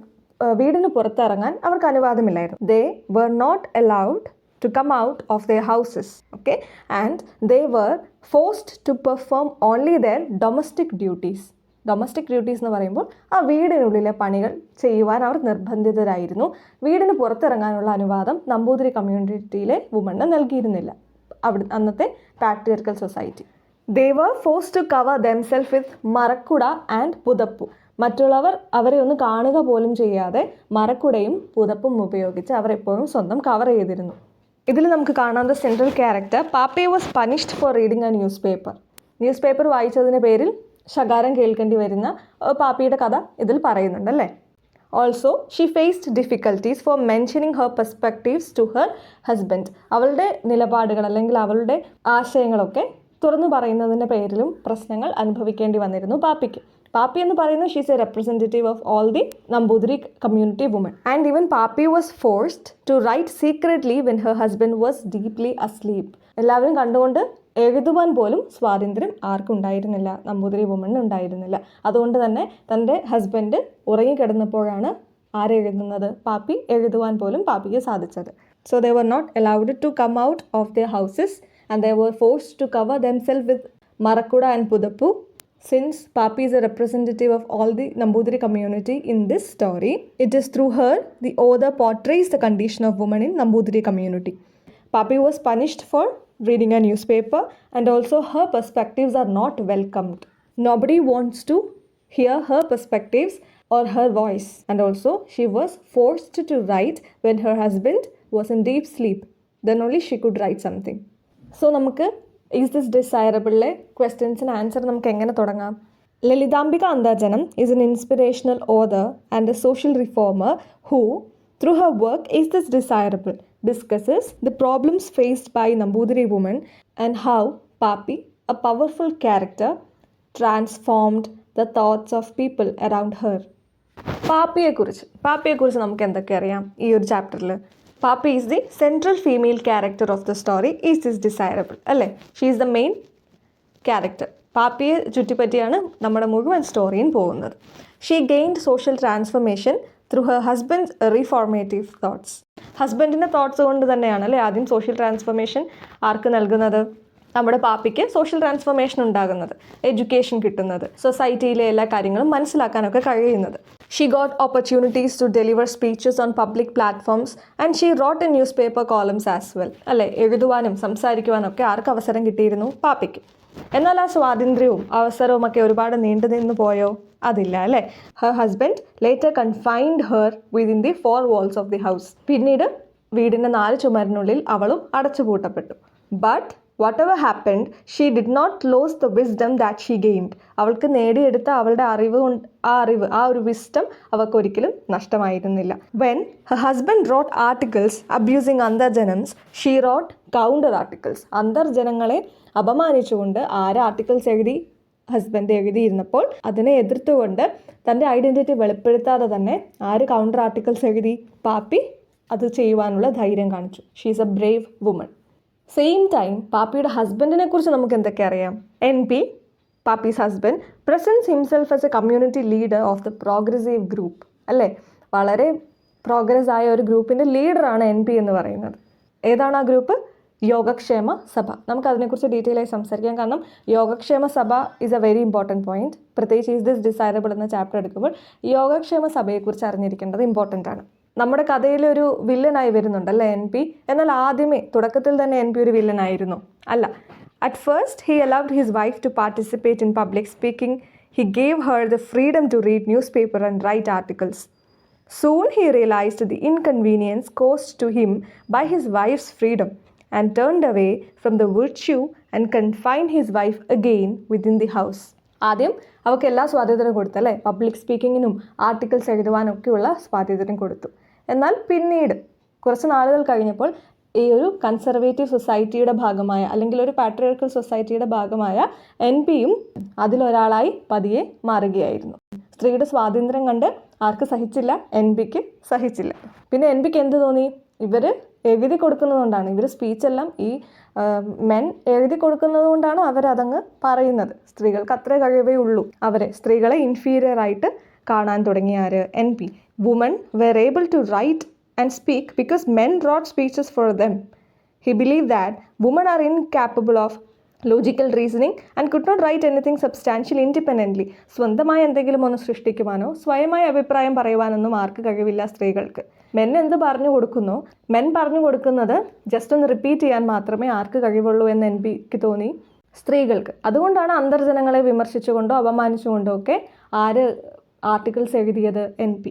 വീടിന് പുറത്തിറങ്ങാൻ അവർക്ക് അനുവാദമില്ലായിരുന്നു. ദേ were not allowed to come out of their houses, okay, and they were forced to perform only their domestic duties. Domestic duties എന്ന് പറയുമ്പോൾ ആ വീടിനുള്ളിലെ പണികൾ ചെയ്യുവാൻ അവർ നിർബന്ധിതരായിരുന്നു. വീടിന് പുറത്തിറങ്ങാനുള്ള അനുവാദം നമ്പൂതിരി കമ്മ്യൂണിറ്റിയിലെ വുമണ് നൽകിയിരുന്നില്ല അന്നത്തെ patriarchal society. They were forced to cover themselves with marakkuda and puthappu. മറ്റുള്ളവർ അവരെ ഒന്ന് കാണുക പോലും ചെയ്യാതെ മറക്കുടയും പുതപ്പും ഉപയോഗിച്ച് അവർ എപ്പോഴും സ്വന്തം കവർ ചെയ്തിരുന്നു. ഇതിൽ നമുക്ക് കാണാവുന്ന central character Pappi was punished for reading a newspaper വായിച്ചതിൻ്റെ പേരിൽ ശകാരം കേൾക്കേണ്ടി വരുന്ന പാപ്പിയുടെ കഥ ഇതിൽ പറയുന്നുണ്ട് അല്ലേ. Also she faced difficulties for mentioning her perspectives to her husband. അവളുടെ നിലപാടുകൾ അല്ലെങ്കിൽ അവളുടെ ആശയങ്ങളൊക്കെ തുറന്നു പറയുന്നതിൻ്റെ പേരിലും പ്രശ്നങ്ങൾ അനുഭവിക്കേണ്ടി വന്നിരുന്നു പാപ്പിക്ക്. പാപ്പി എന്ന് പറയുന്നത് she's a representative of all the Namboothiri community woman. And even Pappi was forced to write secretly when her husband was deeply asleep. എല്ലാവരും കണ്ടുകൊണ്ട് എഴുതുവാൻ പോലും സ്വാതന്ത്ര്യം ആർക്കും ഉണ്ടായിരുന്നില്ല, നമ്പൂതിരി വുമണിന് ഉണ്ടായിരുന്നില്ല. അതുകൊണ്ട് തന്നെ തൻ്റെ ഹസ്ബൻഡ് ഉറങ്ങിക്കിടന്നപ്പോഴാണ് ആരെഴുതുന്നത്, പാപ്പി എഴുതുവാൻ പോലും പാപ്പിക്ക് സാധിച്ചത്. So they were not allowed to come out of their houses and they were forced to cover themself with marakkuda and puthappu. Since Papi is a representative of all the Nambudiri community in this story, it is through her the author portrays the condition of women in Nambudiri community. Papi was punished for reading a newspaper, and also her perspectives are not welcomed. Nobody wants to hear her perspectives or her voice, and also she was forced to write when her husband was in deep sleep. Then only she could write something. So നമുക്ക് ഈസ് ദിസ് ഡിസൈറബിളിലെ ക്വസ്റ്റ്യൻസിന് ആൻസർ നമുക്ക് എങ്ങനെ തുടങ്ങാം? Lalithambika Antharjanam is N inspirational author and A social reformer who through her work is this desirable discusses the problems faced by Nambudiri women and how Papi, a powerful character, transformed the thoughts of people around her. പാപ്പിയെക്കുറിച്ച് നമുക്ക് എന്തൊക്കെ അറിയാം ഈ ഒരു ചാപ്റ്ററിൽ? Pappi is the central female character of the story. Is this desirable അല്ലേ? She is the main character. പാപ്പിയെ ചുറ്റിപ്പറ്റിയാണ് നമ്മുടെ മുഴുവൻ സ്റ്റോറിയും പോകുന്നത്. She gained social transformation through her husband's reformative thoughts. ഹസ്ബൻഡിൻ്റെ തോട്ട്സ് കൊണ്ട് തന്നെയാണ് അല്ലേ ആദ്യം സോഷ്യൽ ട്രാൻസ്ഫർമേഷൻ ആർക്ക് നൽകുന്നത്? നമ്മുടെ പാപ്പിക്ക് സോഷ്യൽ ട്രാൻസ്ഫർമേഷൻ ഉണ്ടാകുന്നത്, എഡ്യൂക്കേഷൻ കിട്ടുന്നത്, സൊസൈറ്റിയിലെ എല്ലാ കാര്യങ്ങളും മനസ്സിലാക്കാനൊക്കെ കഴിയുന്നത്. She got opportunities to deliver speeches on public platforms and she wrote in news paper columns as well. അല്ലേ, എഴുതുവാനും സംസാരിക്കുവാനും ഒക്കെ ആർക്ക് അവസരം കിട്ടിയിരുന്നു? പാപ്പിക്ക്. എന്നാൽ ആ സ്വാതന്ത്ര്യവും അവസരവും ഒക്കെ ഒരുപാട് നീണ്ടു നിന്ന് പോയോ? അതില്ല അല്ലേ. Her husband later confined her within the 4 walls of the house. പിന്നീട് വീടിൻ്റെ 4 ചുമരിനുള്ളിൽ അവളും അടച്ചുപൂട്ടപ്പെട്ടു. But whatever happened, she did not lose the wisdom that she gained. അവൾക്ക് നേടിയെടുത്ത അവളുടെ ആ ഒരു വിസ്ഡം അവൾക്ക് ഒരിക്കലും നഷ്ടമായിരുന്നില്ല. When her husband wrote articles abusing antharjanams, she wrote counter articles. അന്തർജനങ്ങളെ അപമാനിച്ചുകൊണ്ട് ആർട്ടിക്കിൾസ് എഴുതി ഹസ്ബൻഡ് എഴുതിയിരുന്നപ്പോൾ അതിനെ എതിർത്തുകൊണ്ട് തൻ്റെ ഐഡൻറ്റിറ്റി വെളിപ്പെടുത്താതെ തന്നെ കൗണ്ടർ ആർട്ടിക്കിൾസ് എഴുതി? പാപ്പി അത് ചെയ്യുവാനുള്ള ധൈര്യം കാണിച്ചു. She is a brave woman. Same time പാപ്പിയുടെ ഹസ്ബൻഡിനെ കുറിച്ച് നമുക്ക് എന്തൊക്കെ അറിയാം? NP, Pappi's husband, presents himself as a community leader of the progressive group. അല്ലേ, വളരെ പ്രോഗ്രസ് ആയ ഒരു ഗ്രൂപ്പിൻ്റെ ലീഡറാണ് NP എന്ന് പറയുന്നത്. ഏതാണ് ആ ഗ്രൂപ്പ്? യോഗക്ഷേമ സഭ. നമുക്ക് അതിനെക്കുറിച്ച് ഡീറ്റെയിൽ ആയി സംസാരിക്കാം. കാരണം യോഗക്ഷേമ സഭ is A very important point. പ്രത്യേകിച്ച് ഈസ് ദിസ് ഡിസൈറബിൾ എന്ന ചാപ്റ്റർ എടുക്കുമ്പോൾ യോഗക്ഷേമ സഭയെക്കുറിച്ച് അറിഞ്ഞിരിക്കേണ്ടത് ഇമ്പോർട്ടൻ്റ് ആണ്. നമ്മുടെ കഥയിൽ ഒരു വില്ലനായി വരുന്നുണ്ടല്ലേ NP. എന്നാൽ ആദ്യമേ തുടക്കത്തിൽ തന്നെ NP ഒരു വില്ലനായിരുന്നു? അല്ല. At first he allowed his wife to participate in public speaking. He gave her the freedom to read newspaper and write articles. Soon he realized the inconvenience caused to him by his wife's freedom and turned away from the virtue and confined his wife again within the house. ആദ്യം അവൾക്ക് എല്ലാ സ്വാതന്ത്ര്യം കൊടുത്തല്ലേ, പബ്ലിക് സ്പീക്കിങ്ങിനും ആർട്ടിക്കിൾസ് എഴുതുവാനൊക്കെയുള്ള സ്വാതന്ത്ര്യം കൊടുത്തു. എന്നാൽ പിന്നീട് കുറച്ച് നാളുകൾ കഴിഞ്ഞപ്പോൾ ഈ ഒരു കൺസർവേറ്റീവ് സൊസൈറ്റിയുടെ ഭാഗമായ അല്ലെങ്കിൽ ഒരു പാട്രിയാർക്കൽ സൊസൈറ്റിയുടെ ഭാഗമായ NPയും അതിലൊരാളായി പതിയെ മാറുകയായിരുന്നു. സ്ത്രീയുടെ സ്വാതന്ത്ര്യം കണ്ട് ആർക്ക് സഹിച്ചില്ല? NPക്ക് സഹിച്ചില്ല. പിന്നെ NPക്ക് എന്ത് തോന്നി? ഇവർ എഴുതി കൊടുക്കുന്നതുകൊണ്ടാണ്, ഇവർ സ്പീച്ചെല്ലാം ഈ മെൻ എഴുതി കൊടുക്കുന്നത് കൊണ്ടാണ് അവരതങ്ങ് പറയുന്നത്. സ്ത്രീകൾക്ക് അത്രേ കഴിവേ ഉള്ളൂ. സ്ത്രീകളെ ഇൻഫീരിയർ ആയിട്ട് കാണാൻ തുടങ്ങിയ NP. Woman were able to write and speak because men wrote speeches for them. He believe that woman are incapable of logical reasoning and could not write anything substantial independently. സ്വന്തമായി എന്തെങ്കിലും ഒന്ന് സൃഷ്ടിക്കുവാനോ സ്വയമായി അഭിപ്രായം പറയുവാനൊന്നും ആർക്ക് കഴിവില്ല സ്ത്രീകൾക്ക്. മെൻ എന്ത് പറഞ്ഞു കൊടുക്കുന്നോ, മെൻ പറഞ്ഞു കൊടുക്കുന്നത് ജസ്റ്റ് ഒന്ന് റിപ്പീറ്റ് ചെയ്യാൻ മാത്രമേ ആർക്ക് കഴിവുള്ളൂ എന്ന് NPക്ക് തോന്നി, സ്ത്രീകൾക്ക്. അതുകൊണ്ടാണ് അന്തർജനങ്ങളെ വിമർശിച്ചുകൊണ്ടോ അപമാനിച്ചുകൊണ്ടോ ഒക്കെ ആർട്ടിക്കിൾസ് എഴുതിയത് NP.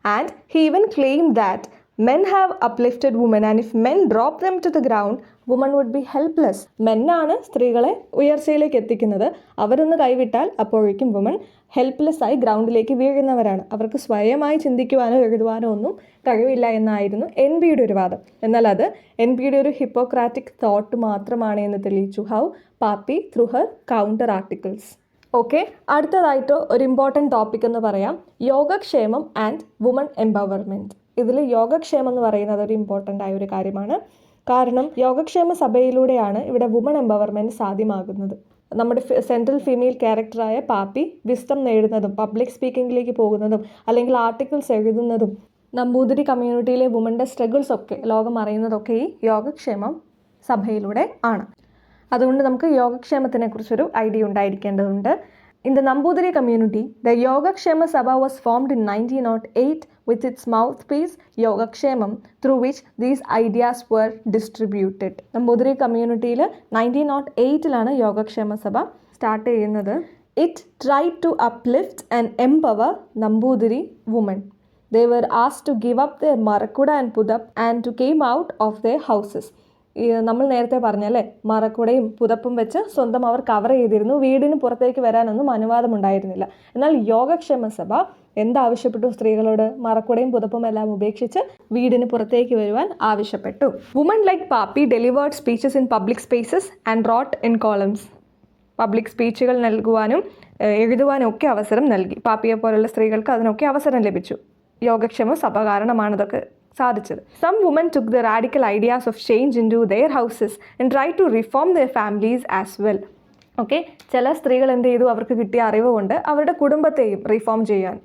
And he even claim that men have uplifted women and if men drop them to the ground, women would be helpless. മെന്നാണ് സ്ത്രീകളെ ഉയർച്ചയിലേക്ക് എത്തിക്കുന്നത്. അവരൊന്ന് കൈവിട്ടാൽ അപ്പോഴേക്കും വുമൺ ഹെൽപ്ലെസ് ആയി ഗ്രൗണ്ടിലേക്ക് വീഴുന്നവരാണ്. അവർക്ക് സ്വയമായി ചിന്തിക്കുവാനോ എഴുതുവാനോ ഒന്നും കഴിവില്ല എന്നായിരുന്നു NPയുടെ ഒരു വാദം. എന്നാൽ അത് NPയുടെ ഒരു ഹിപ്പോക്രാറ്റിക് തോട്ട് മാത്രമാണ് എന്ന് തെളിയിച്ചു how Pappi through her counter articles. Okay, അടുത്തതായിട്ട് ഒരു ഇമ്പോർട്ടൻറ്റ് ടോപ്പിക് എന്ന് പറയാം യോഗക്ഷേമം ആൻഡ് വുമൺ എംപവർമെൻറ്റ്. ഇതിൽ യോഗക്ഷേമം എന്ന് പറയുന്നത് ഒരു ഇമ്പോർട്ടൻ്റ് ആയ ഒരു കാര്യമാണ്. കാരണം യോഗക്ഷേമ സഭയിലൂടെയാണ് ഇവിടെ വുമൺ എംപവർമെൻറ്റ് സാധ്യമാകുന്നത്. നമ്മുടെ സെൻട്രൽ ഫീമെയിൽ ക്യാരക്ടറായ പാപ്പി വിസ്ഡം നേടുന്നതും പബ്ലിക് സ്പീക്കിങ്ങിലേക്ക് പോകുന്നതും അല്ലെങ്കിൽ ആർട്ടിക്കിൾസ് എഴുതുന്നതും നമ്പൂതിരി കമ്മ്യൂണിറ്റിയിലെ വുമൻ്റെ സ്ട്രഗിൾസ് ഒക്കെ ലോകം അറിയുന്നതൊക്കെ ഈ യോഗക്ഷേമം സഭയിലൂടെ ആണ്. അതുകൊണ്ട് നമുക്ക് യോഗക്ഷേമത്തിനെ കുറിച്ചൊരു idea ഉണ്ടായിരിക്കേണ്ടതുണ്ട്. In the Nambudiri community, the Yogakshema Sabha was formed in 1908 with its mouthpiece Yogakshemam, through which these ideas were distributed. Nambudiri community 1908 Yogakshema Sabha start ചെയ്യുന്നത്. It tried to uplift and empower Nambudiri women. They were asked to give up their Marakuda and Pudap and to came out of their houses. നമ്മൾ നേരത്തെ പറഞ്ഞല്ലേ, മറക്കുടയും പുതപ്പും വെച്ച് സ്വന്തം അവർ കവർ ചെയ്തിരുന്നു. വീടിന് പുറത്തേക്ക് വരാനൊന്നും അനുവാദം ഉണ്ടായിരുന്നില്ല. എന്നാൽ യോഗക്ഷേമ സഭ എന്താവശ്യപ്പെട്ടു? സ്ത്രീകളോട് മറക്കുടയും പുതപ്പും എല്ലാം ഉപേക്ഷിച്ച് വീടിന് പുറത്തേക്ക് വരുവാൻ ആവശ്യപ്പെട്ടു. Woman like Pappi delivered speeches in public spaces and wrote in columns. Public സ്പീച്ചുകൾ നൽകുവാനും എഴുതുവാനും ഒക്കെ അവസരം നൽകി. പാപ്പിയെ പോലുള്ള സ്ത്രീകൾക്ക് അതിനൊക്കെ അവസരം ലഭിച്ചു. യോഗക്ഷേമ സഭ കാരണമാണ് ഇതൊക്കെ സാധിച്ചത്. Some women took the radical ideas of change into their houses and tried to reform their families as well. Okay, ചില സ്ത്രീകൾ എന്ത് ചെയ്തു? അവർക്ക് കിട്ടിയ അറിവ് കൊണ്ട് അവരുടെ കുടുംബത്തെയും റീഫോം ചെയ്യാൻ.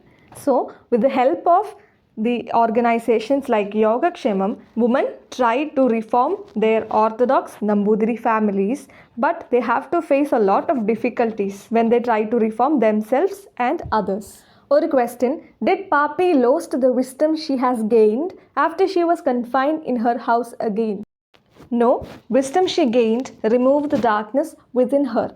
So with the help of the organizations like Yogakshemam, women tried to reform their orthodox Nambudiri families, but they have to face a lot of difficulties when they try to reform themselves and others. ഒരു question, did Pappi lost the wisdom she has gained after she was confined in her house again? No, wisdom she gained remove the darkness within her.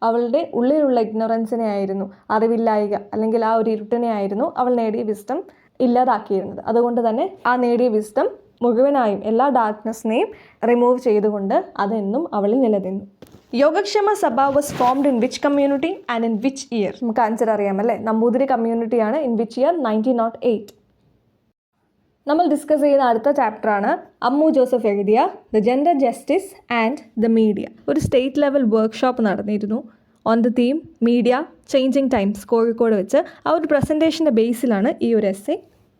അവളുടെ ഉള്ളിലുള്ള ഇഗ്നോറൻസിനെ ആയിരുന്നു, അറിവില്ലായിക അല്ലെങ്കിൽ ആ ഒരു ഇരുട്ടിനെ ആയിരുന്നു അവൾ നേടിയ വിസ്ഡം ഇല്ലാതാക്കിയിരുന്നത്. അതുകൊണ്ട് തന്നെ ആ നേടിയ വിസ്ഡം മുഴുവനായും എല്ലാ ഡാർക്ക്നെസ്സിനെയും റിമൂവ് ചെയ്തുകൊണ്ട് അതെന്നും അവളിൽ നിലനിന്നു. Yogakshema Sabha was formed in which community and in which year? നമുക്ക് ആൻസർ അറിയാമല്ലേ, നമ്പൂതിരി കമ്മ്യൂണിറ്റിയാണ്. In which year? 1908. നമ്മൾ ഡിസ്കസ് ചെയ്യുന്ന അടുത്ത ചാപ്റ്ററാണ് അമ്മു ജോസഫ് എഴുതിയ the gender justice and the media. ഒരു സ്റ്റേറ്റ് ലെവൽ വർക്ക്ഷോപ്പ് നടന്നിരുന്നു on the theme media changing times, Kozhikode വെച്ച്. ആ ഒരു പ്രസൻറ്റേഷൻ്റെ ബേസിലാണ് ഈ ഒരു എസ്സേ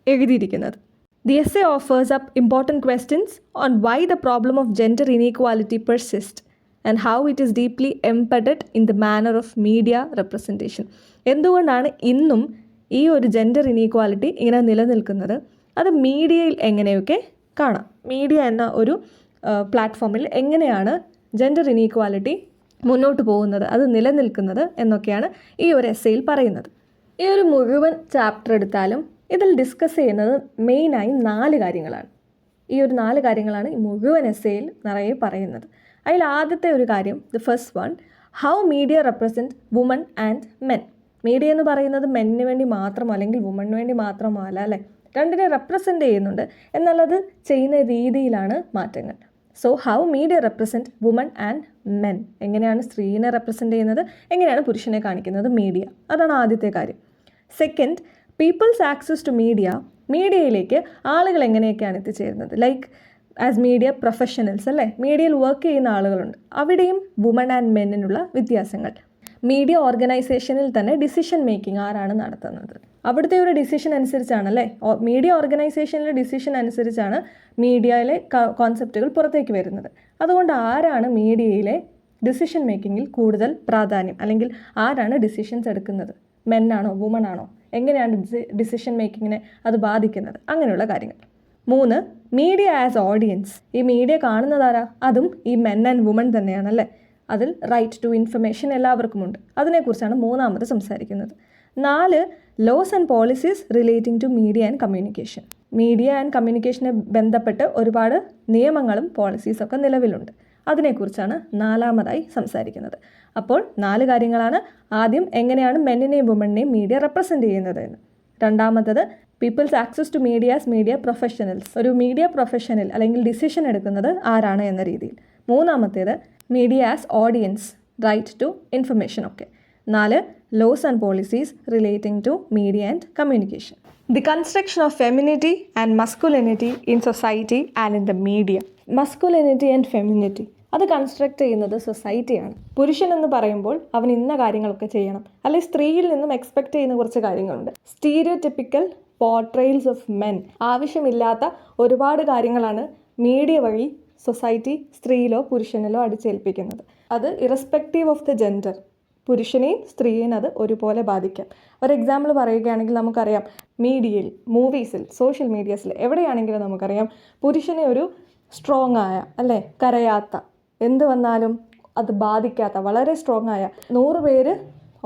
എഴുതിയിരിക്കുന്നത്. The essay offers up important questions on why the problem of gender inequality persist and how it is deeply embedded in the manner of media representation. എന്തുകൊണ്ടാണ് ഇന്നും ഈ ഒരു ജെൻഡർ ഇനീക്വാലിറ്റി ഇങ്ങനെ നിലനിൽക്കുന്നത്? അത് മീഡിയയിൽ എങ്ങനെയൊക്കെ കാണാം. മീഡിയ എന്ന ഒരു പ്ലാറ്റ്ഫോമിൽ എങ്ങനെയാണ് ജെൻഡർ ഇനീക്വാലിറ്റി മുന്നോട്ട് പോകുന്നത്, അത് നിലനിൽക്കുന്നത് എന്നൊക്കെയാണ് ഈ ഒരു എസ്സേയിൽ പറയുന്നത്. ഈ ഒരു മുഴുവൻ ചാപ്റ്റർ എടുത്താലും ഇതിൽ ഡിസ്കസ് ചെയ്യുന്നത് മെയിനായി 4 കാര്യങ്ങളാണ്. ഈ ഒരു 4 കാര്യങ്ങളാണ് ഈ മുഴുവൻ എസ്സേയിൽ നിറയെ പറയുന്നത്. അതിൽ ആദ്യത്തെ ഒരു കാര്യം, the first one, how media represent woman and men. Media എന്ന് പറയുന്നത് മെന്നിന് വേണ്ടി മാത്രമോ അല്ലെങ്കിൽ വുമണിന് വേണ്ടി മാത്രമോ അല്ല, അല്ലേ, രണ്ടിനെ റെപ്രസെൻ്റ് ചെയ്യുന്നുണ്ട്. എന്നാൽ അത് ചെയ്യുന്ന രീതിയിലാണ് മാറ്റങ്ങൾ. So how media represent woman and men. എങ്ങനെയാണ് സ്ത്രീനെ റെപ്രസെൻ്റ് ചെയ്യുന്നത്, എങ്ങനെയാണ് പുരുഷനെ കാണിക്കുന്നത് മീഡിയ. അതാണ് ആദ്യത്തെ കാര്യം. Second, people's access to media. മീഡിയയിലേക്ക് ആളുകൾ എങ്ങനെയൊക്കെയാണ് എത്തിച്ചേരുന്നത്? ലൈക്ക് ആസ് മീഡിയ പ്രൊഫഷണൽസ്, അല്ലേ, മീഡിയയിൽ വർക്ക് ചെയ്യുന്ന ആളുകളുണ്ട്. അവിടെയും വുമൺ ആൻഡ് മെന്നിനുള്ള വ്യത്യാസങ്ങൾ. മീഡിയ ഓർഗനൈസേഷനിൽ തന്നെ ഡിസിഷൻ മേക്കിംഗ് ആരാണ് നടത്തുന്നത്? അവിടുത്തെ ഒരു ഡിസിഷൻ അനുസരിച്ചാണ്, അല്ലേ, മീഡിയ ഓർഗനൈസേഷനിലെ ഡിസിഷൻ അനുസരിച്ചാണ് മീഡിയയിലെ കോൺസെപ്റ്റുകൾ പുറത്തേക്ക് വരുന്നത്. അതുകൊണ്ട് ആരാണ് മീഡിയയിലെ ഡിസിഷൻ മേക്കിങ്ങിൽ കൂടുതൽ പ്രാധാന്യം, അല്ലെങ്കിൽ ആരാണ് ഡിസിഷൻസ് എടുക്കുന്നത്? മെന്നാണോ വുമൺ ആണോ? എങ്ങനെയാണ് ഡിസിഷൻ മേക്കിങ്ങിനെ അത് ബാധിക്കുന്നത്? അങ്ങനെയുള്ള കാര്യങ്ങൾ. 3, മീഡിയ ആസ് ഓഡിയൻസ്. ഈ മീഡിയ കാണുന്നതാരാ? അതും ഈ മെൻ ആൻഡ് വുമൺ തന്നെയാണല്ലേ. അതിൽ റൈറ്റ് ടു ഇൻഫർമേഷൻ എല്ലാവർക്കുമുണ്ട്. അതിനെക്കുറിച്ചാണ് മൂന്നാമത് സംസാരിക്കുന്നത്. 4, laws and policies relating to media and communication. Media and കമ്മ്യൂണിക്കേഷനെ ബന്ധപ്പെട്ട് ഒരുപാട് നിയമങ്ങളും പോളിസീസൊക്കെ നിലവിലുണ്ട്. അതിനെക്കുറിച്ചാണ് 4ാമതായി സംസാരിക്കുന്നത്. അപ്പോൾ 4 കാര്യങ്ങളാണ്. ആദ്യം എങ്ങനെയാണ് മെന്നിനെയും വുമണിനെയും മീഡിയ റെപ്രസെൻ്റ് ചെയ്യുന്നത് എന്ന്. രണ്ടാമത്തത് peoples access to medias media professionals. ഒരു മീഡിയ പ്രൊഫഷണൽ അല്ലെങ്കിൽ ഡിസിഷൻ എടുക്കുന്നത് ആരാണ് എന്ന രീതിയിൽ. മൂന്നാമത്തേത് media as audience, right to information ഒക്കെ. 4, laws and policies relating to media and communication. The construction of femininity and masculinity in society and in the media. Masculinity and femininity, അത് കൺസ്ട്രക്ട് ചെയ്യുന്നത് സൊസൈറ്റിയാണ്. പുരുഷൻ എന്ന് പറയുമ്പോൾ അവൻ ഇന്ന കാര്യങ്ങളൊക്കെ ചെയ്യണം, അല്ലെങ്കിൽ സ്ത്രീയിൽ നിന്നും എക്സ്പെക്ട് ചെയ്യുന്ന കുറച്ച് കാര്യങ്ങളുണ്ട്. Stereotypical portrayals of men. ആവശ്യമില്ലാത്ത ഒരുപാട് കാര്യങ്ങളാണ് മീഡിയ വഴി സൊസൈറ്റി സ്ത്രീയിലോ പുരുഷനിലോ അടിച്ചേൽപ്പിക്കുന്നത്. അത് ഇറസ്പെക്റ്റീവ് ഓഫ് ദ ജെൻഡർ. പുരുഷനെയും സ്ത്രീയെയും അത് ഒരുപോലെ ബാധിക്കാം. ഒരു എക്സാമ്പിൾ പറയുകയാണെങ്കിൽ നമുക്കറിയാം, മീഡിയയിൽ, മൂവീസിൽ, സോഷ്യൽ മീഡിയാസിൽ എവിടെയാണെങ്കിലും നമുക്കറിയാം പുരുഷനെ ഒരു സ്ട്രോങ് ആയ, അല്ലേ, കരയാത്ത, എന്ത് വന്നാലും അത് ബാധിക്കാത്ത, വളരെ സ്ട്രോങ് ആയ 100 പേര്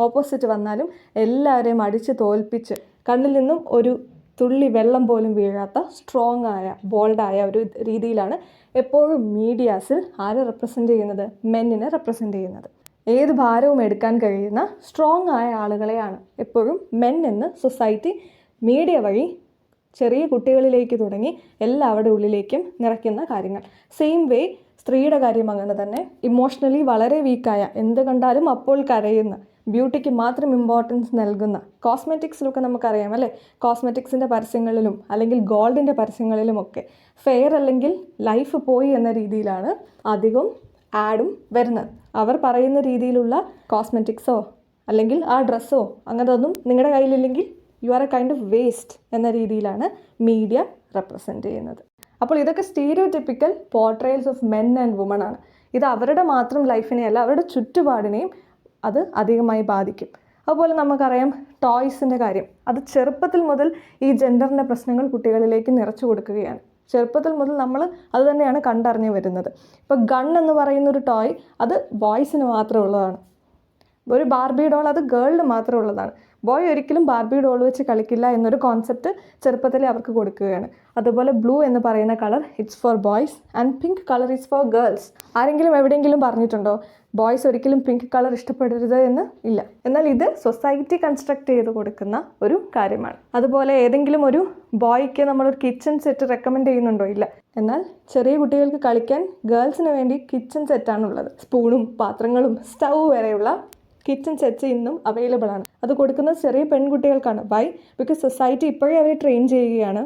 ഓപ്പോസിറ്റ് വന്നാലും എല്ലാവരെയും അടിച്ച് തോൽപ്പിച്ച് കണ്ണിൽ നിന്നും ഒരു തുള്ളി വെള്ളം പോലും വീഴാത്ത സ്ട്രോങ് ആയ, ബോൾഡായ ഒരു രീതിയിലാണ് എപ്പോഴും മീഡിയാസിൽ ആരെ റെപ്രസെൻ്റ് ചെയ്യുന്നത്? മെന്നിനെ റെപ്രസെൻ്റ് ചെയ്യുന്നത്. ഏത് ഭാരവും എടുക്കാൻ കഴിയുന്ന സ്ട്രോങ് ആയ ആളുകളെയാണ് എപ്പോഴും മെൻ എന്ന് സൊസൈറ്റി മീഡിയ വഴി ചെറിയ കുട്ടികളിലേക്ക് തുടങ്ങി എല്ലാവരുടെ ഉള്ളിലേക്കും നിറയ്ക്കുന്ന കാര്യങ്ങൾ. സെയിം വേ സ്ത്രീയുടെ കാര്യം അങ്ങനെ തന്നെ. ഇമോഷണലി വളരെ വീക്കായ, എന്ത് കണ്ടാലും അപ്പോൾ കരയുന്ന, ബ്യൂട്ടിക്ക് മാത്രം ഇമ്പോർട്ടൻസ് നൽകുന്ന, കോസ്മെറ്റിക്സിലൊക്കെ നമുക്കറിയാം, അല്ലേ, കോസ്മെറ്റിക്സിൻ്റെ പരസ്യങ്ങളിലും അല്ലെങ്കിൽ ഗോൾഡിൻ്റെ പരസ്യങ്ങളിലുമൊക്കെ ഫെയർ അല്ലെങ്കിൽ ലൈഫ് പോയി എന്ന രീതിയിലാണ് അധികം ആഡും വരുന്നത്. അവർ പറയുന്ന രീതിയിലുള്ള കോസ്മെറ്റിക്സോ അല്ലെങ്കിൽ ആ ഡ്രസ്സോ അങ്ങനതൊന്നും നിങ്ങളുടെ കയ്യിലില്ലെങ്കിൽ you are a kind of waste എന്ന രീതിയിലാണ് മീഡിയ റെപ്രസെൻ്റ് ചെയ്യുന്നത്. അപ്പോൾ ഇതൊക്കെ stereotypical portrayals of men and woman ആണ്. ഇത് അവരുടെ മാത്രം ലൈഫിനെ അല്ല, അവരുടെ ചുറ്റുപാടിനെയും അത് അധികമായി ബാധിക്കും. അതുപോലെ നമുക്കറിയാം ടോയ്സിൻ്റെ കാര്യം. അത് ചെറുപ്പത്തിൽ മുതൽ ഈ ജെൻഡറിൻ്റെ പ്രശ്നങ്ങൾ കുട്ടികളിലേക്ക് നിറച്ചു കൊടുക്കുകയാണ്. ചെറുപ്പത്തിൽ മുതൽ നമ്മൾ അത് തന്നെയാണ് കണ്ടറിഞ്ഞു വരുന്നത്. ഇപ്പോൾ ഗൺ എന്ന് പറയുന്നൊരു ടോയ് അത് ബോയ്സിന് മാത്രമുള്ളതാണ്. ഒരു ബാർബി ഡോൾ അത് ഗേളിന് മാത്രമുള്ളതാണ്. ബോയ് ഒരിക്കലും ബാർബി ഡോൾ വെച്ച് കളിക്കില്ല എന്നൊരു കോൺസെപ്റ്റ് ചെറുപ്പത്തിലേ അവർക്ക് കൊടുക്കുകയാണ്. അതുപോലെ ബ്ലൂ എന്ന് പറയുന്ന colour it's for boys and pink colour it's for girls. ആരെങ്കിലും എവിടെയെങ്കിലും പറഞ്ഞിട്ടുണ്ടോ ബോയ്സ് ഒരിക്കലും പിങ്ക് കളർ ഇഷ്ടപ്പെടരുത് എന്ന്? ഇല്ല. എന്നാൽ ഇത് സൊസൈറ്റി കൺസ്ട്രക്ട് ചെയ്ത് കൊടുക്കുന്ന ഒരു കാര്യമാണ്. അതുപോലെ ഏതെങ്കിലും ഒരു ബോയ്ക്ക് നമ്മളൊരു കിച്ചൺ സെറ്റ് റെക്കമെൻഡ് ചെയ്യുന്നുണ്ടോ? ഇല്ല. എന്നാൽ ചെറിയ കുട്ടികൾക്ക് കളിക്കാൻ ഗേൾസിന് വേണ്ടി കിച്ചൺ സെറ്റാണുള്ളത്. സ്പൂണും പാത്രങ്ങളും സ്റ്റൗ വരെയുള്ള കിച്ചൺ സെറ്റ്സ് ഇന്നും അവൈലബിൾ ആണ്. അത് കൊടുക്കുന്നത് ചെറിയ പെൺകുട്ടികൾക്കാണ്. വൈ? ബിക്കോസ് സൊസൈറ്റി ഇപ്പോഴേ അവരെ ട്രെയിൻ ചെയ്യുകയാണ്.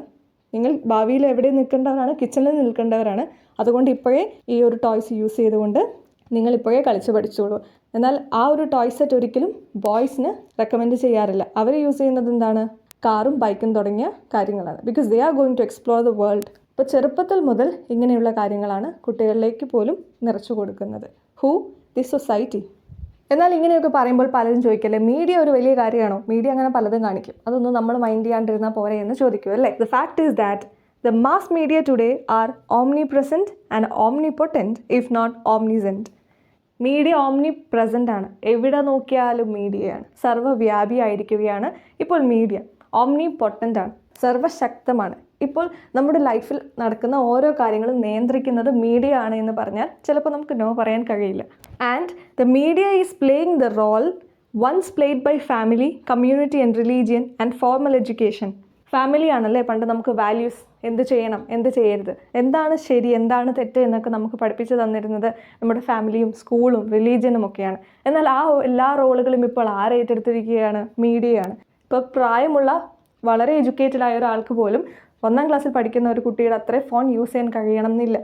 നിങ്ങൾ ഭാവിയിൽ എവിടെ നിൽക്കേണ്ടവരാണ്? കിച്ചണിൽ നിൽക്കേണ്ടവരാണ്. അതുകൊണ്ട് ഇപ്പോഴേ ഈ ഒരു ടോയ്സ് യൂസ് ചെയ്തുകൊണ്ട് നിങ്ങളിപ്പോഴേ കളിച്ച് പഠിച്ചോളൂ. എന്നാൽ ആ ഒരു ടോയ് സെറ്റ് ഒരിക്കലും ബോയ്സിന് റെക്കമെൻഡ് ചെയ്യാറില്ല. അവർ യൂസ് ചെയ്യുന്നത് എന്താണ്? കാറും ബൈക്കും തുടങ്ങിയ കാര്യങ്ങളാണ്. Because they are going to explore the world. ഇപ്പോൾ ചെറുപ്പത്തിൽ മുതൽ ഇങ്ങനെയുള്ള കാര്യങ്ങളാണ് കുട്ടികളിലേക്ക് പോലും നിറച്ചു കൊടുക്കുന്നത്. ഹൂ? The society. എന്നാൽ ഇങ്ങനെയൊക്കെ പറയുമ്പോൾ പലരും ചോദിക്കല്ലേ, മീഡിയ ഒരു വലിയ കാര്യമാണോ? മീഡിയ അങ്ങനെ പലതും കാണിക്കും, അതൊന്നും നമ്മൾ മൈൻഡ് ചെയ്യാണ്ടിരുന്നാൽ പോരെ എന്ന് ചോദിക്കും, അല്ലേ? The fact is that the mass media today are omnipresent and omnipotent if not omniscient. Media omni present ആണ്. എവിടെ നോക്കിയാലും മീഡിയയാണ്. സർവ്വവ്യാപിയായിരിക്കുകയാണ് ഇപ്പോൾ മീഡിയ. ഓംനി പൊട്ടൻ്റ് ആണ്, സർവ്വശക്തമാണ്. ഇപ്പോൾ നമ്മുടെ ലൈഫിൽ നടക്കുന്ന ഓരോ കാര്യങ്ങളും നിയന്ത്രിക്കുന്നത് മീഡിയ ആണ് എന്ന് പറഞ്ഞാൽ ചിലപ്പോൾ നമുക്ക് നോ പറയാൻ കഴിയില്ല. And the media is playing the role once played by family, community and religion and formal education. Family ആണല്ലേ പണ്ട് നമുക്ക് വാല്യൂസ്, എന്ത് ചെയ്യണം, എന്ത് ചെയ്യരുത്, എന്താണ് ശരി, എന്താണ് തെറ്റ് എന്നൊക്കെ നമുക്ക് പഠിപ്പിച്ചു തന്നിരുന്നത് നമ്മുടെ ഫാമിലിയും സ്കൂളും റിലീജിയനും ഒക്കെയാണ്. എന്നാൽ ആ എല്ലാ റോളുകളും ഇപ്പോൾ ആരേറ്റെടുത്തിരിക്കുകയാണ്? മീഡിയയാണ്. ഇപ്പോൾ പ്രായമുള്ള വളരെ എഡ്യൂക്കേറ്റഡ് ആയ ഒരാൾക്ക് പോലും 1ാം ക്ലാസ്സിൽ പഠിക്കുന്ന ഒരു കുട്ടിയുടെ അത്രയും ഫോൺ യൂസ് ചെയ്യാൻ കഴിയണം എന്നില്ല.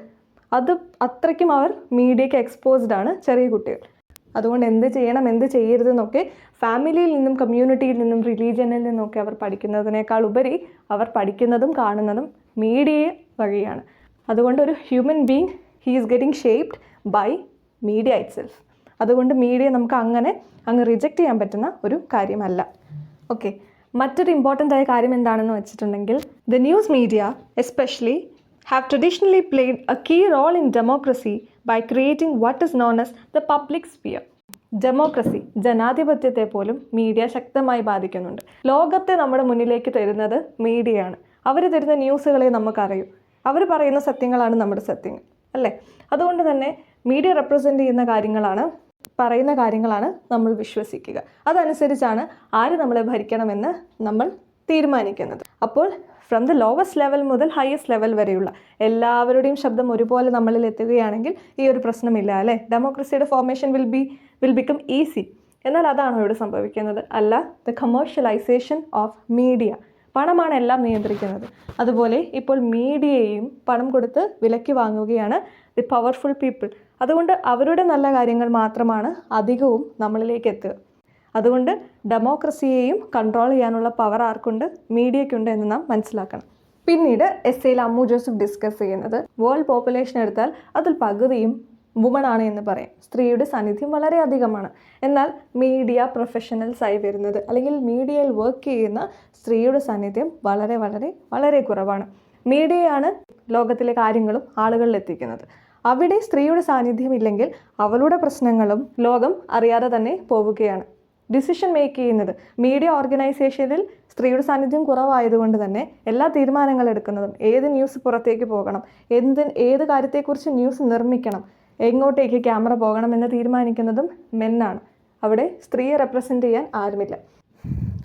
അത് അത്രയ്ക്കും അവർ മീഡിയയ്ക്ക് എക്സ്പോസ്ഡ് ആണ് ചെറിയ കുട്ടികൾ. അതുകൊണ്ട് എന്ത് ചെയ്യണം, എന്ത് ചെയ്യരുതെന്നൊക്കെ ഫാമിലിയിൽ നിന്നും കമ്മ്യൂണിറ്റിയിൽ നിന്നും റിലീജിയനിൽ നിന്നൊക്കെ അവർ പഠിക്കുന്നതിനേക്കാൾ ഉപരി അവർ പഠിക്കുന്നതും കാണുന്നതും മീഡിയ വഴിയാണ്. അതുകൊണ്ട് ഒരു human being he is getting shaped by media itself. അതുകൊണ്ട് മീഡിയ നമുക്ക് അങ്ങ് റിജക്റ്റ് ചെയ്യാൻ പറ്റുന്ന ഒരു കാര്യമല്ല. ഓക്കെ, മറ്റൊരു ഇമ്പോർട്ടൻ്റ് ആയ കാര്യം എന്താണെന്ന് വെച്ചിട്ടുണ്ടെങ്കിൽ the news media especially have traditionally played a key role in democracy by creating what is known as the public sphere. Democracy, ജനാധിപത്യത്തെ പോലും മീഡിയ ശക്തമായി ബാധിക്കുന്നുണ്ട്. ലോകത്തെ നമ്മുടെ മുന്നിലേക്ക് തരുന്നത് മീഡിയയാണ്. അവർ തരുന്ന ന്യൂസുകളെ നമുക്കറിയൂ. അവർ പറയുന്ന സത്യങ്ങളാണ് നമ്മുടെ സത്യങ്ങൾ, അല്ലേ? അതുകൊണ്ട് തന്നെ മീഡിയ റെപ്രസെൻ്റ് ചെയ്യുന്ന കാര്യങ്ങളാണ്, പറയുന്ന കാര്യങ്ങളാണ് നമ്മൾ വിശ്വസിക്കുക. അതനുസരിച്ചാണ് ആര് നമ്മളെ ഭരിക്കണമെന്ന് നമ്മൾ തീരുമാനിക്കുന്നത്. അപ്പോൾ ഫ്രം ദ ലോവസ്റ്റ് ലെവൽ മുതൽ ഹയസ്റ്റ് ലെവൽ വരെയുള്ള എല്ലാവരുടെയും ശബ്ദം ഒരുപോലെ നമ്മളിൽ എത്തുകയാണെങ്കിൽ ഈ ഒരു പ്രശ്നമില്ല, അല്ലേ? ഡെമോക്രസിയുടെ ഫോർമേഷൻ വിൽ ബിക്കം ഈസി. എന്നാൽ അതാണോ ഇവിടെ സംഭവിക്കുന്നത്? അല്ല. The commercialisation of media. പണമാണ് എല്ലാം നിയന്ത്രിക്കുന്നത്. അതുപോലെ ഇപ്പോൾ മീഡിയയെയും പണം കൊടുത്ത് വിലയ്ക്ക് വാങ്ങുകയാണ് ദി പവർഫുൾ പീപ്പിൾ. അതുകൊണ്ട് അവരുടെ നല്ല കാര്യങ്ങൾ മാത്രമാണ് അധികവും നമ്മളിലേക്ക് എത്തുക. അതുകൊണ്ട് ഡെമോക്രസിയെയും കൺട്രോൾ ചെയ്യാനുള്ള പവർ ആർക്കുണ്ട്? മീഡിയയ്ക്കുണ്ട് എന്ന് നാം മനസ്സിലാക്കണം. പിന്നീട് എസ്സേയിൽ അമ്മു ജോസഫ് ഡിസ്കസ് ചെയ്യുന്നത് വേൾഡ് പോപ്പുലേഷൻ എടുത്താൽ അതിൽ പകുതിയും വുമൺ ആണ് എന്ന് പറയാം. സ്ത്രീയുടെ സാന്നിധ്യം വളരെ അധികമാണ്. എന്നാൽ മീഡിയ പ്രൊഫഷണൽസായി വരുന്നത് അല്ലെങ്കിൽ മീഡിയയിൽ വർക്ക് ചെയ്യുന്ന സ്ത്രീയുടെ സാന്നിധ്യം വളരെ വളരെ വളരെ കുറവാണ്. മീഡിയയാണ് ലോകത്തിലെ കാര്യങ്ങളും ആളുകളിൽ എത്തിക്കുന്നത്. അവിടെ സ്ത്രീയുടെ സാന്നിധ്യം ഇല്ലെങ്കിൽ അവളുടെ പ്രശ്നങ്ങളും ലോകം അറിയാതെ തന്നെ പോവുകയാണ്. ഡിസിഷൻ മേക്ക് ചെയ്യുന്നത് മീഡിയ ഓർഗനൈസേഷനിൽ സ്ത്രീയുടെ സാന്നിധ്യം കുറവായതുകൊണ്ട് തന്നെ എല്ലാ തീരുമാനങ്ങൾ എടുക്കുന്നതും ഏത് ന്യൂസ് പുറത്തേക്ക് പോകണം, ഏത് കാര്യത്തെക്കുറിച്ച് ന്യൂസ് നിർമ്മിക്കണം, എങ്ങോട്ടേക്ക് ക്യാമറ പോകണം എന്ന് തീരുമാനിക്കുന്നതും മെന്നാണ്. അവിടെ സ്ത്രീയെ റെപ്രസെൻ്റ് ചെയ്യാൻ ആരുമില്ല.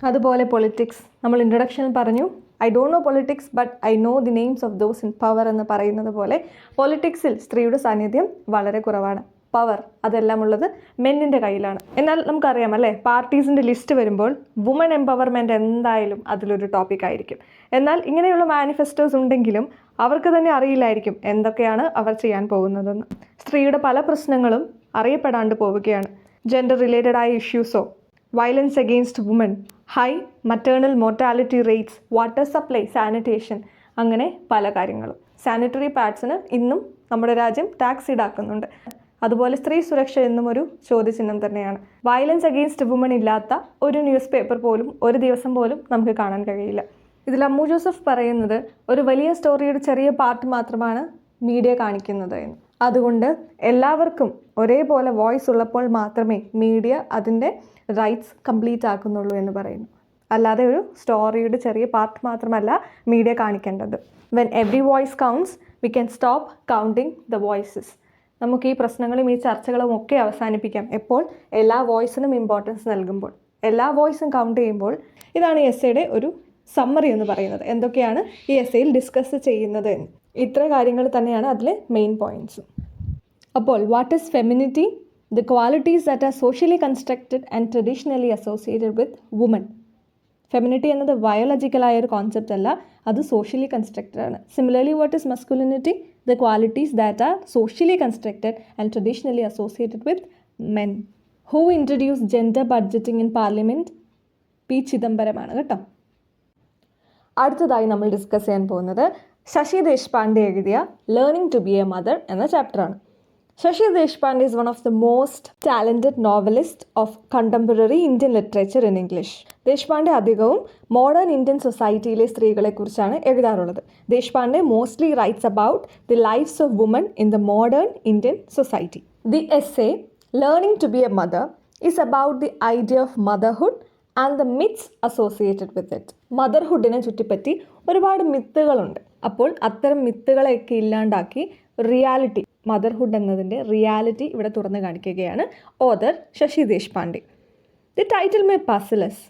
അതുപോലെ പൊളിറ്റിക്സ്, നമ്മൾ ഇൻട്രൊഡക്ഷനിൽ പറഞ്ഞു I don't know politics but I know the names of those in power എന്ന് പറയുന്നത് പോലെ പൊളിറ്റിക്സിൽ സ്ത്രീയുടെ സാന്നിധ്യം വളരെ കുറവാണ്. പവർ അതെല്ലാം ഉള്ളത് മെന്നിൻ്റെ കയ്യിലാണ്. എന്നാൽ നമുക്കറിയാം അല്ലേ, പാർട്ടീസിൻ്റെ ലിസ്റ്റ് വരുമ്പോൾ വുമൺ എംപവർമെൻറ്റ് എന്തായാലും അതിലൊരു ടോപ്പിക് ആയിരിക്കും. എന്നാൽ ഇങ്ങനെയുള്ള മാനിഫെസ്റ്റോസ് ഉണ്ടെങ്കിലും അവർക്ക് തന്നെ അറിയില്ലായിരിക്കും എന്തൊക്കെയാണ് അവർ ചെയ്യാൻ പോകുന്നതെന്ന്. സ്ത്രീയുടെ പല പ്രശ്നങ്ങളും അറിയപ്പെടാണ്ട് പോവുകയാണ്. ജെൻഡർ റിലേറ്റഡ് ആയ ഇഷ്യൂസോ, violence against woman, high maternal mortality rates, water supply, sanitation, അങ്ങനെ പല കാര്യങ്ങളും. സാനിറ്ററി പാഡ്സിന് ഇന്നും നമ്മുടെ രാജ്യം ടാക്സ് ഈടാക്കുന്നുണ്ട്. അതുപോലെ സ്ത്രീ സുരക്ഷ എന്നും ഒരു ചോദ്യചിഹ്നം തന്നെയാണ്. വയലൻസ് അഗെയിൻസ്റ്റ് വുമൺ ഇല്ലാത്ത ഒരു ന്യൂസ് പേപ്പർ പോലും ഒരു ദിവസം പോലും നമുക്ക് കാണാൻ കഴിയില്ല. ഇതിൽ അമ്മു ജോസഫ് പറയുന്നത് ഒരു വലിയ സ്റ്റോറിയുടെ ചെറിയ പാർട്ട് മാത്രമാണ് മീഡിയ കാണിക്കുന്നത് എന്ന്. അതുകൊണ്ട് എല്ലാവർക്കും ഒരേപോലെ വോയിസ് ഉള്ളപ്പോൾ മാത്രമേ മീഡിയ അതിൻ്റെ റൈറ്റ്സ് കംപ്ലീറ്റ് ആക്കുന്നുള്ളൂ എന്ന് പറയുന്നു. അല്ലാതെ ഒരു സ്റ്റോറിയുടെ ചെറിയ പാർട്ട് മാത്രമല്ല മീഡിയ കാണിക്കേണ്ടത്. When every voice counts we can stop counting the voices. നമുക്ക് ഈ പ്രശ്നങ്ങളും ഈ ചർച്ചകളും ഒക്കെ അവസാനിപ്പിക്കാം. എപ്പോൾ? എല്ലാ വോയിസിനും ഇമ്പോർട്ടൻസ് നൽകുമ്പോൾ, എല്ലാ വോയിസും കൗണ്ട് ചെയ്യുമ്പോൾ. ഇതാണ് ഈ എസ്സേയുടെ ഒരു സമ്മറി എന്ന് പറയുന്നത്. എന്തൊക്കെയാണ് ഈ എസ്സേയിൽ ഡിസ്കസ് ചെയ്യുന്നത് എന്ന്. ഇത്ര കാര്യങ്ങൾ തന്നെയാണ് അതിലെ മെയിൻ പോയിൻറ്റ്സ്. അപ്പോൾ what is femininity? The qualities that are socially constructed and traditionally associated with woman. Femininity എന്നത് ബയോളജിക്കലായ ഒരു കോൺസെപ്റ്റ് അല്ല, അത് സോഷ്യലി കൺസ്ട്രക്റ്റഡ് ആണ്. Similarly what is masculinity? The qualities that are socially constructed and traditionally associated with men. Who introduce gender budgeting in parliament? P ചിദംബരമാണ് കേട്ടോ. അടുത്തതായി നമ്മൾ ഡിസ്കസ് ചെയ്യാൻ പോകുന്നത് ശശി ദേശ്പാണ്ഡെ എഴുതിയ learning to be a mother എന്ന ചാപ്റ്ററാണ്. Sasi Deshpande is one of the most talented novelist of contemporary Indian literature in English. Deshpande അധികവും മോഡേൺ ഇന്ത്യൻ സൊസൈറ്റിയിലെ സ്ത്രീകളെക്കുറിച്ചാണ് എഴുതാറുള്ളത്. Deshpande mostly writes about the lifes of woman in the modern Indian society. The essay learning to be a mother is about the idea of motherhood and the myths associated with it. മദർഹുഡിനെ ചുറ്റിപ്പറ്റി ഒരുപാട് മിത്തുകളുണ്ട്. അപ്പോൾ അത്തരം മിത്തുകളെയൊക്കെ ഇല്ലാണ്ടാക്കി റിയാലിറ്റി, മദർഹുഡ് എന്നതിൻ്റെ റിയാലിറ്റി ഇവിടെ തുറന്നു കാണിക്കുകയാണ് author Shashi Deshpande. The title may puzzle us.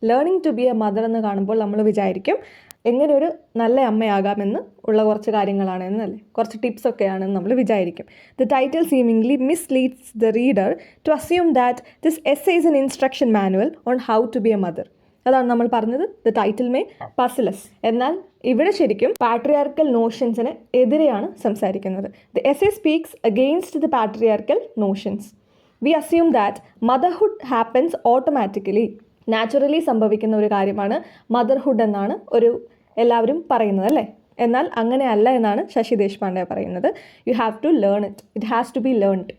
Learning to be a mother എന്ന് കാണുമ്പോൾ നമ്മൾ വിചാരിക്കും എങ്ങനെ ഒരു നല്ല അമ്മയാകാമെന്ന് ഉള്ള കുറച്ച് കാര്യങ്ങളാണ് എന്നല്ലേ, കുറച്ച് ടിപ്സൊക്കെയാണെന്ന് നമ്മൾ വിചാരിക്കും. The title seemingly misleads the reader to assume that this essay is an instruction manual on how to be a mother. അതാണ് നമ്മൾ പറഞ്ഞത് ദ ടൈറ്റിൽ മേ പസിലസ്. എന്നാൽ ഇവിടെ ശരിക്കും പാട്രിയാർക്കൽ നോഷൻസിന് എതിരെയാണ് സംസാരിക്കുന്നത്. The essay speaks against the patriarchal notions. V assume that motherhood happens automatically, naturally സംഭവിക്കുന്ന ഒരു കാര്യമാണ് മദർഹുഡ് എന്നാണ് എല്ലാവരും പറയുന്നത് അല്ലേ. എന്നാൽ അങ്ങനെയല്ല എന്നാണ് ശശി ദേശ്പാണ്ഡെ പറയുന്നത്. You have to learn it, it has to be learned.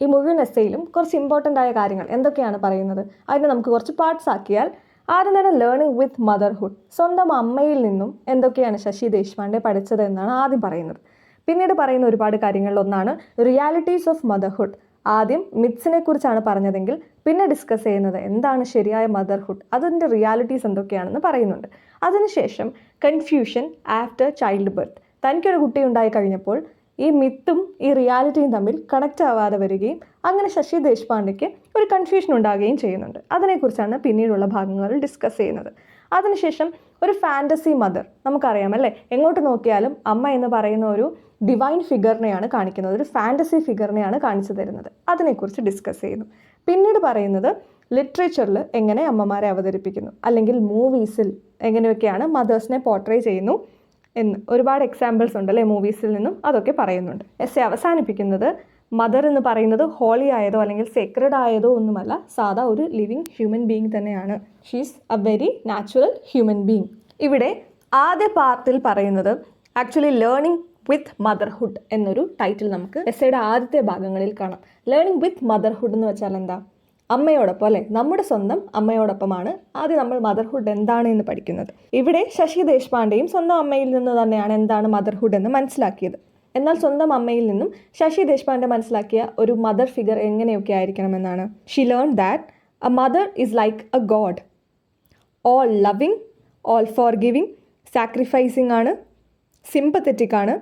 ഈ മുഴുവൻ എസ്സേയിലും കുറച്ച് ഇമ്പോർട്ടൻ്റ് ആയ കാര്യങ്ങൾ എന്തൊക്കെയാണ് പറയുന്നത്, അതിനെ നമുക്ക് കുറച്ച് പാർട്സ് ആക്കിയാൽ ആദ്യം തന്നെ ലേണിംഗ് വിത്ത് മദർഹുഡ്, സ്വന്തം അമ്മയിൽ നിന്നും എന്തൊക്കെയാണ് ശശി ദേശ്പാണ്ഡെ പഠിച്ചത് എന്നാണ് ആദ്യം പറയുന്നത്. പിന്നീട് പറയുന്ന ഒരുപാട് കാര്യങ്ങളിലൊന്നാണ് റിയാലിറ്റീസ് ഓഫ് മദർഹുഡ്. ആദ്യം മിത്സിനെ കുറിച്ചാണ് പറഞ്ഞതെങ്കിൽ പിന്നെ ഡിസ്കസ് ചെയ്യുന്നത് എന്താണ് ശരിയായ മദർഹുഡ്, അതിൻ്റെ റിയാലിറ്റീസ് എന്തൊക്കെയാണെന്ന് പറയുന്നുണ്ട്. അതിനുശേഷം കൺഫ്യൂഷൻ ആഫ്റ്റർ ചൈൽഡ് ബർത്ത്. തനിക്കൊരു കുട്ടി ഉണ്ടായി കഴിഞ്ഞപ്പോൾ ഈ മിത്തും ഈ റിയാലിറ്റിയും തമ്മിൽ കണക്റ്റ് ആവാതെ വരികയും അങ്ങനെ ശശി ദേശ്പാണ്ഡെക്ക് ഒരു കൺഫ്യൂഷൻ ഉണ്ടാകുകയും ചെയ്യുന്നുണ്ട്. അതിനെക്കുറിച്ചാണ് പിന്നീടുള്ള ഭാഗങ്ങളിൽ ഡിസ്കസ് ചെയ്യുന്നത്. അതിനുശേഷം ഒരു ഫാൻറ്റസി മദർ, നമുക്കറിയാം അല്ലേ, എങ്ങോട്ട് നോക്കിയാലും അമ്മ എന്ന് പറയുന്ന ഒരു ഡിവൈൻ ഫിഗറിനെയാണ് കാണിക്കുന്നത്, ഒരു ഫാൻറ്റസി ഫിഗറിനെയാണ് കാണിച്ചു തരുന്നത്. അതിനെക്കുറിച്ച് ഡിസ്കസ് ചെയ്യുന്നു. പിന്നീട് പറയുന്നത് ലിറ്ററേച്ചറിൽ എങ്ങനെ അമ്മമാരെ അവതരിപ്പിക്കുന്നു, അല്ലെങ്കിൽ മൂവീസിൽ എങ്ങനെയൊക്കെയാണ് മദേഴ്സിനെ പോർട്രേ ചെയ്യുന്നു, എന്ന് ഒരുപാട് എക്സാമ്പിൾസ് ഉണ്ടല്ലേ മൂവീസിൽ നിന്നും, അതൊക്കെ പറയുന്നുണ്ട്. എസ്സേ അവസാനിപ്പിക്കുന്നത് മദർ എന്ന് പറയുന്നത് ഹോളി ആയതോ അല്ലെങ്കിൽ സേക്രഡ് ആയതോ ഒന്നുമല്ല, സാധാ ഒരു ലിവിങ് ഹ്യൂമൻ ബീങ് തന്നെയാണ്. She's A very natural human being. ഇവിടെ ആദ്യ പാർട്ടിൽ പറയുന്നത് ആക്ച്വലി ലേണിംഗ് വിത്ത് മദർഹുഡ് എന്നൊരു ടൈറ്റിൽ നമുക്ക് എസ്സേയുടെ ആദ്യത്തെ ഭാഗങ്ങളിൽ കാണാം. ലേണിംഗ് വിത്ത് മദർഹുഡ് എന്ന് വെച്ചാൽ എന്താ? അമ്മയോടൊപ്പം അല്ലേ, നമ്മുടെ സ്വന്തം അമ്മയോടൊപ്പമാണ് ആദ്യം നമ്മൾ മദർഹുഡ് എന്താണ് എന്ന് പഠിക്കുന്നത്. ഇവിടെ ശശി ദേശ്പാണ്ഡെയും സ്വന്തം അമ്മയിൽ നിന്ന് തന്നെയാണ് എന്താണ് മദർഹുഡ് എന്ന് മനസ്സിലാക്കിയത്. എന്നാൽ സ്വന്തം അമ്മയിൽ നിന്നും ശശി ദേശ്പാണ്ഡെ മനസ്സിലാക്കിയ ഒരു മദർ ഫിഗർ എങ്ങനെയൊക്കെ ആയിരിക്കണമെന്നാണ്. She learn that a mother is like a god, all loving, all forgiving, sacrificing ആണ്, സിമ്പത്തറ്റിക് ആണ്,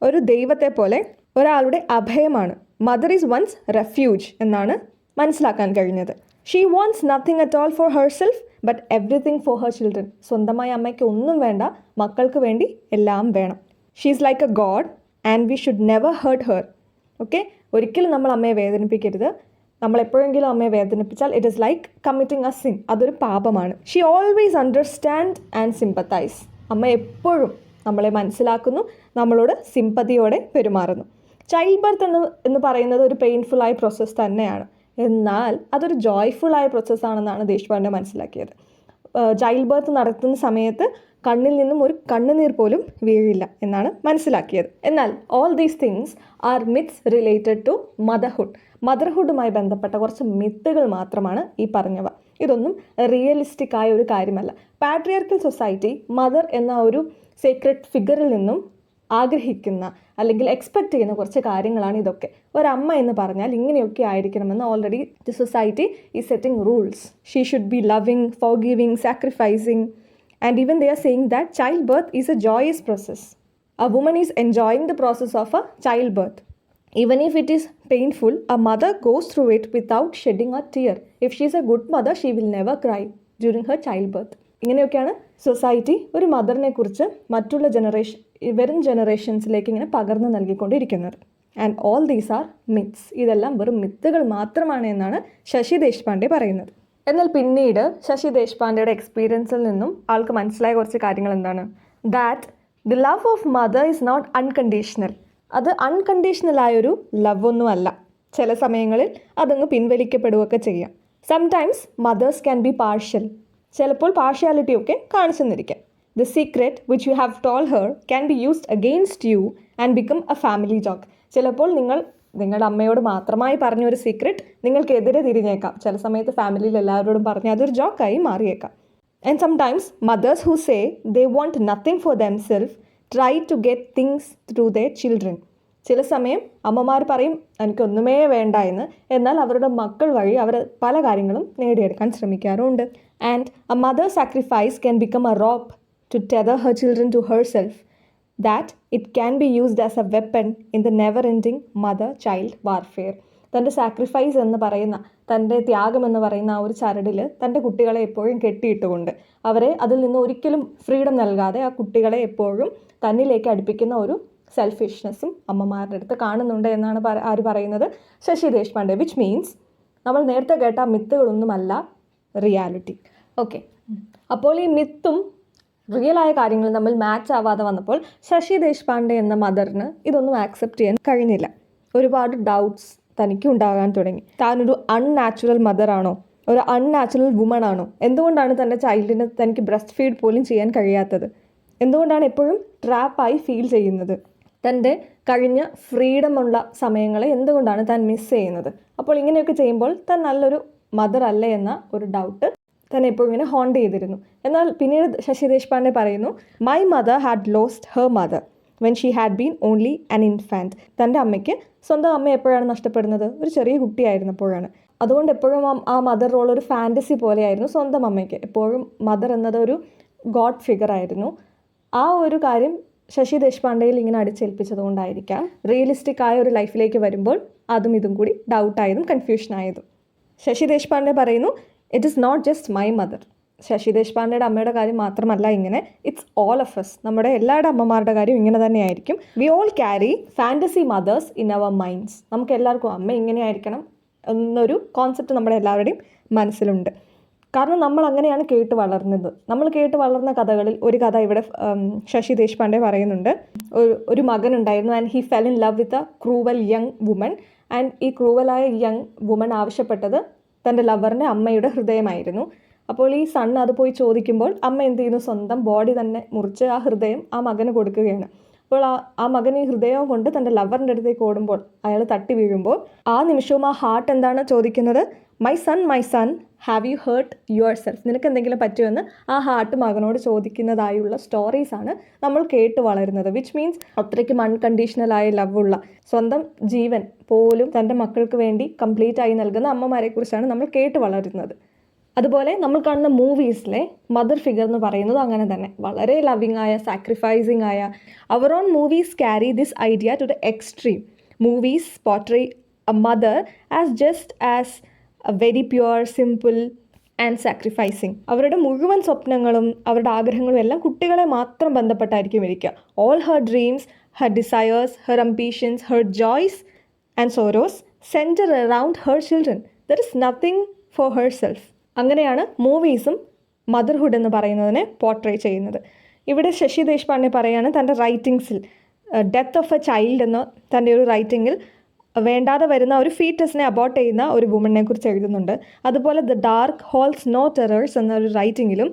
ഒരു ദൈവത്തെ പോലെ ഒരാളുടെ അഭയമാണ്. മദർ ഈസ് വൺസ് റെഫ്യൂജ് എന്നാണ് മനസ്സിലാക്കാൻ കഴിഞ്ഞത്. She wants nothing at all for herself but everything for her children. സ്വന്തമായി അമ്മയ്ക്ക് ഒന്നും വേണ്ട, മക്കൾക്ക് വേണ്ടി എല്ലാം വേണം. She is like a god and we should never hurt her. Okay, ഒരിക്കലും നമ്മൾ അമ്മയെ വേദനിപ്പിക്കരുത്. നമ്മൾ എപ്പോഴെങ്കിലും അമ്മയെ വേദനിപ്പിച്ചാൽ it is like committing a sin, അതൊരു പാപമാണ്. She always understand and sympathise. അമ്മ എപ്പോഴും നമ്മളെ മനസ്സിലാക്കുന്നു, നമ്മളോട് സിമ്പതിയോടെ പെരുമാറുന്നു. ചൈൽഡ് ബർത്ത് എന്ന് പറയുന്നത് ഒരു പെയിൻഫുള്ളായ പ്രോസസ്സ് തന്നെയാണ്, എന്നാൽ അതൊരു ജോയ്ഫുള്ളായ പ്രോസസ്സാണെന്നാണ് ദേശ്പാണ്ഡെ മനസ്സിലാക്കിയത്. ചൈൽഡ് ബർത്ത് നടത്തുന്ന സമയത്ത് കണ്ണിൽ നിന്നും ഒരു കണ്ണുനീർ പോലും വീഴില്ല എന്നാണ് മനസ്സിലാക്കിയത്. എന്നാൽ all these things are myths related to motherhood. മദർഹുഡുമായി ബന്ധപ്പെട്ട കുറച്ച് മിത്തുകൾ മാത്രമാണ് ഈ പറഞ്ഞവ. ഇതൊന്നും റിയലിസ്റ്റിക് ആയ ഒരു കാര്യമല്ല. പാട്രിയാർക്കൽ സൊസൈറ്റി മദർ എന്ന ഒരു സീക്രട്ട് ഫിഗറിൽ നിന്നും ആഗ്രഹിക്കുന്ന അല്ലെങ്കിൽ എക്സ്പെക്റ്റ് ചെയ്യുന്ന കുറച്ച് കാര്യങ്ങളാണ് ഇതൊക്കെ. ഒരമ്മ എന്ന് പറഞ്ഞാൽ ഇങ്ങനെയൊക്കെ ആയിരിക്കണമെന്ന് already the society is setting rules. She should be loving, four giving, sacrificing, and even they are saying that childbirth is a joyous process. A woman is enjoying the process of a childbirth. Even if it is painful, a mother goes through it without shedding a tear. If she is a good mother, she will never cry during her childbirth. ഇങ്ങനെയൊക്കെയാണ് സൊസൈറ്റി ഒരു മദറിനെ കുറിച്ച് മറ്റുള്ള വരും ജനറേഷൻസിലേക്ക് ഇങ്ങനെ പകർന്നു നൽകിക്കൊണ്ടിരിക്കുന്നത്. And all these are myths. ഇതെല്ലാം വെറും മിത്തുകൾ മാത്രമാണ് എന്നാണ് ശശി ദേശ്പാണ്ഡെ പറയുന്നത്. എന്നാൽ പിന്നീട് ശശി ദേശ്പാണ്ഡെയുടെ എക്സ്പീരിയൻസിൽ നിന്നും ആൾക്ക് മനസ്സിലായ കുറച്ച് കാര്യങ്ങൾ എന്താണ്? That the love of mother is not unconditional. അത് അൺകണ്ടീഷണലായൊരു ലവ് ഒന്നുമല്ല. ചില സമയങ്ങളിൽ അതങ്ങ് പിൻവലിക്കപ്പെടുകയൊക്കെ ചെയ്യാം. Sometimes mothers can be partial. ചിലപ്പോൾ പാർഷ്യാലിറ്റി ഒക്കെ കാണിച്ചു തന്നിരിക്കാം. The secret which you have told her can be used against you and become a family joke. ചിലപ്പോൾ നിങ്ങളുടെ അമ്മയോട് മാത്രമായി പറഞ്ഞൊരു സീക്രറ്റ് നിങ്ങൾക്കെതിരെ തിരിഞ്ഞേക്കാം. ചില സമയത്ത് ഫാമിലിയിൽ എല്ലാവരോടും പറഞ്ഞ് അതൊരു ജോക്കായി മാറിയേക്കാം. And sometimes mothers who say they want nothing for themselves try to get things through their children. ചില സമയം അമ്മമാർ പറയും എനിക്കൊന്നുമേ വേണ്ട എന്ന്, എന്നാൽ അവരുടെ മക്കൾ വഴി അവർ പല കാര്യങ്ങളും നേടിയെടുക്കാൻ ശ്രമിക്കാറുണ്ട്. And a mother sacrifice can become a rope to tether her children to herself. that it can be used as a weapon in the never-ending mother-child warfare. തൻ്റെ സാക്രിഫൈസ് എന്ന് പറയുന്ന, തൻ്റെ ത്യാഗം എന്ന് പറയുന്ന ആ ഒരു ചരടിൽ തൻ്റെ കുട്ടികളെ എപ്പോഴും കെട്ടിയിട്ടുകൊണ്ട് അവരെ അതിൽ നിന്ന് ഒരിക്കലും ഫ്രീഡം നൽകാതെ ആ കുട്ടികളെ എപ്പോഴും തന്നിലേക്ക് അടുപ്പിക്കുന്ന ഒരു സെൽഫിഷ്നെസ്സും അമ്മമാരുടെ അടുത്ത് കാണുന്നുണ്ട് എന്നാണ് ആര് പറയുന്നത്? ശശി ദേശ്പാണ്ഡെ. വിച്ച് മീൻസ് നമ്മൾ നേരത്തെ കേട്ട മിത്തുകളൊന്നുമല്ല റിയാലിറ്റി. ഓക്കെ, അപ്പോൾ ഈ മിത്തും റിയലായ കാര്യങ്ങൾ തമ്മിൽ മാച്ച് ആവാതെ വന്നപ്പോൾ ശശി ദേശ്പാണ്ഡെ എന്ന മദറിന് ഇതൊന്നും ആക്സെപ്റ്റ് ചെയ്യാൻ കഴിഞ്ഞില്ല. ഒരുപാട് ഡൗട്ട്സ് തനിക്ക് ഉണ്ടാകാൻ തുടങ്ങി. താനൊരു അൺനാച്ചുറൽ മദറാണോ, ഒരു അൺനാച്ചുറൽ വുമൺ ആണോ? എന്തുകൊണ്ടാണ് തൻ്റെ ചൈൽഡിന് തനിക്ക് ബ്രസ്റ്റ് ഫീഡ് പോലും ചെയ്യാൻ കഴിയാത്തത്? എന്തുകൊണ്ടാണ് എപ്പോഴും ട്രാപ്പായി ഫീൽ ചെയ്യുന്നത്? തൻ്റെ കഴിഞ്ഞ ഫ്രീഡമുള്ള സമയങ്ങളെ എന്തുകൊണ്ടാണ് താൻ മിസ് ചെയ്യുന്നത്? അപ്പോൾ ഇങ്ങനെയൊക്കെ ചെയ്യുമ്പോൾ താൻ നല്ലൊരു മദർ അല്ലേ എന്ന ഒരു ഡൗട്ട് തന്നെ എപ്പോഴും ഇങ്ങനെ ഹോണ്ട് ചെയ്തിരുന്നു. എന്നാൽ പിന്നീട് ശശി ദേശ്പാണ്ഡെ പറയുന്നു, my mother had lost her mother when she had been only an infant. തൻ്റെ അമ്മയ്ക്ക് സ്വന്തം അമ്മ എപ്പോഴാണ് നഷ്ടപ്പെടുന്നത്? ഒരു ചെറിയ കുട്ടിയായിരുന്നപ്പോഴാണ്. അതുകൊണ്ട് എപ്പോഴും ആ മദർ റോൾ ഒരു ഫാൻറ്റസി പോലെയായിരുന്നു സ്വന്തം അമ്മയ്ക്ക്. എപ്പോഴും മദർ എന്നത് ഒരു ഗോഡ് ഫിഗർ ആയിരുന്നു. ആ ഒരു കാര്യം ശശി ദേശ്പാണ്ഡെയിൽ ഇങ്ങനെ അടിച്ചേൽപ്പിച്ചത് കൊണ്ടായിരിക്കാം റിയലിസ്റ്റിക് ആയ ഒരു ലൈഫിലേക്ക് വരുമ്പോൾ അതും ഇതും കൂടി ഡൗട്ടായതും കൺഫ്യൂഷനായതും. ശശി ദേശ്പാണ്ഡെ പറയുന്നു, it is not just my mother. Shashi ദേശ്പാണ്ഡെയുടെ അമ്മയുടെ കാര്യം മാത്രമല്ല ഇങ്ങനെ, ഇറ്റ്സ് ഓൾ ഓഫ് എസ്. നമ്മുടെ എല്ലാവരുടെ അമ്മമാരുടെ കാര്യം ഇങ്ങനെ തന്നെയായിരിക്കും. We all carry fantasy mothers in our minds. നമുക്ക് എല്ലാവർക്കും അമ്മ ഇങ്ങനെ ആയിരിക്കണം എന്നൊരു കോൺസെപ്റ്റ് നമ്മുടെ എല്ലാവരുടെയും മനസ്സിലുണ്ട്. കാരണം നമ്മൾ അങ്ങനെയാണ് കേട്ട് വളർന്നത്. നമ്മൾ കേട്ട് വളർന്ന കഥകളിൽ ഒരു കഥ ഇവിടെ ശശി ദേശ്പാണ്ഡെ പറയുന്നുണ്ട്. ഒരു മകനുണ്ടായിരുന്നു, and he fell in love with a cruel young woman. And ഈ ക്രൂവലായ യങ് വുമൺ ആവശ്യപ്പെട്ടത് തൻ്റെ ലവറിൻ്റെ അമ്മയുടെ ഹൃദയമായിരുന്നു. അപ്പോൾ ഈ സൺ അത് പോയി ചോദിക്കുമ്പോൾ അമ്മ എന്ത് ചെയ്യുന്നു, സ്വന്തം ബോഡി തന്നെ മുറിച്ച് ആ ഹൃദയം ആ മകന് കൊടുക്കുകയാണ്. അപ്പോൾ ആ മകൻ ഈ ഹൃദയം കൊണ്ട് തൻ്റെ ലവറിൻ്റെ അടുത്തേക്ക് ഓടുമ്പോൾ അയാൾ തട്ടി വീഴുമ്പോൾ ആ നിമിഷവും ആ ഹാർട്ട് എന്താണ് ചോദിക്കുന്നത്, my son have you hurt your self, നിനക്ക് എന്തെങ്കിലും പറ്റുമെന്ന് ആ ഹാർട്ട് മകനോട് ചോദിക്കുന്നതായുള്ള സ്റ്റോറീസാണ് നമ്മൾ കേട്ട് വളരുന്നത്. വിച്ച് മീൻസ് അത്രയ്ക്കും അൺകണ്ടീഷണലായ ലവുള്ള, സ്വന്തം ജീവൻ പോലും തൻ്റെ മക്കൾക്ക് വേണ്ടി കംപ്ലീറ്റ് ആയി നൽകുന്ന അമ്മമാരെ കുറിച്ചാണ് നമ്മൾ കേട്ട് വളരുന്നത്. അതുപോലെ നമ്മൾ കാണുന്ന മൂവീസിലെ മദർ ഫിഗർ എന്ന് പറയുന്നത് അങ്ങനെ തന്നെ വളരെ ലവിങ് ആയ, സാക്രിഫൈസിങ് ആയ. Our own movies carry this idea to the extreme. Movies portray a mother as just as a very pure, simple and sacrificing. അവരുടെ മുഴുവൻ സ്വപ്നങ്ങളും അവരുടെ ആഗ്രഹങ്ങളും എല്ലാം കുട്ടികളെ മാത്രം ബന്ധപ്പെട്ടായിരിക്കും ഇരിക്കുക. All her dreams, her desires, her ambitions, her joys and sorrows centre around her children. There is nothing for her self. അങ്ങനെയാണ് മൂവീസും മദർഹുഡ് എന്ന് പറയുന്നതിനെ പോർട്രേ ചെയ്യുന്നത്. ഇവിടെ ശശി ദേശ്പാണ്ഡെ പറയാണ് തൻ്റെ റൈറ്റിങ്സിൽ ഡെത്ത് ഓഫ് എ ചൈൽഡ് എന്ന തൻ്റെ ഒരു റൈറ്റിങ്ങിൽ വേണ്ടാതെ വരുന്ന ഒരു ഫീറ്റസിനെ അബോർട്ട് ചെയ്യുന്ന ഒരു വുമണിനെ കുറിച്ച് എഴുതുന്നുണ്ട്. അതുപോലെ the dark holds no terrors എന്നൊരു റൈറ്റിങ്ങിലും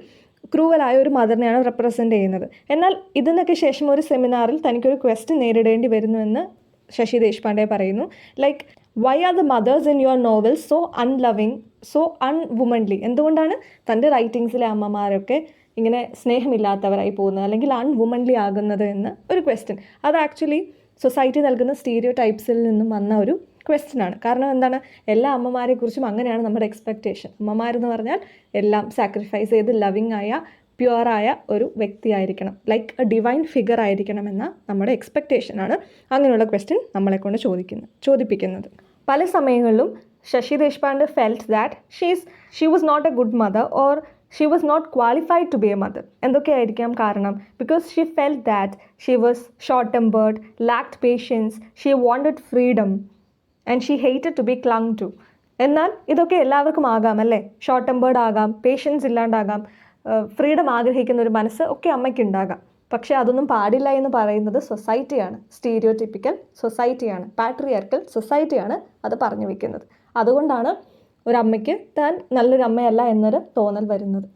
ക്രൂവലായ ഒരു മദറിനെയാണ് റെപ്രസെൻ്റ് ചെയ്യുന്നത്. എന്നാൽ ഇതിനൊക്കെ ശേഷം ഒരു സെമിനാറിൽ തനിക്കൊരു ക്വസ്റ്റ്യൻ നേരിടേണ്ടി വരുന്നുവെന്ന് ശശി ദേശ്പാണ്ഡെ പറയുന്നു. Like, why are the mothers in your novels so unloving, so unwomanly? എന്തുകൊണ്ടാണ് തൻ്റെ റൈറ്റിങ്സിലെ അമ്മമാരൊക്കെ ഇങ്ങനെ സ്നേഹമില്ലാത്തവരായി പോകുന്നത്, അല്ലെങ്കിൽ അൺവുമൺലി ആകുന്നത് എന്ന് ഒരു ക്വസ്റ്റ്യൻ. അത് ആക്ച്വലി സൊസൈറ്റി നൽകുന്ന സ്റ്റീരിയോ ടൈപ്സിൽ നിന്നും വന്ന ഒരു ക്വസ്റ്റ്യനാണ്. കാരണം എന്താണ്, എല്ലാ അമ്മമാരെക്കുറിച്ചും അങ്ങനെയാണ് നമ്മുടെ എക്സ്പെക്റ്റേഷൻ. അമ്മമാരെന്ന് പറഞ്ഞാൽ എല്ലാം സാക്രിഫൈസ് ചെയ്ത് ലവിങ് ആയ, പ്യുവറായ ഒരു വ്യക്തിയായിരിക്കണം, ലൈക്ക് എ ഡിവൈൻ ഫിഗർ ആയിരിക്കണമെന്ന നമ്മുടെ എക്സ്പെക്റ്റേഷനാണ് അങ്ങനെയുള്ള ക്വസ്റ്റ്യൻ നമ്മളെ കൊണ്ട് ചോദിപ്പിക്കുന്നത്. പല സമയങ്ങളിലും Shashi Deshpande felt that she was not a good mother, or she was not qualified to be a mother. എന്തൊക്കെയായിരിക്കാം കാരണം? Because she felt that she was short tempered, lacked patience, she wanted freedom and she hated to be clung to. എന്നാൽ ഇതൊക്കെ എല്ലാവർക്കും ആകാം അല്ലേ? ഷോർട്ട് ടെമ്പേർഡ് ആകാം, പേഷ്യൻസ് ഇല്ലാണ്ടാകാം, ഫ്രീഡം ആഗ്രഹിക്കുന്ന ഒരു മനസ്സ് ഒക്കെ അമ്മയ്ക്ക് ഉണ്ടാകാം. പക്ഷേ അതൊന്നും പാടില്ല എന്ന് പറയുന്നത് സൊസൈറ്റിയാണ്, സ്റ്റീരിയോടിപ്പിക്കൽ സൊസൈറ്റിയാണ്, പാട്രിയാർക്കൽ സൊസൈറ്റിയാണ് അത് പറഞ്ഞു വയ്ക്കുന്നത്. അതുകൊണ്ടാണ് ഒരമ്മയ്ക്ക് താൻ നല്ലൊരു അമ്മയല്ല എന്നൊരു തോന്നൽ വരുന്നത്.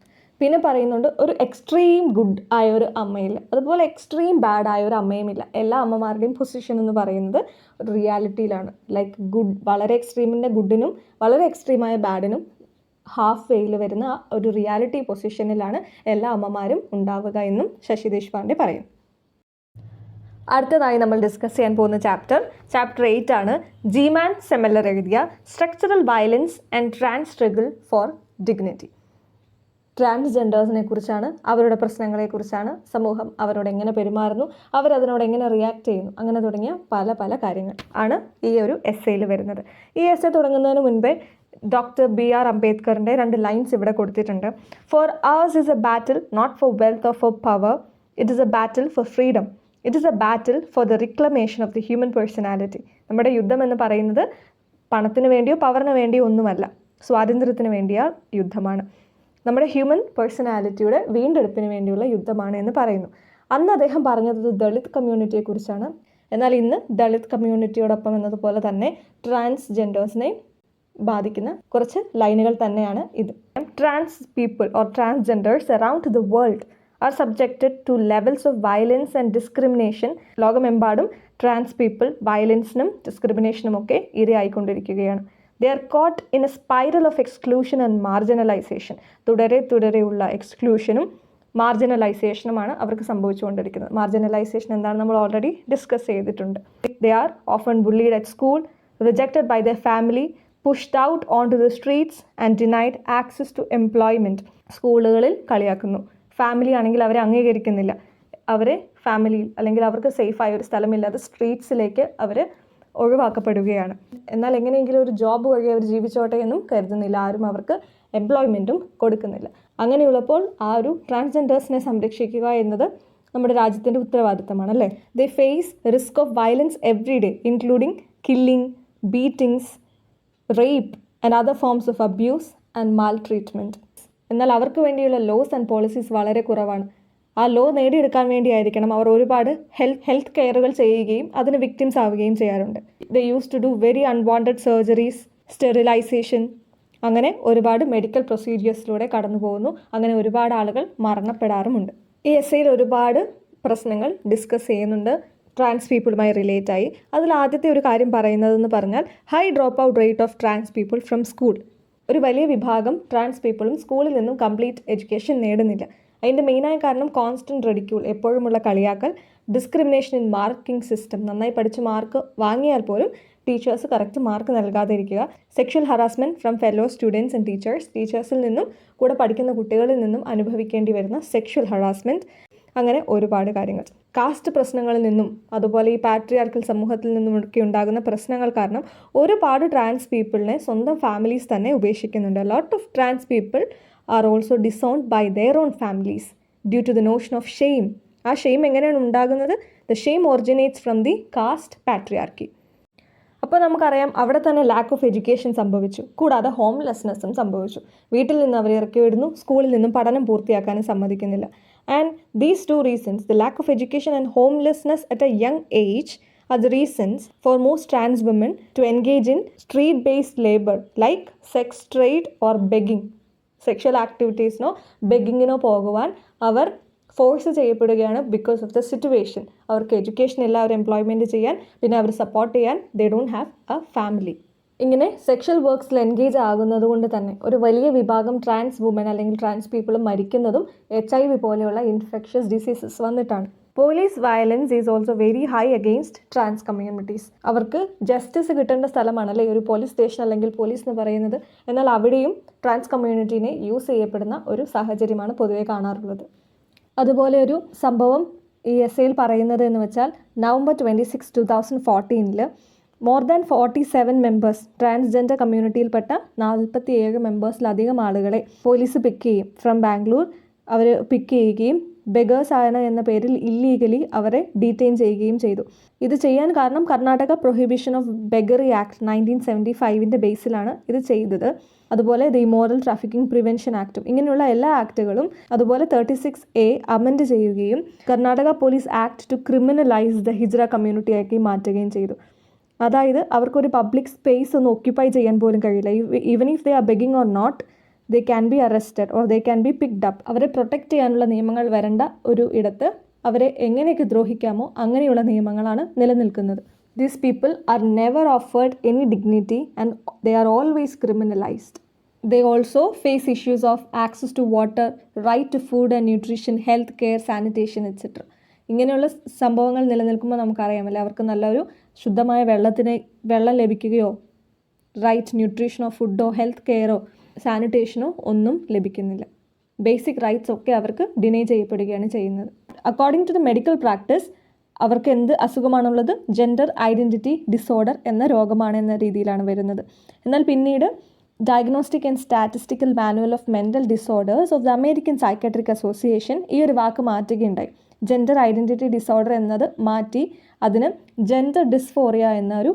പിന്നെ പറയുന്നുണ്ട്, ഒരു എക്സ്ട്രീം ഗുഡ് ആയ ഒരു അമ്മയില്ല, അതുപോലെ എക്സ്ട്രീം ബാഡ് ആയ ഒരു അമ്മയുമില്ല. എല്ലാ അമ്മമാരുടെയും പൊസിഷൻ എന്ന് പറയുന്നത് ഒരു റിയാലിറ്റിയിലാണ്. ലൈക്ക് ഗുഡ്, വളരെ എക്സ്ട്രീമിൻ്റെ ഗുഡിനും വളരെ എക്സ്ട്രീമായ ബാഡിനും ഹാഫ് വേയിൽ വരുന്ന ഒരു റിയാലിറ്റി പൊസിഷനിലാണ് എല്ലാ അമ്മമാരും ഉണ്ടാവുക എന്നും ശശി ദേശ്പാണ്ഡെ പറയും. അടുത്തതായി നമ്മൾ ഡിസ്കസ് ചെയ്യാൻ പോകുന്ന ചാപ്റ്റർ 8 ആണ്. ജീമാൻ സെമലർ എഴുതിയ structural violence and trans struggle for dignity. ട്രാൻസ്ജെൻഡേഴ്സിനെ കുറിച്ചാണ്, അവരുടെ പ്രശ്നങ്ങളെക്കുറിച്ചാണ്, സമൂഹം അവരോട് എങ്ങനെ പെരുമാറുന്നു, അവരതിനോട് എങ്ങനെ റിയാക്ട് ചെയ്യുന്നു, അങ്ങനെ തുടങ്ങിയ പല കാര്യങ്ങൾ ആണ് ഈ ഒരു എസ്സേയിൽ വരുന്നത്. ഈ എസ്സേ തുടങ്ങുന്നതിന് മുൻപേ ഡോക്ടർ B.R. അംബേദ്കറിൻ്റെ 2 ലൈൻസ് ഇവിടെ കൊടുത്തിട്ടുണ്ട്. For ours is a battle not for wealth or for power, it is a battle for freedom, it is a battle for the reclamation of the human personality. നമ്മുടെ യുദ്ധം എന്ന് പറയുന്നത് പണത്തിന് വേണ്ടിയോ പവറിന് വേണ്ടിയോ ഒന്നുമല്ല, സ്വാതന്ത്ര്യത്തിന് വേണ്ടിയ യുദ്ധമാണ്. നമ്മുടെ ഹ്യൂമൻ പേഴ്സണാലിറ്റിയുടെ വീണ്ടെടുപ്പിന് വേണ്ടിയുള്ള യുദ്ധമാണ് എന്ന് പറയുന്നു. അന്ന് അദ്ദേഹം പറഞ്ഞത് ദളിത് കമ്മ്യൂണിറ്റിയെക്കുറിച്ചാണ്. എന്നാൽ ഇന്ന് ദളിത് കമ്മ്യൂണിറ്റിയോടൊപ്പം എന്നതുപോലെ തന്നെ ട്രാൻസ്ജെൻഡേഴ്സിനെ ബാധിക്കുന്ന കുറച്ച് ലൈനുകൾ തന്നെയാണ് ഇത്. Trans people or transgenders around the world are subjected to levels of violence and discrimination. ലോകമെമ്പാടും ട്രാൻസ് പീപ്പിൾ വയലൻസിനും ഡിസ്ക്രിമിനേഷനും ഒക്കെ ഇരയായിക്കൊണ്ടിരിക്കുകയാണ്. They are caught in a spiral of exclusion and marginalisation. തുടരെയുള്ള എക്സ്ക്ലൂഷനും മാർജിനലൈസേഷനുമാണ് അവർക്ക് സംഭവിച്ചുകൊണ്ടിരിക്കുന്നത്. മാർജിനലൈസേഷൻ എന്താണെന്ന് നമ്മൾ ഓൾറെഡി ഡിസ്കസ് ചെയ്തിട്ടുണ്ട്. They are often bullied at school, rejected by the family, pushed out onto the streets and denied access to employment. സ്കൂളുകളിൽ കളിയാക്കുന്നു, ഫാമിലി ആണെങ്കിൽ അവരെ അംഗീകരിക്കുന്നില്ല, അവരെ ഫാമിലിയിൽ അല്ലെങ്കിൽ അവർക്ക് സേഫായ ഒരു സ്ഥലമില്ലാതെ സ്ട്രീറ്റ്സിലേക്ക് അവർ ഒഴിവാക്കപ്പെടുകയാണ്. എന്നാൽ എങ്ങനെയെങ്കിലും ഒരു ജോബ് വഴി അവർ ജീവിച്ചോട്ടെ എന്നും കരുതുന്നില്ല, ആരും അവർക്ക് എംപ്ലോയ്മെൻറ്റും കൊടുക്കുന്നില്ല. അങ്ങനെയുള്ളപ്പോൾ ആ ഒരു ട്രാൻസ്ജെൻഡേഴ്സിനെ സംരക്ഷിക്കുക എന്നത് നമ്മുടെ രാജ്യത്തിൻ്റെ ഉത്തരവാദിത്തമാണ് അല്ലേ. They face risk of violence every day, including killing, beatings, rape and other forms of abuse and maltreatment. എന്നാൽ അവർക്ക് വേണ്ടിയുള്ള ലോസ് ആൻഡ് പോളിസീസ് വളരെ കുറവാണ്. ആ ലോ നേടിയെടുക്കാൻ വേണ്ടിയായിരിക്കണം അവർ ഒരുപാട് ഹെൽത്ത് കെയറുകൾ ചെയ്യുകയും അതിന് വിക്ടിംസ് ആവുകയും ചെയ്യാറുണ്ട്. They use to do very unwanted surgeries, sterilization, അങ്ങനെ ഒരുപാട് മെഡിക്കൽ പ്രൊസീജിയേഴ്സിലൂടെ കടന്നു പോകുന്നു. അങ്ങനെ ഒരുപാട് ആളുകൾ മരണപ്പെടാറുമുണ്ട്. ഈ എസ്സേയിൽ ഒരുപാട് പ്രശ്നങ്ങൾ ഡിസ്കസ് ചെയ്യുന്നുണ്ട് ട്രാൻസ് പീപ്പിളുമായി റിലേറ്റ് ആയി. അതിൽ ആദ്യത്തെ ഒരു കാര്യം പറയുന്നതെന്ന് പറഞ്ഞാൽ high drop out rate of trans people from school. ഒരു വലിയ വിഭാഗം ട്രാൻസ് പീപ്പിളും സ്കൂളിൽ നിന്നും കംപ്ലീറ്റ് എഡ്യൂക്കേഷൻ നേടുന്നില്ല. അതിൻ്റെ മെയിനായ കാരണം കോൺസ്റ്റൻറ്റ് റെഡിക്യൂൾ, എപ്പോഴുമുള്ള കളിയാക്കൽ, ഡിസ്ക്രിമിനേഷൻ ഇൻ മാർക്കിംഗ് സിസ്റ്റം, നന്നായി പഠിച്ച് മാർക്ക് വാങ്ങിയാൽ പോലും ടീച്ചേഴ്സ് കറക്റ്റ് മാർക്ക് നൽകാതെ ഇരിക്കുക, sexual harassment from fellow students and teachers, ടീച്ചേഴ്സിൽ നിന്നും കൂടെ പഠിക്കുന്ന കുട്ടികളിൽ നിന്നും അനുഭവിക്കേണ്ടി വരുന്ന സെക്ഷൽ ഹറാസ്മെൻറ്റ്, അങ്ങനെ ഒരുപാട് കാര്യങ്ങൾ. കാസ്റ്റ് പ്രശ്നങ്ങളിൽ നിന്നും അതുപോലെ ഈ പാട്രിയാർക്കൽ സമൂഹത്തിൽ നിന്നുമൊക്കെ ഉണ്ടാകുന്ന പ്രശ്നങ്ങൾ കാരണം ഒരുപാട് ട്രാൻസ് പീപ്പിളിനെ സ്വന്തം ഫാമിലീസ് തന്നെ ഉപേക്ഷിക്കുന്നുണ്ട്. Lot of trans people are also disowned by their own families due to the notion of shame. ആ ഷെയിം എങ്ങനെയാണ് ഉണ്ടാകുന്നത്? The shame originates from the caste patriarchy. അപ്പോൾ നമുക്കറിയാം അവിടെ തന്നെ ലാക്ക് ഓഫ് എഡ്യൂക്കേഷൻ സംഭവിച്ചു, കൂടാതെ ഹോംലെസ്നെസ്സും സംഭവിച്ചു. വീട്ടിൽ നിന്ന് അവരെ ഇറക്കി വിടുന്നു, സ്കൂളിൽ നിന്നും പഠനം പൂർത്തിയാക്കാനും സമ്മതിക്കുന്നില്ല. And these two reasons, the lack of education and homelessness at A young age, are the reasons for most trans women to engage in street-based labor like sex trade or begging. Sexual ആക്ടിവിറ്റീസിനോ ബെഗിങ്ങിനോ പോകുവാൻ അവർ ഫോഴ്സ് ചെയ്യപ്പെടുകയാണ് ബിക്കോസ് ഓഫ് ദ സിറ്റുവേഷൻ. അവർക്ക് എഡ്യൂക്കേഷൻ ഇല്ല, അവർ എംപ്ലോയ്മെൻറ്റ് ചെയ്യാൻ, പിന്നെ അവർ സപ്പോർട്ട് ചെയ്യാൻ they don't have a family. ഇങ്ങനെ സെക്ഷൽ വർക്ക്സിൽ എൻഗേജ് ആകുന്നത് കൊണ്ട് തന്നെ ഒരു വലിയ വിഭാഗം ട്രാൻസ് വുമൻ അല്ലെങ്കിൽ ട്രാൻസ് പീപ്പിളും മരിക്കുന്നതും HIV പോലെയുള്ള ഇൻഫെക്ഷ്യസ് ഡിസീസസ് വന്നിട്ടാണ്. Police violence is also very high against trans communities. അവർക്ക് ജസ്റ്റിസ് കിട്ടേണ്ട സ്ഥലമാണല്ലേ ഒരു പോലീസ് സ്റ്റേഷൻ അല്ലെങ്കിൽ പോലീസ് എന്ന് പറയുന്നത്. എന്നാൽ അവിടെയും ട്രാൻസ് കമ്മ്യൂണിറ്റീനെ യൂസ് ചെയ്യപ്പെടുന്ന ഒരു സാഹചര്യമാണ് പൊതുവെ കാണാറുള്ളത്. അതുപോലെ ഒരു സംഭവം ഈ എസ്സേയിൽ പറയുന്നത് എന്ന് വെച്ചാൽ November 26, 2014 more than 47 members, transgender കമ്മ്യൂണിറ്റിയിൽപ്പെട്ട 47 മെമ്പേഴ്സിലധികം ആളുകളെ പോലീസ് പിക്ക് ചെയ്യും. ഫ്രം ബാംഗ്ലൂർ അവർ പിക്ക് ചെയ്യുകയും ബെഗേഴ്സ് ആണ് എന്ന പേരിൽ ഇല്ലീഗലി അവരെ ഡീറ്റെയിൻ ചെയ്യുകയും ചെയ്തു. ഇത് ചെയ്യാൻ കാരണം Karnataka prohibition of beggary act 1975 ബേസിലാണ് ഇത് ചെയ്തത്. അതുപോലെ ദി ഇമോറൽ ട്രാഫിക്കിംഗ് പ്രിവെൻഷൻ ആക്ടും, ഇങ്ങനെയുള്ള എല്ലാ ആക്ടുകളും അതുപോലെ 36A അമെൻഡ് ചെയ്യുകയും Karnataka police act to criminalise the hijra കമ്മ്യൂണിറ്റിയാക്കി മാറ്റുകയും ചെയ്തു. അതായത് അവർക്കൊരു പബ്ലിക് സ്പേസ് ഒന്ന് ഓക്യുപ്പൈ ചെയ്യാൻ പോലും കഴിയില്ല. Even if they are begging or not, they can be arrested or they can be picked up. അവരെ പ്രൊട്ടക്റ്റ് ചെയ്യാനുള്ള നിയമങ്ങൾ വരേണ്ട ഒരു ഇടത്ത് അവരെ എങ്ങനെയൊക്കെ ദ്രോഹിക്കാമോ അങ്ങനെയുള്ള നിയമങ്ങളാണ് നിലനിൽക്കുന്നത്. These people are never offered any dignity and they are always criminalized. They also face issues of access to water, right to food and nutrition, health care, sanitation, etc. ഇങ്ങനെയുള്ള സംഭവങ്ങൾ നിലനിൽക്കുമ്പോൾ നമുക്കറിയാമല്ലേ അവർക്ക് നല്ലൊരു ശുദ്ധമായ വെള്ളം ലഭിക്കുകയോ റൈറ്റ് ന്യൂട്രീഷനോ ഫുഡോ ഹെൽത്ത് കെയറോ സാനിറ്റേഷനോ ഒന്നും ലഭിക്കുന്നില്ല. ബേസിക് റൈറ്റ്സ് ഒക്കെ അവർക്ക് ഡിനൈ ചെയ്യപ്പെടുകയാണ് ചെയ്യുന്നത്. According to the medical practice അവർക്ക് എന്ത് അസുഖമാണുള്ളത്? ജെൻഡർ ഐഡൻറ്റിറ്റി ഡിസോർഡർ എന്ന രോഗമാണ് എന്ന രീതിയിലാണ് വരുന്നത്. എന്നാൽ പിന്നീട് diagnostic and statistical manual of mental disorders of the American psychiatric association ഈ ഒരു വാക്ക് മാറ്റുകയുണ്ടായി. ജെൻഡർ ഐഡൻറ്റിറ്റി ഡിസോർഡർ എന്നത് മാറ്റി അതിന് ജെൻഡർ ഡിസ്ഫോറിയ എന്നൊരു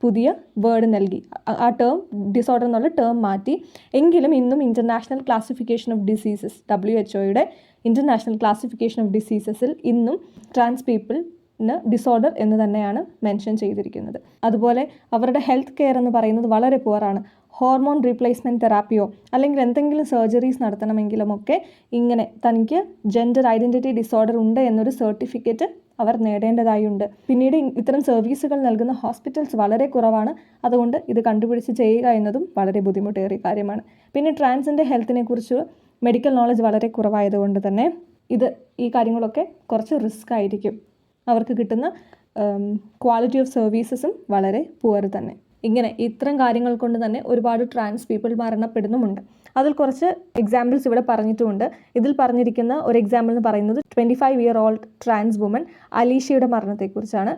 പുതിയ വേർഡ് നൽകി. ആ ടേം ഡിസോർഡർ എന്നുള്ള ടേം മാറ്റി. എങ്കിലും ഇന്നും international classification of diseases, WHO international classification of ഡിസീസസിൽ ഇന്നും ട്രാൻസ് പീപ്പിളിന് ഡിസോർഡർ എന്ന് തന്നെയാണ് മെൻഷൻ ചെയ്തിരിക്കുന്നത്. അതുപോലെ അവരുടെ ഹെൽത്ത് കെയർ എന്ന് പറയുന്നത് വളരെ പുവറാണ്. ഹോർമോൺ റീപ്ലേസ്മെൻറ്റ് തെറാപ്പിയോ അല്ലെങ്കിൽ എന്തെങ്കിലും സർജറീസ് നടത്തണമെങ്കിലുമൊക്കെ ഇങ്ങനെ തനിക്ക് ജെൻഡർ ഐഡൻറ്റിറ്റി ഡിസോർഡർ ഉണ്ട് എന്നൊരു സർട്ടിഫിക്കറ്റ് അവർ നേടേണ്ടതായുണ്ട്. പിന്നീട് ഇത്തരം സർവീസുകൾ നൽകുന്ന ഹോസ്പിറ്റൽസ് വളരെ കുറവാണ്. അതുകൊണ്ട് ഇത് കണ്ടുപിടിച്ച് ചെയ്യുക എന്നതും വളരെ ബുദ്ധിമുട്ടേറിയ കാര്യമാണ്. പിന്നെ ട്രാൻസിൻ്റെ ഹെൽത്തിനെ കുറിച്ച് മെഡിക്കൽ നോളജ് വളരെ കുറവായതുകൊണ്ട് തന്നെ ഈ കാര്യങ്ങളൊക്കെ കുറച്ച് റിസ്ക് ആയിരിക്കും. അവർക്ക് കിട്ടുന്ന ക്വാളിറ്റി ഓഫ് സർവീസസും വളരെ പുവർ തന്നെ. ഇങ്ങനെ ഇത്തരം കാര്യങ്ങൾ കൊണ്ട് തന്നെ ഒരുപാട് ട്രാൻസ് പീപ്പിൾ മരണപ്പെടുന്നുമുണ്ട്. അതിൽ കുറച്ച് എക്സാമ്പിൾസ് ഇവിടെ പറഞ്ഞിട്ടുമുണ്ട്. ഇതിൽ പറഞ്ഞിരിക്കുന്ന ഒരു എക്സാമ്പിൾ എന്ന് പറയുന്നത് 25-year-old ട്രാൻസ് വുമൻ അലീഷയുടെ മരണത്തെക്കുറിച്ചാണ്.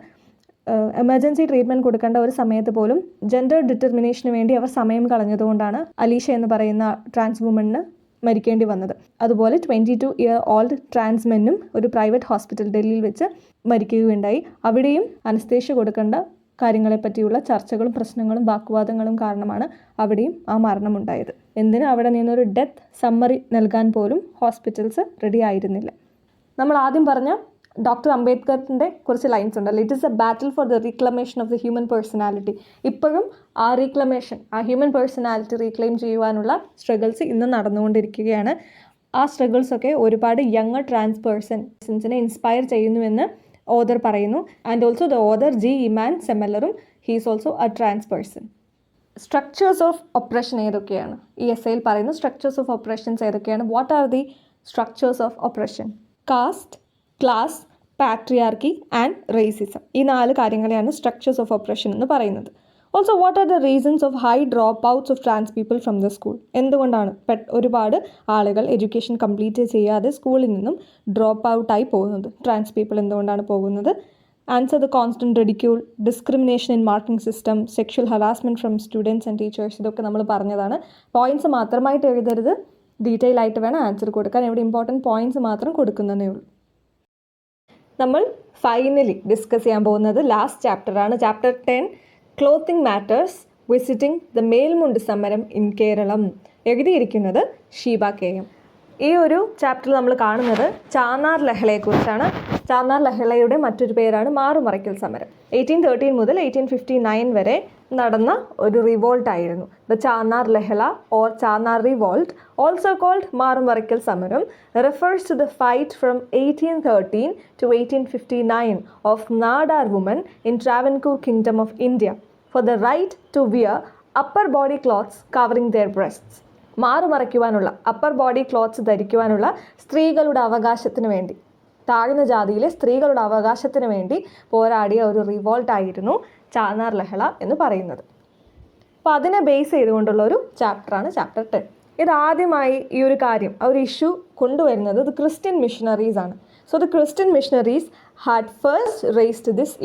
എമർജൻസി ട്രീറ്റ്മെൻറ്റ് കൊടുക്കേണ്ട ഒരു സമയത്ത് പോലും ജെൻഡർ ഡിറ്റർമിനേഷന് വേണ്ടി അവർ സമയം കളഞ്ഞതുകൊണ്ടാണ് അലീഷ എന്ന് പറയുന്ന ട്രാൻസ് വുമണിന് മരിക്കേണ്ടി വന്നത്. അതുപോലെ 22-year-old ട്രാൻസ് മെന്നും ഒരു പ്രൈവറ്റ് ഹോസ്പിറ്റൽ ഡൽഹിയിൽ വെച്ച് മരിക്കുകയുണ്ടായി. അവിടെയും അനസ്തേഷ്യ കൊടുക്കേണ്ട കാര്യങ്ങളെപ്പറ്റിയുള്ള ചർച്ചകളും പ്രശ്നങ്ങളും വാഗ്വാദങ്ങളും കാരണമാണ് അവിടെയും ആ മരണമുണ്ടായത്. എന്തിന് അവിടെ നിന്നൊരു ഡെത്ത് സമ്മറി നൽകാൻ പോലും ഹോസ്പിറ്റൽസ് റെഡി ആയിരുന്നില്ല. നമ്മൾ ആദ്യം പറഞ്ഞ ഡോക്ടർ അംബേദ്കറിൻ്റെ കുറച്ച് ലൈൻസ് ഉണ്ടല്ലോ, it is a battle for the reclamation of the human personality. ഇപ്പോഴും ആ റീക്ലമേഷൻ, ആ ഹ്യൂമൻ പേഴ്സണാലിറ്റി റീക്ലെയിം ചെയ്യുവാനുള്ള സ്ട്രഗിൾസ് ഇന്ന് നടന്നുകൊണ്ടിരിക്കുകയാണ്. ആ സ്ട്രഗിൾസൊക്കെ ഒരുപാട് യങ്ങർ ട്രാൻസ് പേഴ്സൺസിനെ ഇൻസ്പയർ ചെയ്യുന്നുവെന്ന് ഓദർ പറയുന്നു. And also the author G Imaan സെമലറും he's also a trans person. Structures of oppression ഏതൊക്കെയാണ്? ഈ എസ്സേയിൽ പറയുന്ന സ്ട്രക്ചേഴ്സ് ഓഫ് ഒപ്രഷൻസ് ഏതൊക്കെയാണ്? What are the structures of oppression? Caste, class, patriarchy and racism. ഈ 4 കാര്യങ്ങളെയാണ് സ്ട്രക്ചേഴ്സ് ഓഫ് ഒപ്രഷൻ എന്ന് പറയുന്നത്. Also what are the reasons of high drop outs of trans people from the school? എന്തുകൊണ്ടാണ് ഒരുപാട് ആളുകൾ എഡ്യൂക്കേഷൻ കംപ്ലീറ്റ് ചെയ്യാതെ സ്കൂളിൽ നിന്നും ഡ്രോപ്പ് ഔട്ടായി പോകുന്നത്? ട്രാൻസ് പീപ്പിൾ എന്തുകൊണ്ടാണ് പോകുന്നത്? Answer the constant ridicule, discrimination in marking system, sexual harassment from students and teachers. ഇതൊക്കെ നമ്മൾ പറഞ്ഞതാണ്. പോയിൻറ്റ്സ് മാത്രമായിട്ട് എഴുതരുത്, ഡീറ്റെയിൽ ആയിട്ട് വേണം ആൻസർ കൊടുക്കാൻ. ഇവിടെ ഇമ്പോർട്ടൻറ്റ് പോയിൻറ്റ്സ് മാത്രം കൊടുക്കുന്നതേ ഉള്ളൂ. നമ്മൾ ഫൈനലി ഡിസ്കസ് ചെയ്യാൻ പോകുന്നത് ലാസ്റ്റ് ചാപ്റ്ററാണ്. Chapter 10, clothing matters, visiting the Melmundu Samaram in Keralam. എഴുതിയിരിക്കുന്നത് ഷീബ KM. ഈ ഒരു ചാപ്റ്ററിൽ നമ്മൾ കാണുന്നത് ചാന്നാർ ലഹളയെക്കുറിച്ചാണ്. ചാന്നാർ ലഹളയുടെ മറ്റൊരു പേരാണ് മാറുമറയ്ക്കൽ സമരം. 1813 മുതൽ 1859 വരെ നടന്ന ഒരു റിവോൾട്ടായിരുന്നു the Channar Lahala or Channar revolt, also called Marumaraykkal Samaram, refers to the fight from 1813 to 1859 of Nadar women in Travancore Kingdom of India for the right to wear upper body clothes covering their breasts. മാറുമറയ്ക്കുവാനുള്ള, അപ്പർ ബോഡി ക്ലോത്ത്സ് ധരിക്കുവാനുള്ള സ്ത്രീകളുടെ അവകാശത്തിന് വേണ്ടി, താഴ്ന്ന ജാതിയിലെ സ്ത്രീകളുടെ അവകാശത്തിന് വേണ്ടി പോരാടിയ ഒരു റിവോൾട്ടായിരുന്നു ചാന്നാർ ലഹള എന്ന് പറയുന്നത്. അപ്പോൾ അതിനെ ബേസ് ചെയ്തുകൊണ്ടുള്ള ഒരു ചാപ്റ്ററാണ് ചാപ്റ്റർ 10. ഇതാദ്യമായി ഈ ഒരു കാര്യം, ആ ഒരു ഇഷ്യൂ കൊണ്ടുവരുന്നത് ദ ക്രിസ്ത്യൻ മിഷണറീസ് ആണ്. So the Christian missionaries had first raised this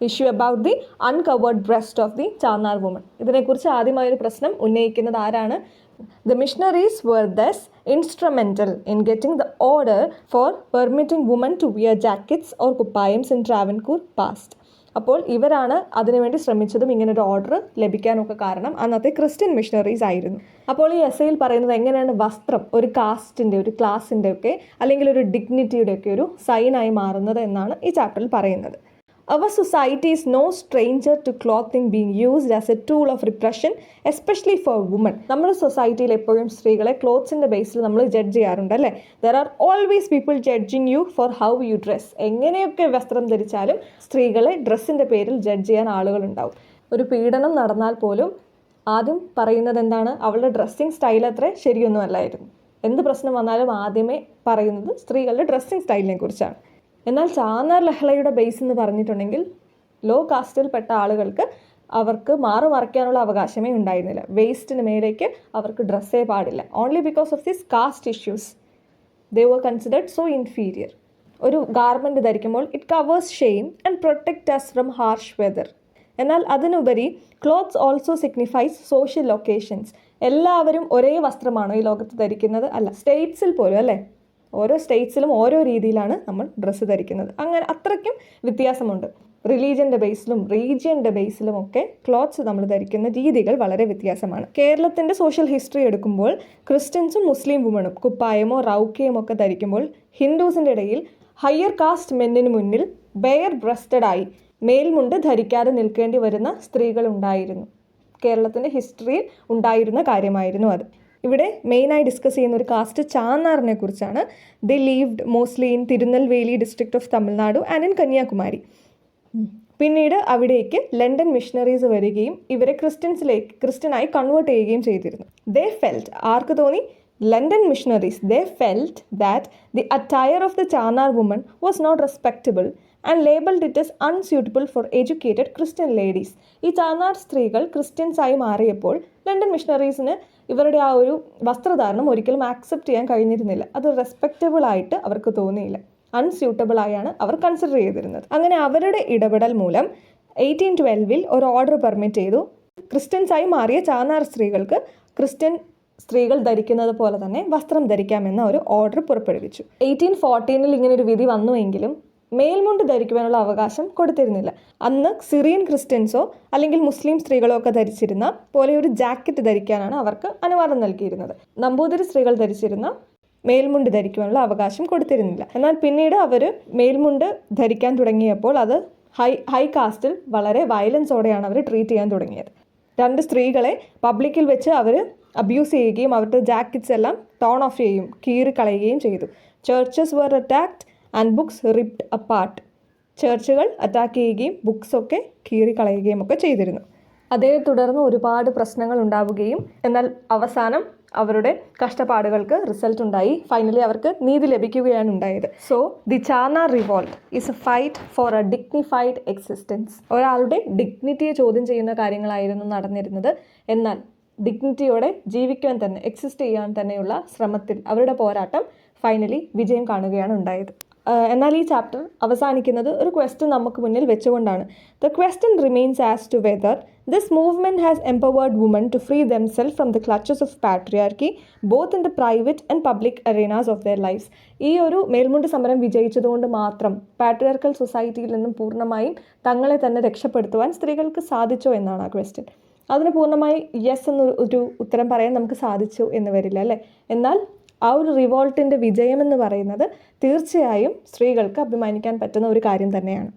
issue about the uncovered breast of the Channar woman. ഇതിനെക്കുറിച്ച് ആദ്യമായൊരു പ്രശ്നം ഉന്നയിക്കുന്നത് ആരാണ്? The missionaries were thus instrumental in getting the order for permitting women to wear jackets or kuppayams in Travancore passed. അപ്പോൾ ഇവരാണ് അതിനുവേണ്ടി ശ്രമിച്ചതും ഇങ്ങനൊരു ഓർഡർ ലഭിക്കാനൊക്കെ കാരണം അന്നത്തെ ക്രിസ്ത്യൻ മിഷണറീസ് ആയിരുന്നു. അപ്പോൾ ഈ എസ്സേയിൽ പറയുന്നത് എങ്ങനെയാണ് വസ്ത്രം ഒരു കാസ്റ്റിൻ്റെ, ഒരു ക്ലാസിൻ്റെ ഒക്കെ അല്ലെങ്കിൽ ഒരു ഡിഗ്നിറ്റിയുടെ ഒക്കെ ഒരു സൈനായി മാറുന്നത് എന്നാണ് ഈ ചാപ്റ്ററിൽ പറയുന്നത്. Our society is no stranger to clothing being used as a tool of repression, especially for women. നമ്മുടെ സൊസൈറ്റിയിൽ എപ്പോഴും സ്ത്രീകളെ ക്ലോത്ത്സിൻ്റെ ബേസിൽ നമ്മൾ ജഡ്ജ് ചെയ്യാറുണ്ട് അല്ലേ? There are always people judging you for how you dress. എങ്ങനെയൊക്കെ വസ്ത്രം ധരിച്ചാലും സ്ത്രീകളെ ഡ്രസ്സിൻ്റെ പേരിൽ ജഡ്ജ് ചെയ്യാൻ ആളുകളുണ്ടാവും. ഒരു പീഡനം നടന്നാൽ പോലും ആദ്യം പറയുന്നത് എന്താണ്? അവളുടെ ഡ്രസ്സിങ് സ്റ്റൈൽ അത്ര ശരിയൊന്നും അല്ലായിരുന്നു. എന്ത് പ്രശ്നം വന്നാലും ആദ്യമേ പറയുന്നത് സ്ത്രീകളുടെ ഡ്രസ്സിങ് സ്റ്റൈലിനെ കുറിച്ചാണ്. എന്നാൽ ചാന്നാർ ലഹളയുടെ ബേസ് എന്ന് പറഞ്ഞിട്ടുണ്ടെങ്കിൽ ലോ കാസ്റ്റിൽപ്പെട്ട ആളുകൾക്ക് അവർക്ക് മാറുമറയ്ക്കാനുള്ള അവകാശമേ ഉണ്ടായിരുന്നില്ല. വേസ്റ്റിന് മേലേക്ക് അവർക്ക് ഡ്രസ്സേ പാടില്ല. Only because of this caste issues they were considered so inferior. ഒരു ഗാർമെൻറ്റ് ധരിക്കുമ്പോൾ it covers shame and protect us from harsh weather. എന്നാൽ അതിനുപരി clothes also signifies social occasions. എല്ലാവരും ഒരേ വസ്ത്രമാണോ ഈ ലോകത്ത് ധരിക്കുന്നത്? അല്ല. സ്റ്റേറ്റ്സിൽ പോലും അല്ലേ, ഓരോ സ്റ്റേറ്റ്സിലും ഓരോ രീതിയിലാണ് നമ്മൾ ഡ്രസ്സ് ധരിക്കുന്നത്. അങ്ങനെ അത്രയ്ക്കും വ്യത്യാസമുണ്ട്. റിലീജിയൻ്റെ ബേസിലും റീജിയൻ്റെ ബേസിലും ഒക്കെ ക്ലോത്ത്സ് നമ്മൾ ധരിക്കുന്ന രീതികൾ വളരെ വ്യത്യാസമാണ്. കേരളത്തിൻ്റെ സോഷ്യൽ ഹിസ്റ്ററി എടുക്കുമ്പോൾ ക്രിസ്ത്യൻസും മുസ്ലിം വുമണും കുപ്പായമോ റൗക്കയോ ഒക്കെ ധരിക്കുമ്പോൾ ഹിന്ദുസിൻ്റെ ഇടയിൽ ഹയർ കാസ്റ്റ് മെന്നിന് മുന്നിൽ ബെയർ ബ്രസ്റ്റഡായി മേൽമുണ്ട് ധരിക്കാതെ നിൽക്കേണ്ടി വരുന്ന സ്ത്രീകളുണ്ടായിരുന്നു. കേരളത്തിൻ്റെ ഹിസ്റ്ററിയിൽ ഉണ്ടായിരുന്ന കാര്യമായിരുന്നു അത്. ഇവിടെ മെയിനായി ഡിസ്കസ് ചെയ്യുന്ന ഒരു കാസ്റ്റ് ചാന്നാറിനെ കുറിച്ചാണ്. They lived mostly in Tirunelveli district of Tamil Nadu and in Kanyakumari. പിന്നീട് അവിടേക്ക് ലണ്ടൻ മിഷണറീസ് വരികയും ഇവരെ ക്രിസ്ത്യനായി കൺവേർട്ട് ചെയ്യുകയും ചെയ്തിരുന്നു. ദേ ഫെൽറ്റ്, ആർക്ക് തോന്നി? London missionaries, they felt that the attire of the Channar woman was not respectable and labled it is unsuitable for educated Christian ladies. ഈ ചാന്നാർ സ്ത്രീകൾ ക്രിസ്ത്യൻസായി മാറിയപ്പോൾ ലണ്ടൻ മിഷണറീസിന് ഇവരുടെ ആ ഒരു വസ്ത്രധാരണം ഒരിക്കലും ആക്സെപ്റ്റ് ചെയ്യാൻ കഴിഞ്ഞിരുന്നില്ല. അത് റെസ്പെക്റ്റബിൾ ആയിട്ട് അവർക്ക് തോന്നിയില്ല. അൺസ്യൂട്ടബിൾ ആയാണ് അവർ കൺസിഡർ ചെയ്തിരുന്നത്. അങ്ങനെ അവരുടെ ഇടപെടൽ മൂലം 1812 ഒരു ഓർഡർ പെർമിറ്റ് ചെയ്തു. ക്രിസ്ത്യൻസായി മാറിയ ചാന്നാർ സ്ത്രീകൾക്ക് ക്രിസ്ത്യൻ സ്ത്രീകൾ ധരിക്കുന്നത് പോലെ തന്നെ വസ്ത്രം ധരിക്കാമെന്ന ഒരു ഓർഡർ പുറപ്പെടുവിച്ചു. 1814 ഇങ്ങനൊരു വിധി വന്നുവെങ്കിലും മേൽമുണ്ട് ധരിക്കുവാനുള്ള അവകാശം കൊടുത്തിരുന്നില്ല. അന്ന് സിറിയൻ ക്രിസ്ത്യൻസോ അല്ലെങ്കിൽ മുസ്ലിം സ്ത്രീകളോ ഒക്കെ ധരിച്ചിരുന്ന പോലെ ഒരു ജാക്കറ്റ് ധരിക്കാനാണ് അവർക്ക് അനുവാദം നൽകിയിരുന്നത്. നമ്പൂതിരി സ്ത്രീകൾ ധരിച്ചിരുന്ന മേൽമുണ്ട് ധരിക്കുവാനുള്ള അവകാശം കൊടുത്തിരുന്നില്ല. എന്നാൽ പിന്നീട് അവർ മേൽമുണ്ട് ധരിക്കാൻ തുടങ്ങിയപ്പോൾ അത് ഹൈ കാസ്റ്റിൽ വളരെ വയലൻസോടെയാണ് അവർ ട്രീറ്റ് ചെയ്യാൻ തുടങ്ങിയത്. 2 സ്ത്രീകളെ പബ്ലിക്കിൽ വെച്ച് അവർ അബ്യൂസ് ചെയ്യുകയും അവരുടെ ജാക്കറ്റ്സ് എല്ലാം ടോൺ ഓഫ് ചെയ്യുകയും കീറിക്കളയുകയും ചെയ്തു. Churches were attacked and books ripped apart. ചർച്ചുകൾ അറ്റാക്ക് ചെയ്യുകയും ബുക്സൊക്കെ കീറിക്കളയുകയും ഒക്കെ ചെയ്തിരുന്നു. അതേ തുടർന്ന് ഒരുപാട് പ്രശ്നങ്ങൾ ഉണ്ടാവുകയും എന്നാൽ അവസാനം അവരുടെ കഷ്ടപ്പാടുകൾക്ക് റിസൾട്ട് ഉണ്ടായി. ഫൈനലി അവർക്ക് നീതി ലഭിക്കുകയാണ് ഉണ്ടായത്. സോ ദി ചാർന revolt is a fight for a dignified existence. ഒരാളുടെ ഡിഗ്നിറ്റിയെ ചോദ്യം ചെയ്യുന്ന കാര്യങ്ങളായിരുന്നു നടന്നിരുന്നത്. എന്നാൽ ഡിഗ്നിറ്റിയോടെ ജീവിക്കുവാൻ തന്നെ, എക്സിസ്റ്റ് ചെയ്യാൻ തന്നെയുള്ള ശ്രമത്തിൽ അവരുടെ പോരാട്ടം ഫൈനലി വിജയം കാണുകയാണ് ഉണ്ടായത്. എന്നാൽ ഈ ചാപ്റ്റർ അവസാനിക്കുന്നത് ഒരു ക്വസ്റ്റ്യൻ നമുക്ക് മുന്നിൽ വെച്ചുകൊണ്ടാണ്. The question remains as to whether this movement has empowered women to free themselves from the clutches of patriarchy both in the private and public arenas of their lifes. ഈ ഒരു മേൽമുണ്ട് സമരം വിജയിച്ചതുകൊണ്ട് മാത്രം പാട്രിയാർക്കൽ സൊസൈറ്റിയിൽ നിന്നും പൂർണ്ണമായും തങ്ങളെ തന്നെ രക്ഷപ്പെടുത്തുവാൻ സ്ത്രീകൾക്ക് സാധിച്ചോ എന്നാണ് ആ ക്വസ്റ്റ്യൻ. അതിന് പൂർണ്ണമായി യെസ് എന്നൊരു ഉത്തരം പറയാൻ നമുക്ക് സാധിച്ചു എന്ന് വരില്ല അല്ലേ. എന്നാൽ ആ ഒരു റിവോൾട്ടിൻ്റെ വിജയമെന്ന് പറയുന്നത് തീർച്ചയായും സ്ത്രീകൾക്ക് അഭിമാനിക്കാൻ പറ്റുന്ന ഒരു കാര്യം തന്നെയാണ്.